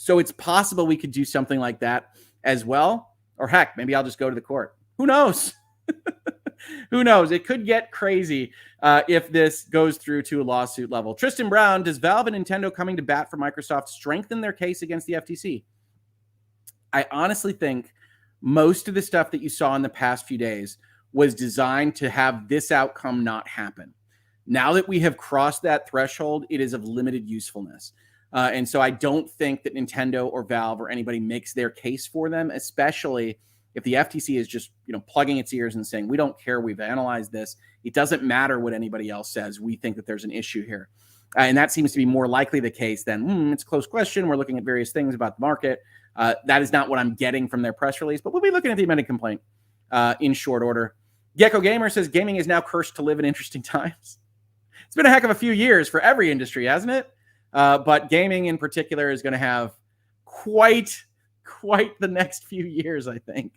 So it's possible we could do something like that as well. Or heck, maybe I'll just go to the court. Who knows? Who knows? It could get crazy if this goes through to a lawsuit level. Tristan Brown, does Valve and Nintendo coming to bat for Microsoft strengthen their case against the FTC? I honestly think most of the stuff that you saw in the past few days was designed to have this outcome not happen. Now that we have crossed that threshold, it is of limited usefulness. And so I don't think that Nintendo or Valve or anybody makes their case for them, especially if the FTC is just, plugging its ears and saying, we don't care, we've analyzed this. It doesn't matter what anybody else says. We think that there's an issue here. And that seems to be more likely the case than, it's a close question. We're looking at various things about the market. That is not what I'm getting from their press release, but we'll be looking at the amended complaint in short order. Gecko Gamer says gaming is now cursed to live in interesting times. It's been a heck of a few years for every industry, hasn't it? But gaming in particular is going to have quite the next few years, I think.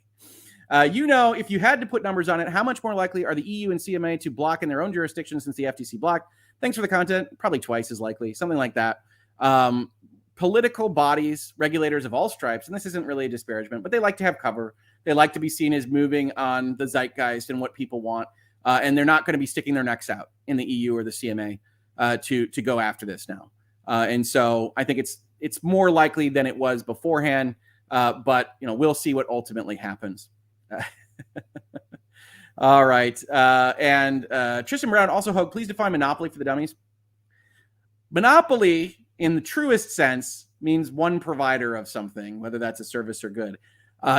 If you had to put numbers on it, how much more likely are the EU and CMA to block in their own jurisdiction since the FTC blocked? Thanks for the content. Probably twice as likely, something like that. Political bodies, regulators of all stripes, and this isn't really a disparagement, but they like to have cover. They like to be seen as moving on the zeitgeist and what people want. And they're not going to be sticking their necks out in the EU or the CMA to go after this now. And so I think it's more likely than it was beforehand. But we'll see what ultimately happens. All right. And Tristan Brown, also Hoeg, please define monopoly for the dummies. Monopoly, in the truest sense, means one provider of something, whether that's a service or good.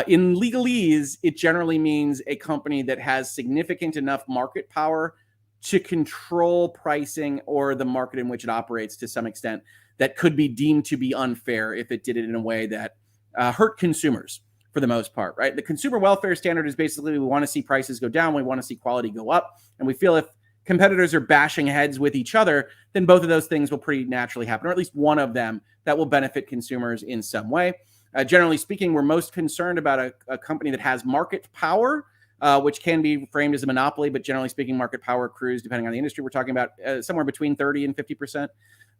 In legalese, it generally means a company that has significant enough market power to control pricing or the market in which it operates to some extent that could be deemed to be unfair if it did it in a way that hurt consumers for the most part, right? The consumer welfare standard is basically we want to see prices go down, we want to see quality go up, and we feel if competitors are bashing heads with each other, then both of those things will pretty naturally happen, or at least one of them that will benefit consumers in some way. Generally speaking, we're most concerned about a company that has market power, which can be framed as a monopoly, but generally speaking, market power accrues, depending on the industry, we're talking about somewhere between 30 and 50%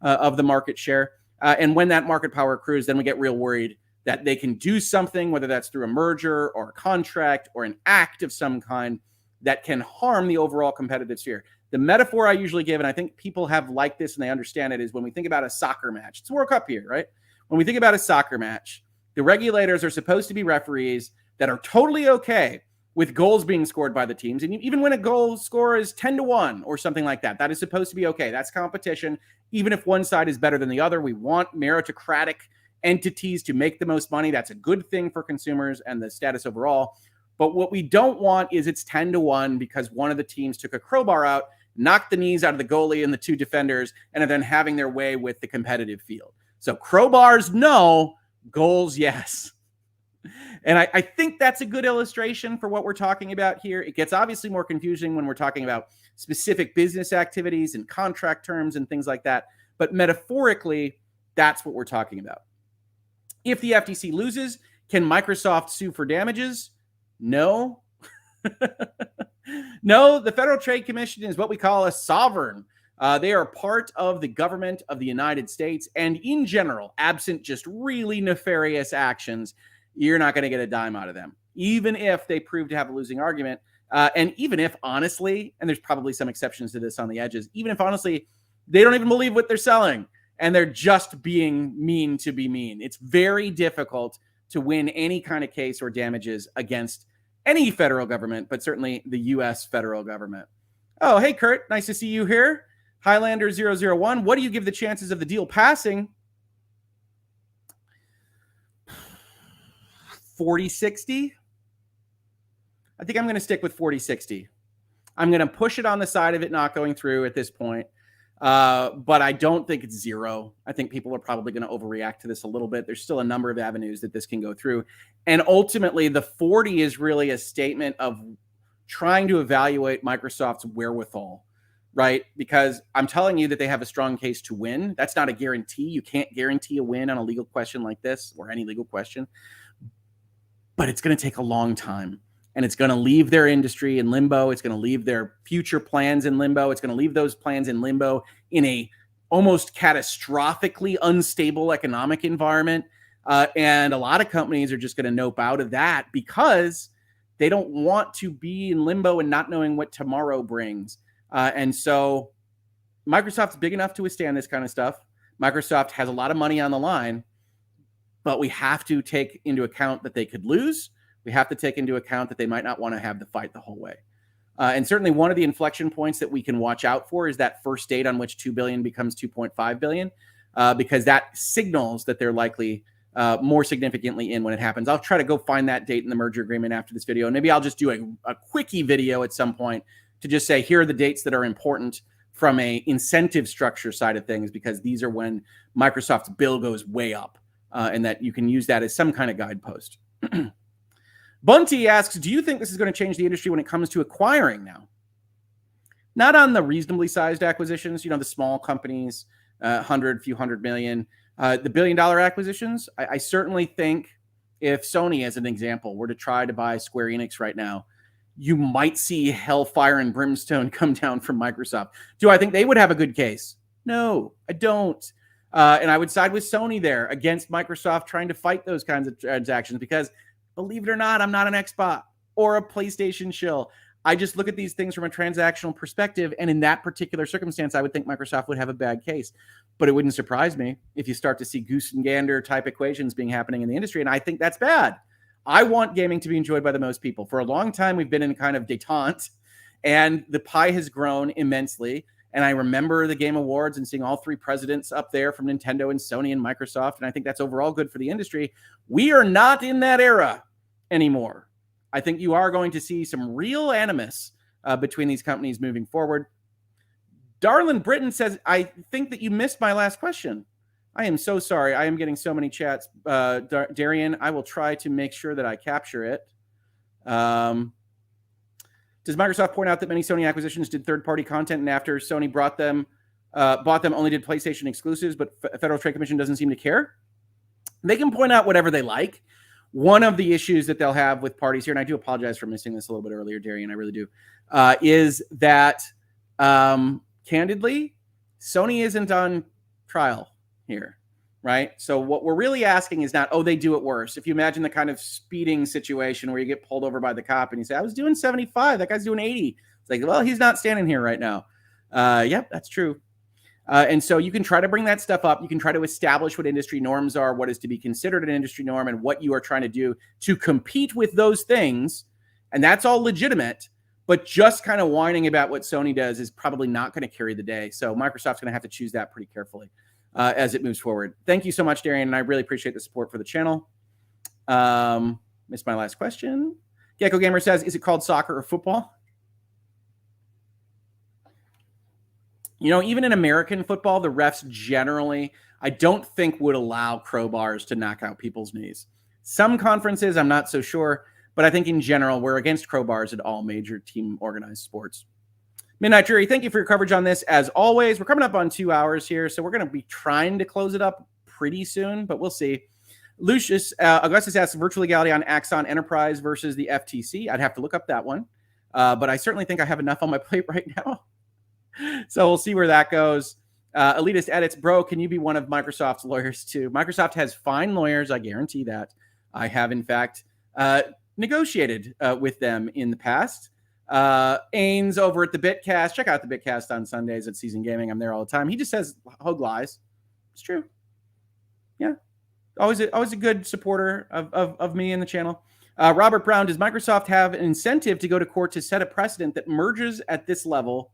of the market share. And when that market power accrues, then we get real worried that they can do something, whether that's through a merger or a contract or an act of some kind that can harm the overall competitive sphere. The metaphor I usually give, and I think people have liked this and they understand it, is when we think about a soccer match. It's World Cup here, right? When we think about a soccer match, the regulators are supposed to be referees that are totally okay with goals being scored by the teams. And even when a goal score is 10-1 or something like that, that is supposed to be okay. That's competition. Even if one side is better than the other, we want meritocratic entities to make the most money. That's a good thing for consumers and the status overall. But what we don't want is it's 10-1 because one of the teams took a crowbar out knock the knees out of the goalie and the two defenders, and are then having their way with the competitive field. So crowbars, no. Goals, yes. And I think that's a good illustration for what we're talking about here. It gets obviously more confusing when we're talking about specific business activities and contract terms and things like that. But metaphorically, that's what we're talking about. If the FTC loses, can Microsoft sue for damages? No. No, the Federal Trade Commission is what we call a sovereign. They are part of the government of the United States. And in general, absent just really nefarious actions, you're not going to get a dime out of them, even if they prove to have a losing argument. And even if, honestly, and there's probably some exceptions to this on the edges, even if, honestly, they don't even believe what they're selling and they're just being mean to be mean. It's very difficult to win any kind of case or damages against any federal government, but certainly the U.S. federal government. Oh, hey, Kurt. Nice to see you here. Highlander001. What do you give the chances of the deal passing? 40-60. I think I'm going to stick with 40-60. I'm going to push it on the side of it not going through at this point. But I don't think it's zero. I think people are probably going to overreact to this a little bit. There's still a number of avenues that this can go through. And ultimately, the 40 is really a statement of trying to evaluate Microsoft's wherewithal, right? Because I'm telling you that they have a strong case to win. That's not a guarantee. You can't guarantee a win on a legal question like this or any legal question. But it's going to take a long time, and it's going to leave their industry in limbo. It's going to leave their future plans in limbo. It's going to leave those plans in limbo in a almost catastrophically unstable economic environment. And a lot of companies are just going to nope out of that because they don't want to be in limbo and not knowing what tomorrow brings. And so Microsoft's big enough to withstand this kind of stuff. Microsoft has a lot of money on the line. But we have to take into account that they could lose. We have to take into account that they might not want to have the fight the whole way. And certainly one of the inflection points that we can watch out for is that first date on which $2 billion becomes $2.5 billion, because that signals that they're likely more significantly in when it happens. I'll try to go find that date in the merger agreement after this video. And maybe I'll just do a quickie video at some point to just say, here are the dates that are important from a incentive structure side of things, because these are when Microsoft's bill goes way up. And that you can use that as some kind of guidepost. Bunty asks, do you think this is going to change the industry when it comes to acquiring now? Not on the reasonably sized acquisitions, the small companies, few hundred million. The billion-dollar acquisitions, I certainly think if Sony, as an example, were to try to buy Square Enix right now, you might see hellfire and brimstone come down from Microsoft. Do I think they would have a good case? No, I don't. And I would side with Sony there against Microsoft trying to fight those kinds of transactions because, believe it or not, I'm not an Xbox or a PlayStation shill. I just look at these things from a transactional perspective. And in that particular circumstance, I would think Microsoft would have a bad case. But it wouldn't surprise me if you start to see goose and gander type equations being happening in the industry. And I think that's bad. I want gaming to be enjoyed by the most people. For a long time, we've been in kind of detente, and the pie has grown immensely. And I remember the Game Awards and seeing all three presidents up there from Nintendo and Sony and Microsoft. And I think that's overall good for the industry. We are not in that era anymore. I think you are going to see some real animus between these companies moving forward. Darlin Britton says, I think that you missed my last question. I am so sorry. I am getting so many chats. Darian, I will try to make sure that I capture it. Does Microsoft point out that many Sony acquisitions did third-party content, and after Sony bought them, only did PlayStation exclusives, but Federal Trade Commission doesn't seem to care? They can point out whatever they like. One of the issues that they'll have with parties here, and I do apologize for missing this a little bit earlier, Darian, I really do, is that, candidly, Sony isn't on trial here. Right? So what we're really asking is not, they do it worse. If you imagine the kind of speeding situation where you get pulled over by the cop and you say, I was doing 75, that guy's doing 80. It's like, well, he's not standing here right now. Yep, that's true. And so you can try to bring that stuff up. You can try to establish what industry norms are, what is to be considered an industry norm, and what you are trying to do to compete with those things. And that's all legitimate. But just kind of whining about what Sony does is probably not going to carry the day. So Microsoft's going to have to choose that pretty carefully as it moves forward. Thank you so much, Darian, and I really appreciate the support for the channel. Missed my last question. Gecko Gamer says, is it called soccer or football? even in American football, the refs generally, I don't think would allow crowbars to knock out people's knees. Some conferences, I'm not so sure, but I think in general, we're against crowbars at all major team organized sports. Midnight Jury, thank you for your coverage on this. As always, we're coming up on 2 hours here, so we're going to be trying to close it up pretty soon, but we'll see. Lucius, Augustus asks, virtual legality on Axon Enterprise versus the FTC. I'd have to look up that one, but I certainly think I have enough on my plate right now. So we'll see where that goes. Elitist edits, bro, can you be one of Microsoft's lawyers too? Microsoft has fine lawyers, I guarantee that. I have, in fact, negotiated with them in the past. Ains over at the Bitcast. Check out the Bitcast on Sundays at Season Gaming. I'm there all the time. He just says Hoeg lies. It's true. Yeah. Always a good supporter of me in the channel. Robert Brown, does Microsoft have an incentive to go to court to set a precedent that mergers at this level?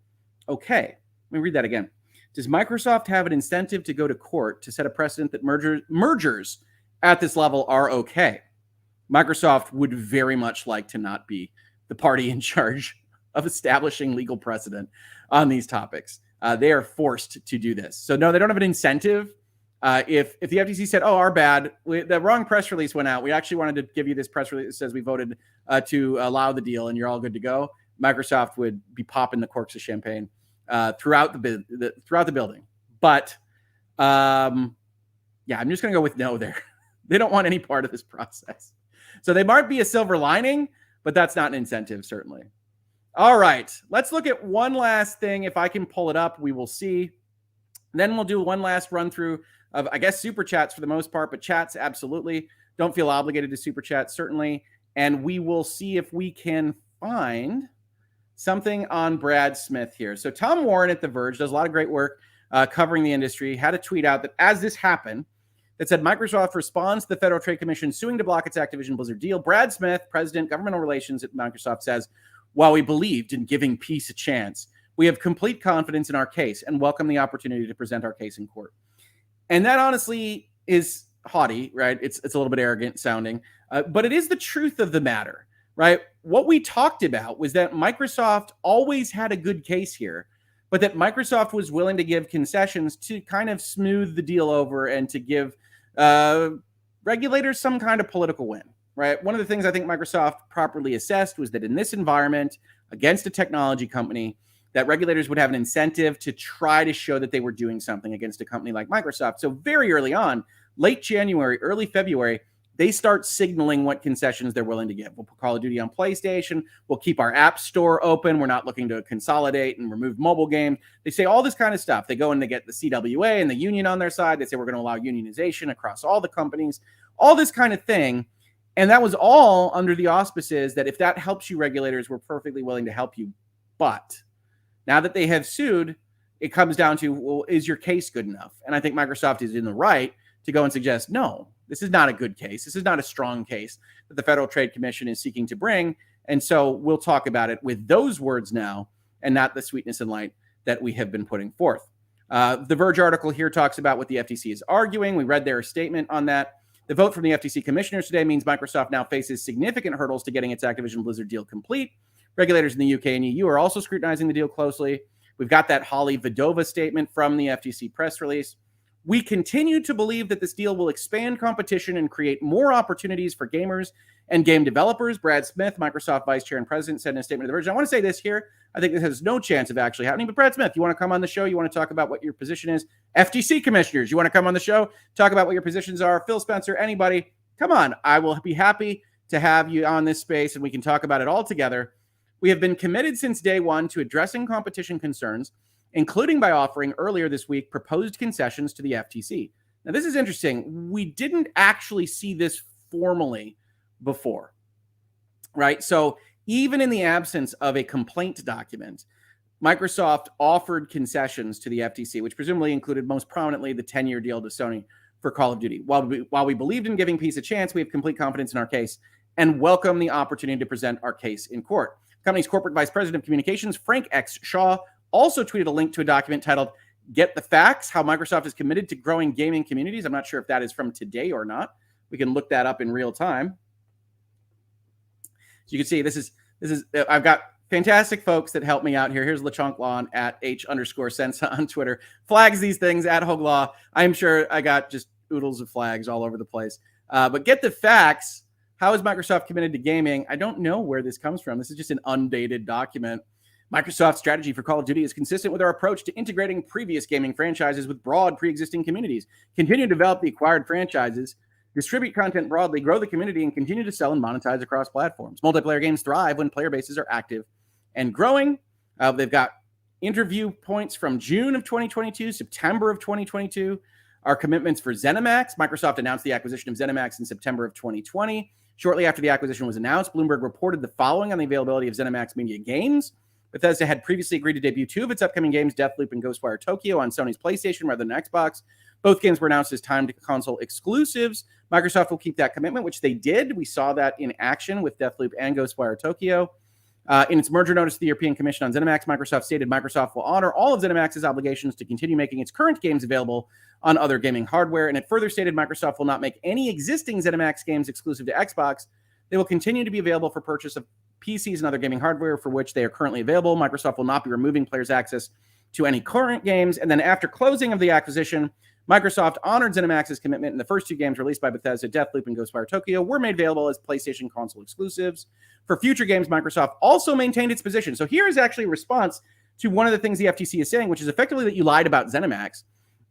Okay. Let me read that again. Does Microsoft have an incentive to go to court to set a precedent that mergers at this level are okay? Microsoft would very much like to not be the party in charge of establishing legal precedent on these topics. They are forced to do this. So no, they don't have an incentive. If the FTC said, oh, our bad, the wrong press release went out. We actually wanted to give you this press release that says we voted to allow the deal and you're all good to go. Microsoft would be popping the corks of champagne throughout the building. But yeah, I'm just going to go with no there. They don't want any part of this process. So they might be a silver lining, but that's not an incentive, certainly. All right, let's look at one last thing. If I can pull it up, we will see. Then we'll do one last run through of, I guess, super chats for the most part, but chats, absolutely. Don't feel obligated to super chat, certainly. And we will see if we can find something on Brad Smith here. So Tom Warren at The Verge does a lot of great work covering the industry, had a tweet out that as this happened, that said Microsoft responds to the Federal Trade Commission suing to block its Activision Blizzard deal. Brad Smith, president, governmental relations at Microsoft, says, while we believed in giving peace a chance, we have complete confidence in our case and welcome the opportunity to present our case in court. And that honestly is haughty, right? It's a little bit arrogant sounding, but it is the truth of the matter, right? What we talked about was that Microsoft always had a good case here, but that Microsoft was willing to give concessions to kind of smooth the deal over and to give regulators some kind of political win, right? One of the things I think Microsoft properly assessed was that in this environment, against a technology company, that regulators would have an incentive to try to show that they were doing something against a company like Microsoft. So very early on, late January, early February, they start signaling what concessions they're willing to give. We'll put Call of Duty on PlayStation. We'll keep our app store open. We're not looking to consolidate and remove mobile games. They say all this kind of stuff. They go and they get the CWA and the union on their side. They say we're going to allow unionization across all the companies, all this kind of thing. And that was all under the auspices that if that helps you, regulators, we're perfectly willing to help you. But now that they have sued, it comes down to, well, is your case good enough? And I think Microsoft is in the right to go and suggest, no, this is not a good case. This is not a strong case that the Federal Trade Commission is seeking to bring. And so we'll talk about it with those words now and not the sweetness and light that we have been putting forth. The Verge article here talks about what the FTC is arguing. We read their statement on that. The vote from the FTC commissioners today means Microsoft now faces significant hurdles to getting its Activision Blizzard deal complete. Regulators in the UK and EU are also scrutinizing the deal closely. We've got that Holly Vadova statement from the FTC press release. We continue to believe that this deal will expand competition and create more opportunities for gamers and game developers. Brad Smith, Microsoft Vice Chair and President, said in a statement to The Verge. I want to say this here. I think this has no chance of actually happening. But Brad Smith, you want to come on the show? You want to talk about what your position is? FTC commissioners, you want to come on the show? Talk about what your positions are? Phil Spencer, anybody? Come on. I will be happy to have you on this space and we can talk about it all together. We have been committed since day one to addressing competition concerns, including by offering earlier this week proposed concessions to the FTC. Now, this is interesting. We didn't actually see this formally before, right? So even in the absence of a complaint document, Microsoft offered concessions to the FTC, which presumably included most prominently the 10-year deal to Sony for Call of Duty. While we believed in giving peace a chance, we have complete confidence in our case and welcome the opportunity to present our case in court. Company's corporate vice president of communications, Frank X. Shaw, also tweeted a link to a document titled Get the Facts, How Microsoft is Committed to Growing Gaming Communities. I'm not sure if that is from today or not. We can look that up in real time. So you can see this is I've got fantastic folks that help me out here. Here's LeChonk Law at H_Sensa on Twitter. Flags these things at Hoeg Law. I'm sure I got just oodles of flags all over the place. But get the facts. How is Microsoft committed to gaming? I don't know where this comes from. This is just an undated document. Microsoft's strategy for Call of Duty is consistent with our approach to integrating previous gaming franchises with broad pre-existing communities. Continue to develop the acquired franchises, distribute content broadly, grow the community, and continue to sell and monetize across platforms. Multiplayer games thrive when player bases are active and growing. They've got interview points from June of 2022, September of 2022. Our commitments for ZeniMax. Microsoft announced the acquisition of ZeniMax in September of 2020. Shortly after the acquisition was announced, Bloomberg reported the following on the availability of ZeniMax Media games. Bethesda had previously agreed to debut 2 of its upcoming games, Deathloop and Ghostwire Tokyo, on Sony's PlayStation rather than Xbox. Both games were announced as timed console exclusives. Microsoft will keep that commitment, which they did. We saw that in action with Deathloop and Ghostwire Tokyo. In its merger notice to the European Commission on ZeniMax, Microsoft stated Microsoft will honor all of ZeniMax's obligations to continue making its current games available on other gaming hardware. And it further stated Microsoft will not make any existing ZeniMax games exclusive to Xbox. They will continue to be available for purchase of PCs and other gaming hardware for which they are currently available. Microsoft will not be removing players' access to any current games. And then after closing of the acquisition, Microsoft honored ZeniMax's commitment, and the first 2 games released by Bethesda, Deathloop and Ghostwire Tokyo, were made available as PlayStation console exclusives. For future games, Microsoft also maintained its position. So here is actually a response to one of the things the FTC is saying, which is effectively that you lied about ZeniMax.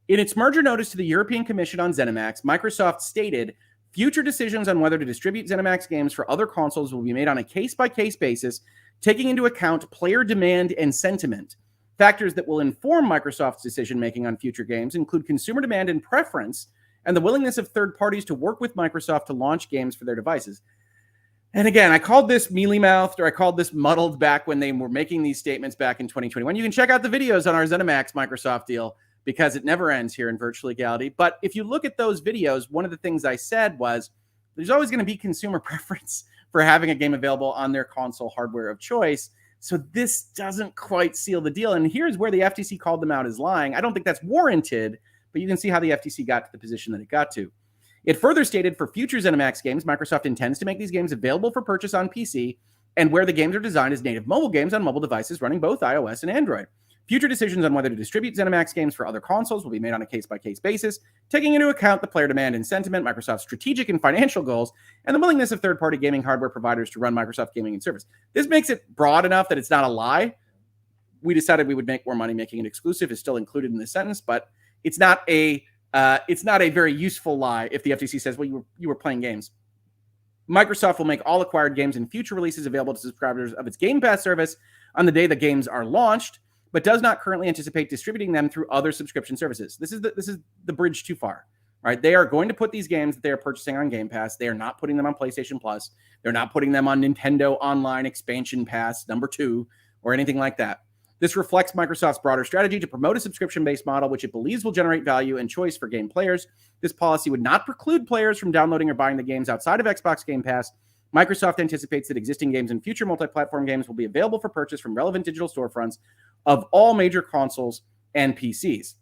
In its merger notice to the European Commission on ZeniMax, Microsoft stated future decisions on whether to distribute ZeniMax games for other consoles will be made on a case-by-case basis, taking into account player demand and sentiment. Factors that will inform Microsoft's decision-making on future games include consumer demand and preference, and the willingness of third parties to work with Microsoft to launch games for their devices. And again, I called this mealy-mouthed, or I called this muddled back when they were making these statements back in 2021. You can check out the videos on our ZeniMax Microsoft deal, because it never ends here in Virtual Legality. But if you look at those videos, one of the things I said was there's always going to be consumer preference for having a game available on their console hardware of choice. So this doesn't quite seal the deal. And here's where the FTC called them out as lying. I don't think that's warranted, but you can see how the FTC got to the position that it got to. It further stated for future ZeniMax games, Microsoft intends to make these games available for purchase on PC and where the games are designed as native mobile games on mobile devices running both iOS and Android. Future decisions on whether to distribute ZeniMax games for other consoles will be made on a case-by-case basis, taking into account the player demand and sentiment, Microsoft's strategic and financial goals, and the willingness of third-party gaming hardware providers to run Microsoft gaming and service. This makes it broad enough that it's not a lie. We decided we would make more money making it exclusive. Is still included in this sentence, but it's not a very useful lie if the FTC says, well, you were playing games. Microsoft will make all acquired games and future releases available to subscribers of its Game Pass service on the day the games are launched, but does not currently anticipate distributing them through other subscription services. This is the bridge too far, right? They are going to put these games that they are purchasing on Game Pass. They are not putting them on PlayStation Plus. They're not putting them on Nintendo Online Expansion Pass #2 or anything like that. This reflects Microsoft's broader strategy to promote a subscription-based model, which it believes will generate value and choice for game players. This policy would not preclude players from downloading or buying the games outside of Xbox Game Pass. Microsoft anticipates that existing games and future multi-platform games will be available for purchase from relevant digital storefronts of all major consoles and PCs.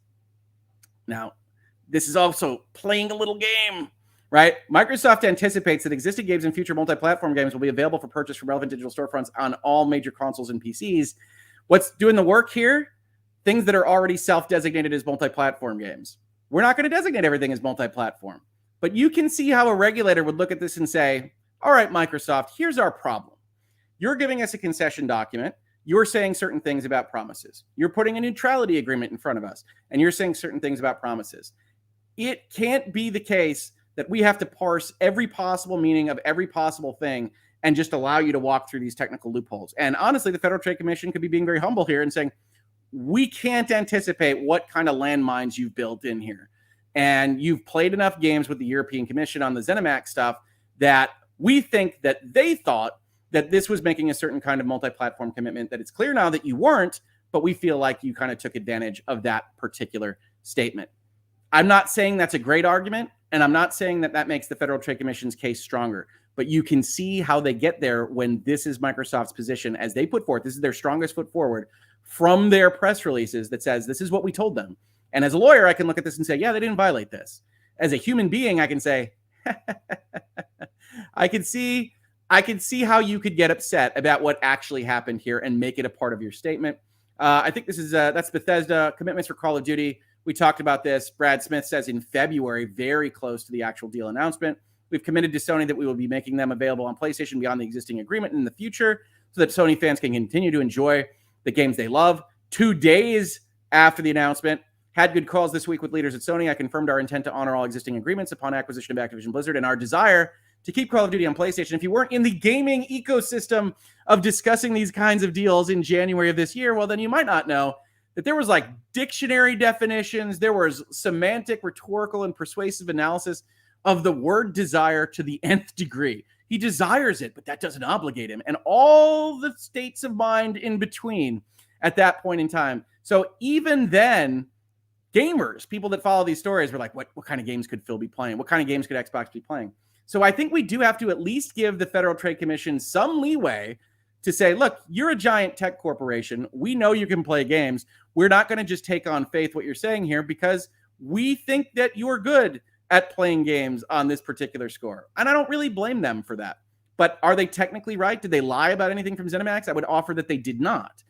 Now, this is also playing a little game, right? Microsoft anticipates that existing games and future multi-platform games will be available for purchase from relevant digital storefronts on all major consoles and PCs. What's doing the work here? Things that are already self-designated as multi-platform games. We're not going to designate everything as multi-platform, but you can see how a regulator would look at this and say, all right, Microsoft, here's our problem. You're giving us a concession document. You're saying certain things about promises. You're putting a neutrality agreement in front of us, and you're saying certain things about promises. It can't be the case that we have to parse every possible meaning of every possible thing and just allow you to walk through these technical loopholes. And honestly, the Federal Trade Commission could be being very humble here and saying, we can't anticipate what kind of landmines you've built in here. And you've played enough games with the European Commission on the ZeniMax stuff that we think that they thought that this was making a certain kind of multi-platform commitment, that it's clear now that you weren't, but we feel like you kind of took advantage of that particular statement. I'm not saying that's a great argument, and I'm not saying that that makes the Federal Trade Commission's case stronger, but you can see how they get there when this is Microsoft's position as they put forth. This is their strongest foot forward from their press releases that says, this is what we told them. And as a lawyer, I can look at this and say, yeah, they didn't violate this. As a human being, I can say, I can see I can see how you could get upset about what actually happened here and make it a part of your statement. I think this is that's Bethesda commitments for Call of Duty. We talked about this. Brad Smith says in February, very close to the actual deal announcement. We've committed to Sony that we will be making them available on PlayStation beyond the existing agreement in the future so that Sony fans can continue to enjoy the games they love. 2 days after the announcement, had good calls this week with leaders at Sony. I confirmed our intent to honor all existing agreements upon acquisition of Activision Blizzard and our desire to keep Call of Duty on PlayStation. If you weren't in the gaming ecosystem of discussing these kinds of deals in January of this year, well, then you might not know that there was like dictionary definitions, there was semantic, rhetorical, and persuasive analysis of the word desire to the nth degree. He desires it, but that doesn't obligate him. And all the states of mind in between at that point in time. So even then, gamers, people that follow these stories were like, what kind of games could Phil be playing? What kind of games could Xbox be playing? So I think we do have to at least give the Federal Trade Commission some leeway to say, look, you're a giant tech corporation. We know you can play games. We're not going to just take on faith what you're saying here because we think that you're good at playing games on this particular score. And I don't really blame them for that. But are they technically right? Did they lie about anything from ZeniMax? I would offer that they did not.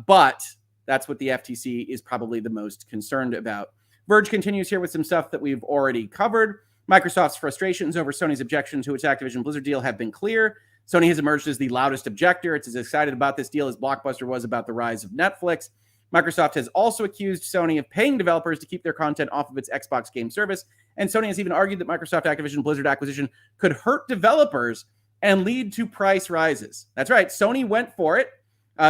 But that's what the FTC is probably the most concerned about. Verge continues here with some stuff that we've already covered. Microsoft's frustrations over Sony's objection to its Activision Blizzard deal have been clear. Sony has emerged as the loudest objector. It's as excited about this deal as Blockbuster was about the rise of Netflix. Microsoft has also accused Sony of paying developers to keep their content off of its Xbox game service. And Sony has even argued that Microsoft Activision Blizzard acquisition could hurt developers and lead to price rises. That's right. Sony went for it.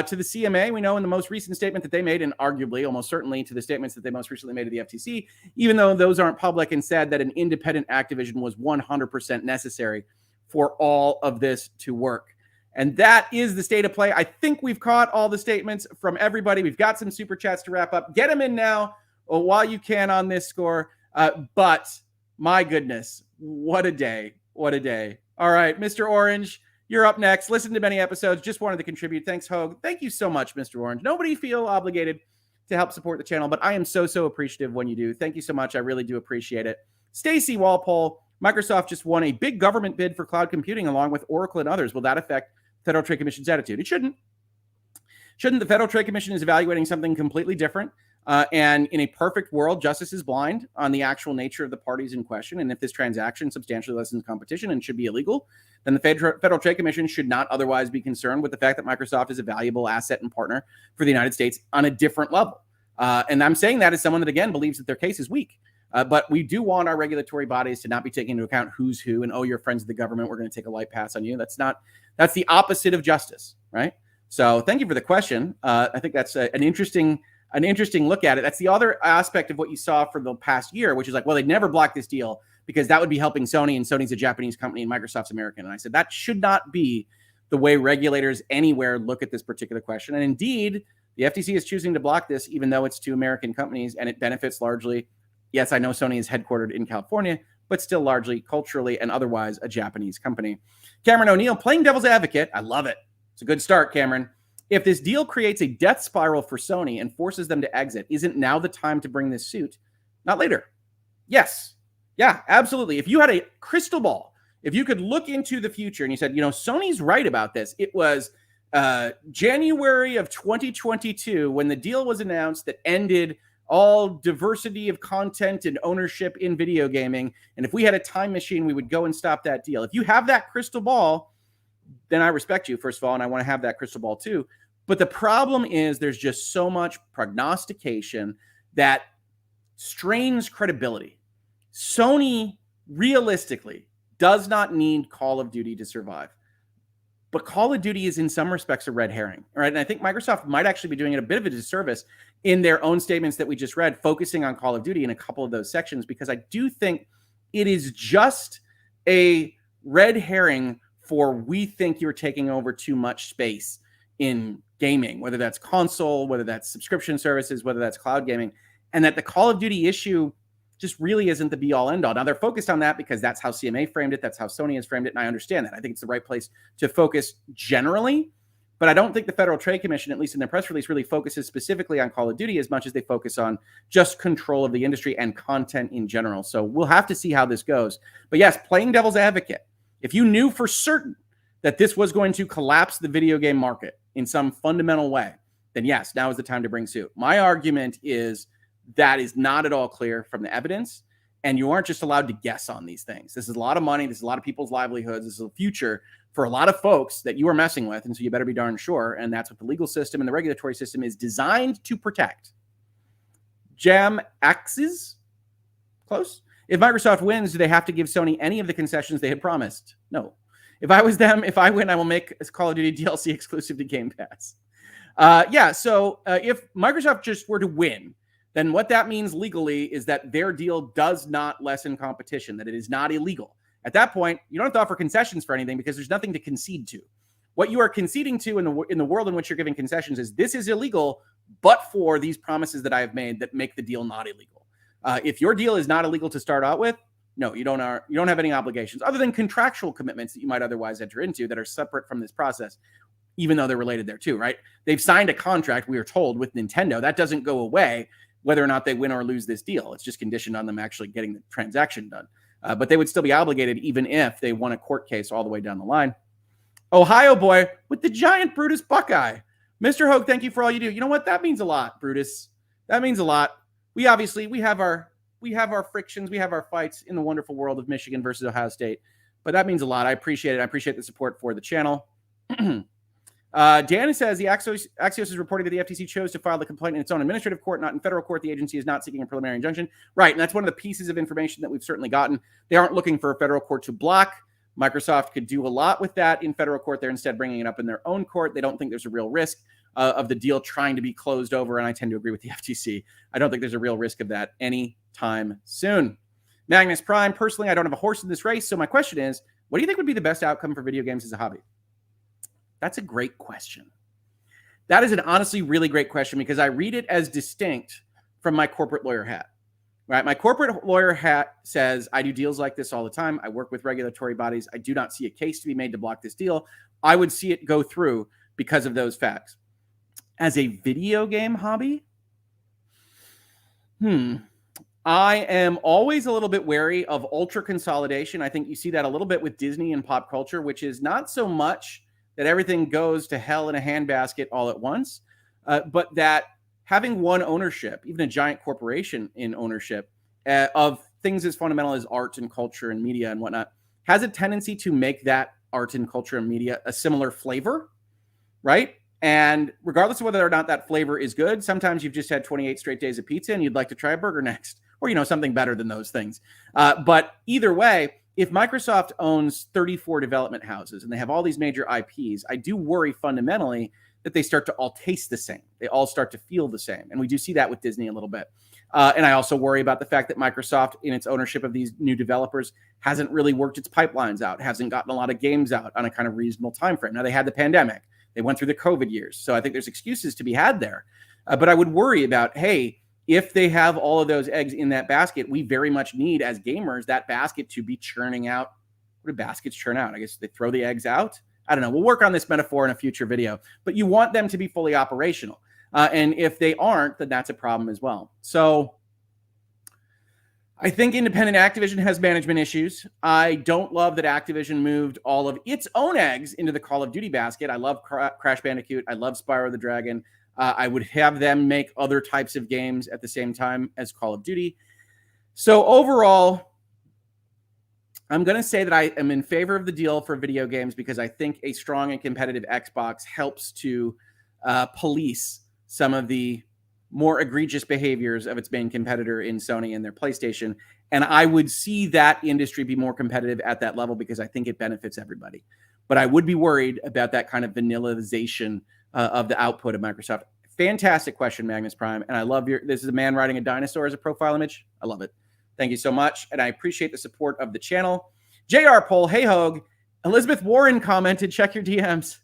To the CMA, we know in the most recent statement that they made, and arguably almost certainly to the statements that they most recently made to the FTC, even though those aren't public, and said that an independent Activision was 100% necessary for all of this to work. And that is the state of play. I think we've caught all the statements from everybody. We've got some super chats to wrap up. Get them in now while you can on this score. But my goodness, what a day. What a day. All right, Mr. Orange, you're up next. Listen to many episodes. Just wanted to contribute. Thanks, Hoeg. Thank you so much, Mr. Orange. Nobody feel obligated to help support the channel, but I am so appreciative when you do. Thank you so much. I really do appreciate it. Stacy Walpole, Microsoft just won a big government bid for cloud computing along with Oracle and others. Will that affect Federal Trade Commission's attitude? It shouldn't. Shouldn't. The Federal Trade Commission is evaluating something completely different. And in a perfect world, justice is blind on the actual nature of the parties in question. And if this transaction substantially lessens competition and should be illegal, then the Federal Trade Commission should not otherwise be concerned with the fact that Microsoft is a valuable asset and partner for the United States on a different level. And I'm saying that as someone that, again, believes that their case is weak. But we do want our regulatory bodies to not be taking into account who's who and, oh, you're friends of the government, we're going to take a light pass on you. That's the opposite of justice, right? So thank you for the question. I think that's an interesting look at it. That's the other aspect of what you saw for the past year, which is like, well, they'd never block this deal because that would be helping Sony, and Sony's a Japanese company and Microsoft's American. And I said, that should not be the way regulators anywhere look at this particular question. And indeed, the FTC is choosing to block this, even though it's two American companies and it benefits largely. Yes, I know Sony is headquartered in California, but still largely culturally and otherwise a Japanese company. Cameron O'Neill, playing devil's advocate. I love it. It's a good start, Cameron. If this deal creates a death spiral for Sony and forces them to exit, isn't now the time to bring this suit, not later? Yes. Yeah, absolutely. If you had a crystal ball, if you could look into the future and you said, Sony's right about this. It was January of 2022 when the deal was announced that ended all diversity of content and ownership in video gaming. And if we had a time machine, we would go and stop that deal. If you have that crystal ball, then I respect you, first of all, and I want to have that crystal ball too. But the problem is there's just so much prognostication that strains credibility. Sony realistically does not need Call of Duty to survive. But Call of Duty is in some respects a red herring, right? And I think Microsoft might actually be doing it a bit of a disservice in their own statements that we just read, focusing on Call of Duty in a couple of those sections, because I do think it is just a red herring for we think you're taking over too much space in gaming, whether that's console, whether that's subscription services, whether that's cloud gaming, and that the Call of Duty issue just really isn't the be-all, end-all. Now, they're focused on that because that's how CMA framed it. That's how Sony has framed it, and I understand that. I think it's the right place to focus generally, but I don't think the Federal Trade Commission, at least in their press release, really focuses specifically on Call of Duty as much as they focus on just control of the industry and content in general. So we'll have to see how this goes. But yes, playing devil's advocate, if you knew for certain that this was going to collapse the video game market in some fundamental way, then yes, now is the time to bring suit. My argument is that is not at all clear from the evidence, and you aren't just allowed to guess on these things. This is a lot of money. This is a lot of people's livelihoods. This is a future for a lot of folks that you are messing with, and so you better be darn sure, and that's what the legal system and the regulatory system is designed to protect. Jam Axes? Close? If Microsoft wins, do they have to give Sony any of the concessions they had promised? No. If I was them, if I win, I will make Call of Duty DLC exclusive to Game Pass. So if Microsoft just were to win, then what that means legally is that their deal does not lessen competition, that it is not illegal. At that point, you don't have to offer concessions for anything because there's nothing to concede to. What you are conceding to in the world in which you're giving concessions is this is illegal, but for these promises that I have made that make the deal not illegal. If your deal is not illegal to start out with, no, you don't have any obligations other than contractual commitments that you might otherwise enter into that are separate from this process, even though they're related there too, right? They've signed a contract, we are told, with Nintendo. That doesn't go away whether or not they win or lose this deal. It's just conditioned on them actually getting the transaction done. But they would still be obligated even if they won a court case all the way down the line. Ohio boy with the giant Brutus Buckeye. Mr. Hoeg, thank you for all you do. You know what? That means a lot, Brutus. That means a lot. We have our frictions, we have our fights in the wonderful world of Michigan versus Ohio State. But that means a lot. I appreciate it. I appreciate the support for the channel. Dan says the Axios is reporting that the FTC chose to file the complaint in its own administrative court, not in federal court. The agency is not seeking a preliminary injunction. Right, and that's one of the pieces of information that we've certainly gotten. They aren't looking for a federal court to block. Microsoft could do a lot with that in federal court. They're instead bringing it up in their own court. They don't think there's a real risk of the deal trying to be closed over, and I tend to agree with the FTC. I don't think there's a real risk of that anytime soon. Magnus Prime, personally, I don't have a horse in this race, so my question is, what do you think would be the best outcome for video games as a hobby? That's a great question. That is an honestly really great question because I read it as distinct from my corporate lawyer hat. Right? My corporate lawyer hat says I do deals like this all the time. I work with regulatory bodies. I do not see a case to be made to block this deal. I would see it go through because of those facts. As a video game hobby, I am always a little bit wary of ultra consolidation. I think you see that a little bit with Disney and pop culture, which is not so much that everything goes to hell in a handbasket all at once, but that having one ownership, even a giant corporation in ownership of things as fundamental as art and culture and media and whatnot, has a tendency to make that art and culture and media a similar flavor, right? And regardless of whether or not that flavor is good, sometimes you've just had 28 straight days of pizza and you'd like to try a burger next, or, something better than those things. But either way, if Microsoft owns 34 development houses and they have all these major IPs, I do worry fundamentally that they start to all taste the same. They all start to feel the same. And we do see that with Disney a little bit. And I also worry about the fact that Microsoft, in its ownership of these new developers, hasn't really worked its pipelines out, hasn't gotten a lot of games out on a kind of reasonable time frame. Now, they had the pandemic. They went through the COVID years. So I think there's excuses to be had there. But I would worry about, hey, if they have all of those eggs in that basket, we very much need, as gamers, that basket to be churning out. What do baskets churn out? I guess they throw the eggs out. I don't know. We'll work on this metaphor in a future video. But you want them to be fully operational. And if they aren't, then that's a problem as well. So I think independent Activision has management issues. I don't love that Activision moved all of its own eggs into the Call of Duty basket. I love Crash Bandicoot. I love Spyro the Dragon. I would have them make other types of games at the same time as Call of Duty. So overall, I'm going to say that I am in favor of the deal for video games because I think a strong and competitive Xbox helps to police some of the more egregious behaviors of its main competitor in Sony and their PlayStation. And I would see that industry be more competitive at that level because I think it benefits everybody. But I would be worried about that kind of vanillization of the output of Microsoft. Fantastic question, Magnus Prime. And I love this is a man riding a dinosaur as a profile image. I love it. Thank you so much. And I appreciate the support of the channel. JR Poll, hey Hoeg. Elizabeth Warren commented, check your DMs.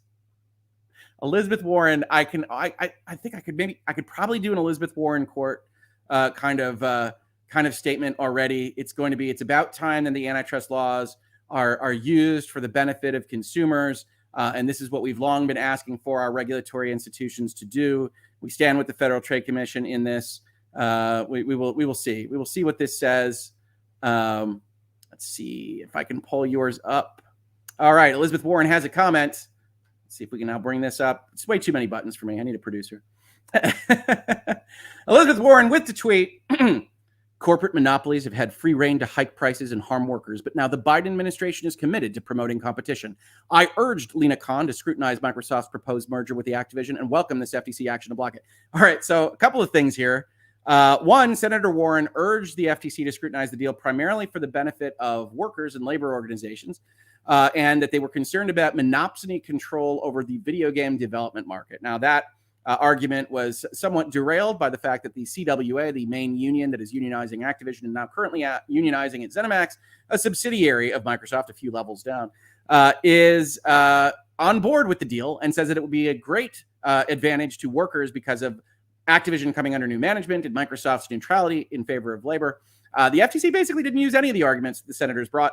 Elizabeth Warren, I think I could probably do an Elizabeth Warren court kind of statement already. It's about time that the antitrust laws are used for the benefit of consumers. And this is what we've long been asking for our regulatory institutions to do. We stand with the Federal Trade Commission in this. We will see. We will see what this says. Let's see if I can pull yours up. All right, Elizabeth Warren has a comment. Let's see if we can now bring this up. It's way too many buttons for me. I need a producer. Elizabeth Warren with the tweet. Corporate monopolies have had free rein to hike prices and harm workers, but now the Biden administration is committed to promoting competition. I urged Lina Khan to scrutinize Microsoft's proposed merger with the Activision and welcome this FTC action to block it. All right, so a couple of things here. One, Senator Warren urged the FTC to scrutinize the deal primarily for the benefit of workers and labor organizations, and that they were concerned about monopsony control over the video game development market. Now, that argument was somewhat derailed by the fact that the CWA, the main union that is unionizing Activision and now currently unionizing at ZeniMax, a subsidiary of Microsoft a few levels down, is on board with the deal and says that it will be a great advantage to workers because of Activision coming under new management and Microsoft's neutrality in favor of labor. The FTC basically didn't use any of the arguments the senators brought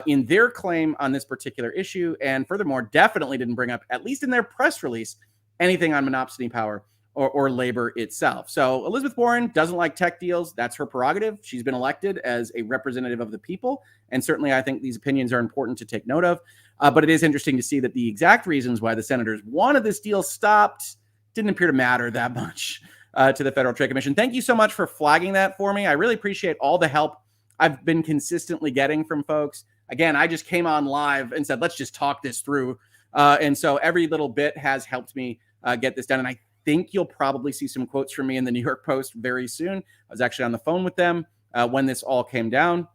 in their claim on this particular issue, and furthermore, definitely didn't bring up, at least in their press release, anything on monopsony power or labor itself. So Elizabeth Warren doesn't like tech deals. That's her prerogative. She's been elected as a representative of the people. And certainly I think these opinions are important to take note of. But it is interesting to see that the exact reasons why the senators wanted this deal stopped didn't appear to matter that much to the Federal Trade Commission. Thank you so much for flagging that for me. I really appreciate all the help I've been consistently getting from folks. Again, I just came on live and said, let's just talk this through. And so every little bit has helped me get this done. And I think you'll probably see some quotes from me in the New York Post very soon. I was actually on the phone with them when this all came down.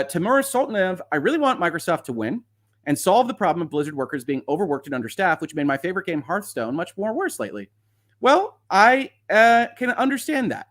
Timur Sultanov, I really want Microsoft to win and solve the problem of Blizzard workers being overworked and understaffed, which made my favorite game, Hearthstone, much more worse lately. Well, I can understand that.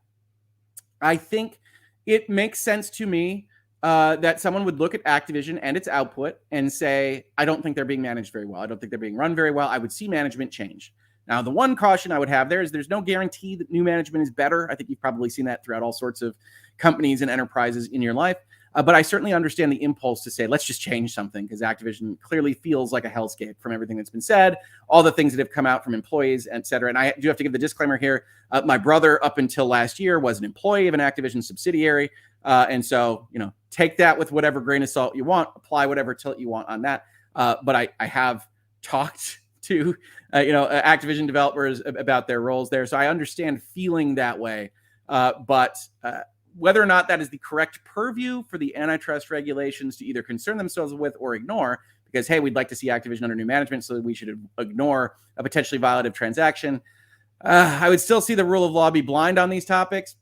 I think it makes sense to me that someone would look at Activision and its output and say, I don't think they're being managed very well. I don't think they're being run very well. I would see management change. Now, the one caution I would have there is there's no guarantee that new management is better. I think you've probably seen that throughout all sorts of companies and enterprises in your life. But I certainly understand the impulse to say, let's just change something, because Activision clearly feels like a hellscape from everything that's been said, all the things that have come out from employees, et cetera. And I do have to give the disclaimer here. My brother, up until last year, was an employee of an Activision subsidiary. And so, take that with whatever grain of salt you want, apply whatever tilt you want on that. But I have talked to, Activision developers about their roles there. So I understand feeling that way. But whether or not that is the correct purview for the antitrust regulations to either concern themselves with or ignore, because, hey, we'd like to see Activision under new management, so we should ignore a potentially violative transaction. I would still see the rule of law be blind on these topics,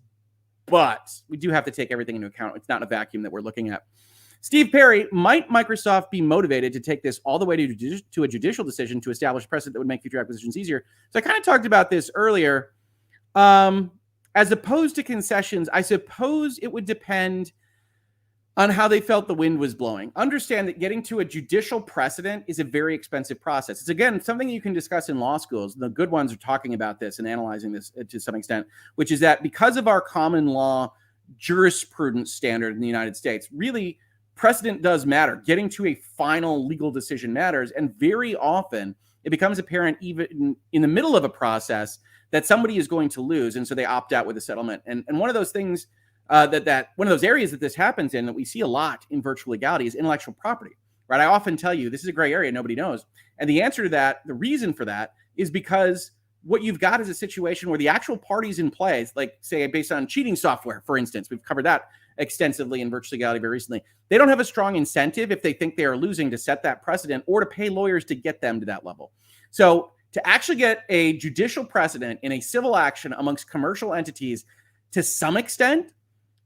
but we do have to take everything into account. It's not in a vacuum that we're looking at. Steve Perry, might Microsoft be motivated to take this all the way to a judicial decision to establish precedent that would make future acquisitions easier? So I kind of talked about this earlier. As opposed to concessions, I suppose it would depend on how they felt the wind was blowing. Understand that getting to a judicial precedent is a very expensive process. It's, again, something you can discuss in law schools. The good ones are talking about this and analyzing this to some extent, which is that because of our common law jurisprudence standard in the United States, really, precedent does matter. Getting to a final legal decision matters. And very often it becomes apparent even in the middle of a process that somebody is going to lose. And so they opt out with a settlement. And one of those things one of those areas that this happens in, that we see a lot in virtual legality, is intellectual property, right? I often tell you, this is a gray area nobody knows. And the answer to that, the reason for that, is because what you've got is a situation where the actual parties in play, like, say, based on cheating software, for instance, we've covered that extensively in virtual legality very recently. They don't have a strong incentive, if they think they are losing, to set that precedent or to pay lawyers to get them to that level. So to actually get a judicial precedent in a civil action amongst commercial entities, to some extent,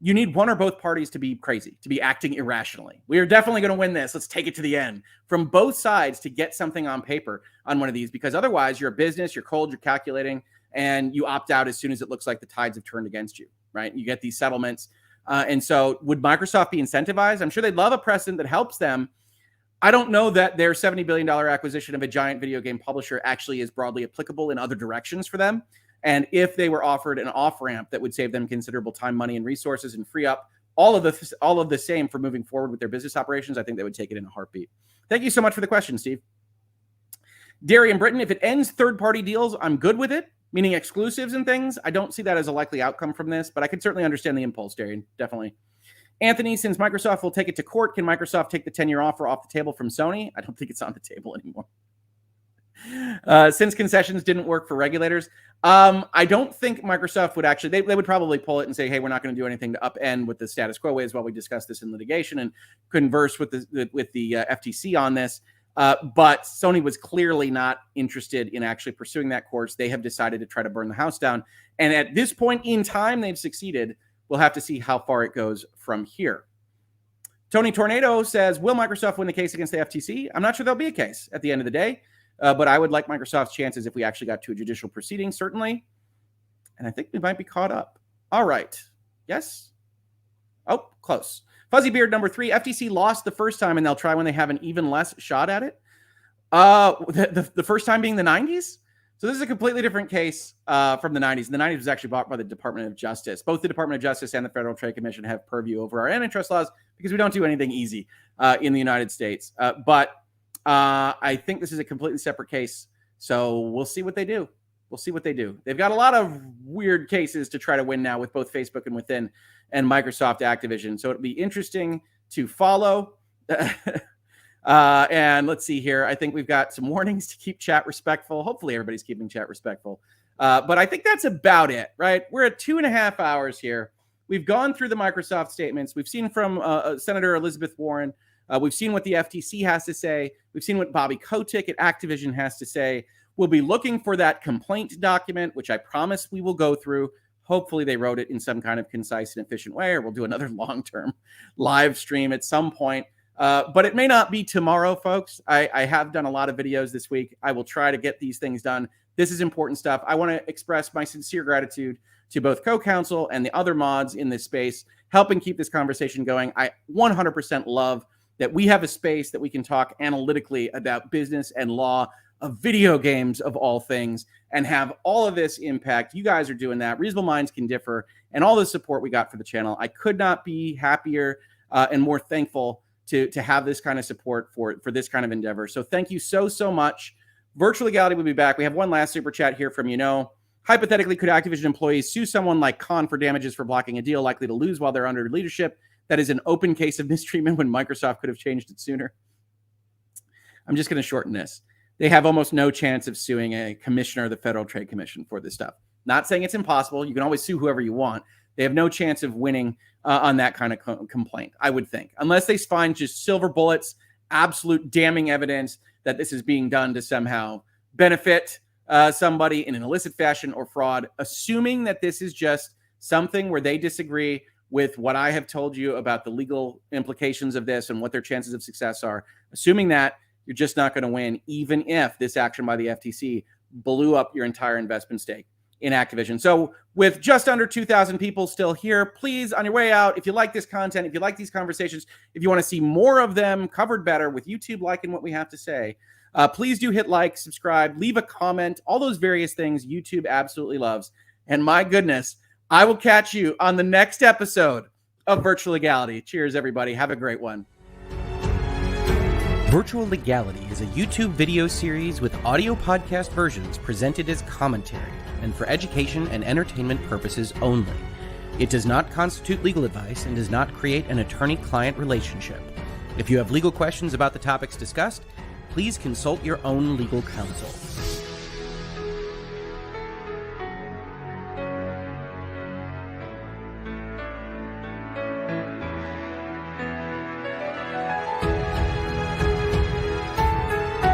you need one or both parties to be crazy, to be acting irrationally. We are definitely going to win this. Let's take it to the end, from both sides, to get something on paper on one of these, because otherwise you're a business, you're cold, you're calculating, and you opt out as soon as it looks like the tides have turned against you, right? You get these settlements. And so would Microsoft be incentivized? I'm sure they'd love a precedent that helps them. I don't know that their $70 billion acquisition of a giant video game publisher actually is broadly applicable in other directions for them. And if they were offered an off-ramp that would save them considerable time, money, and resources, and free up all of the same for moving forward with their business operations, I think they would take it in a heartbeat. Thank you so much for the question, Steve. Darian Britton, if it ends third-party deals, I'm good with it, meaning exclusives and things. I don't see that as a likely outcome from this, but I can certainly understand the impulse, Darian, definitely. Anthony, since Microsoft will take it to court, can Microsoft take the 10-year offer off the table from Sony? I don't think it's on the table anymore. Since concessions didn't work for regulators, I don't think Microsoft would actually, they would probably pull it and say, hey, we're not going to do anything to upend what the status quo is while we discuss this in litigation and converse with the FTC on this. But Sony was clearly not interested in actually pursuing that course. They have decided to try to burn the house down. And at this point in time, they've succeeded. We'll have to see how far it goes from here. Tony Tornado says, will Microsoft win the case against the FTC? I'm not sure there'll be a case at the end of the day, but I would like Microsoft's chances if we actually got to a judicial proceeding, certainly. And I think we might be caught up. All right. Yes? Oh, close. Fuzzy Beard number 3, FTC lost the first time, and they'll try when they have an even less shot at it. The first time being the 90s? So this is a completely different case from the 90s. The 90s was actually bought by the Department of Justice. Both the Department of Justice and the Federal Trade Commission have purview over our antitrust laws because we don't do anything easy in the United States. But I think this is a completely separate case. So we'll see what they do. We'll see what they do. They've got a lot of weird cases to try to win now with both Facebook and Within and Microsoft Activision. So it'll be interesting to follow. And let's see here. I think we've got some warnings to keep chat respectful. Hopefully everybody's keeping chat respectful. But I think that's about it, right? We're at 2.5 hours here. We've gone through the Microsoft statements. We've seen from Senator Elizabeth Warren. We've seen what the FTC has to say. We've seen what Bobby Kotick at Activision has to say. We'll be looking for that complaint document, which I promise we will go through. Hopefully they wrote it in some kind of concise and efficient way, or we'll do another long-term live stream at some point. But it may not be tomorrow, folks. I have done a lot of videos this week. I will try to get these things done. This is important stuff. I want to express my sincere gratitude to both co-counsel and the other mods in this space, helping keep this conversation going. I 100% love that we have a space that we can talk analytically about business and law of video games of all things and have all of this impact. You guys are doing that. Reasonable minds can differ, and all the support we got for the channel. I could not be happier and more thankful to have this kind of support for this kind of endeavor. So thank you so much. Virtual Legality will be back. We have one last super chat here from hypothetically, could Activision employees sue someone like Con for damages for blocking a deal likely to lose while they're under leadership? That is an open case of mistreatment when Microsoft could have changed it sooner. I'm just going to shorten this. They have almost no chance of suing a commissioner of the Federal Trade Commission for this stuff. Not saying it's impossible. You can always sue whoever you want. They have no chance of winning on that kind of complaint, I would think. Unless they find just silver bullets, absolute damning evidence that this is being done to somehow benefit somebody in an illicit fashion or fraud. Assuming that this is just something where they disagree with what I have told you about the legal implications of this and what their chances of success are. Assuming that, you're just not going to win, even if this action by the FTC blew up your entire investment stake in Activision. So with just under 2,000 people still here, please, on your way out, if you like this content, if you like these conversations, if you want to see more of them covered better with YouTube liking what we have to say, please do hit like, subscribe, leave a comment, all those various things YouTube absolutely loves. And my goodness, I will catch you on the next episode of Virtual Legality. Cheers, everybody. Have a great one. Virtual Legality is a YouTube video series with audio podcast versions presented as commentary and for education and entertainment purposes only. It does not constitute legal advice and does not create an attorney-client relationship. If you have legal questions about the topics discussed, please consult your own legal counsel.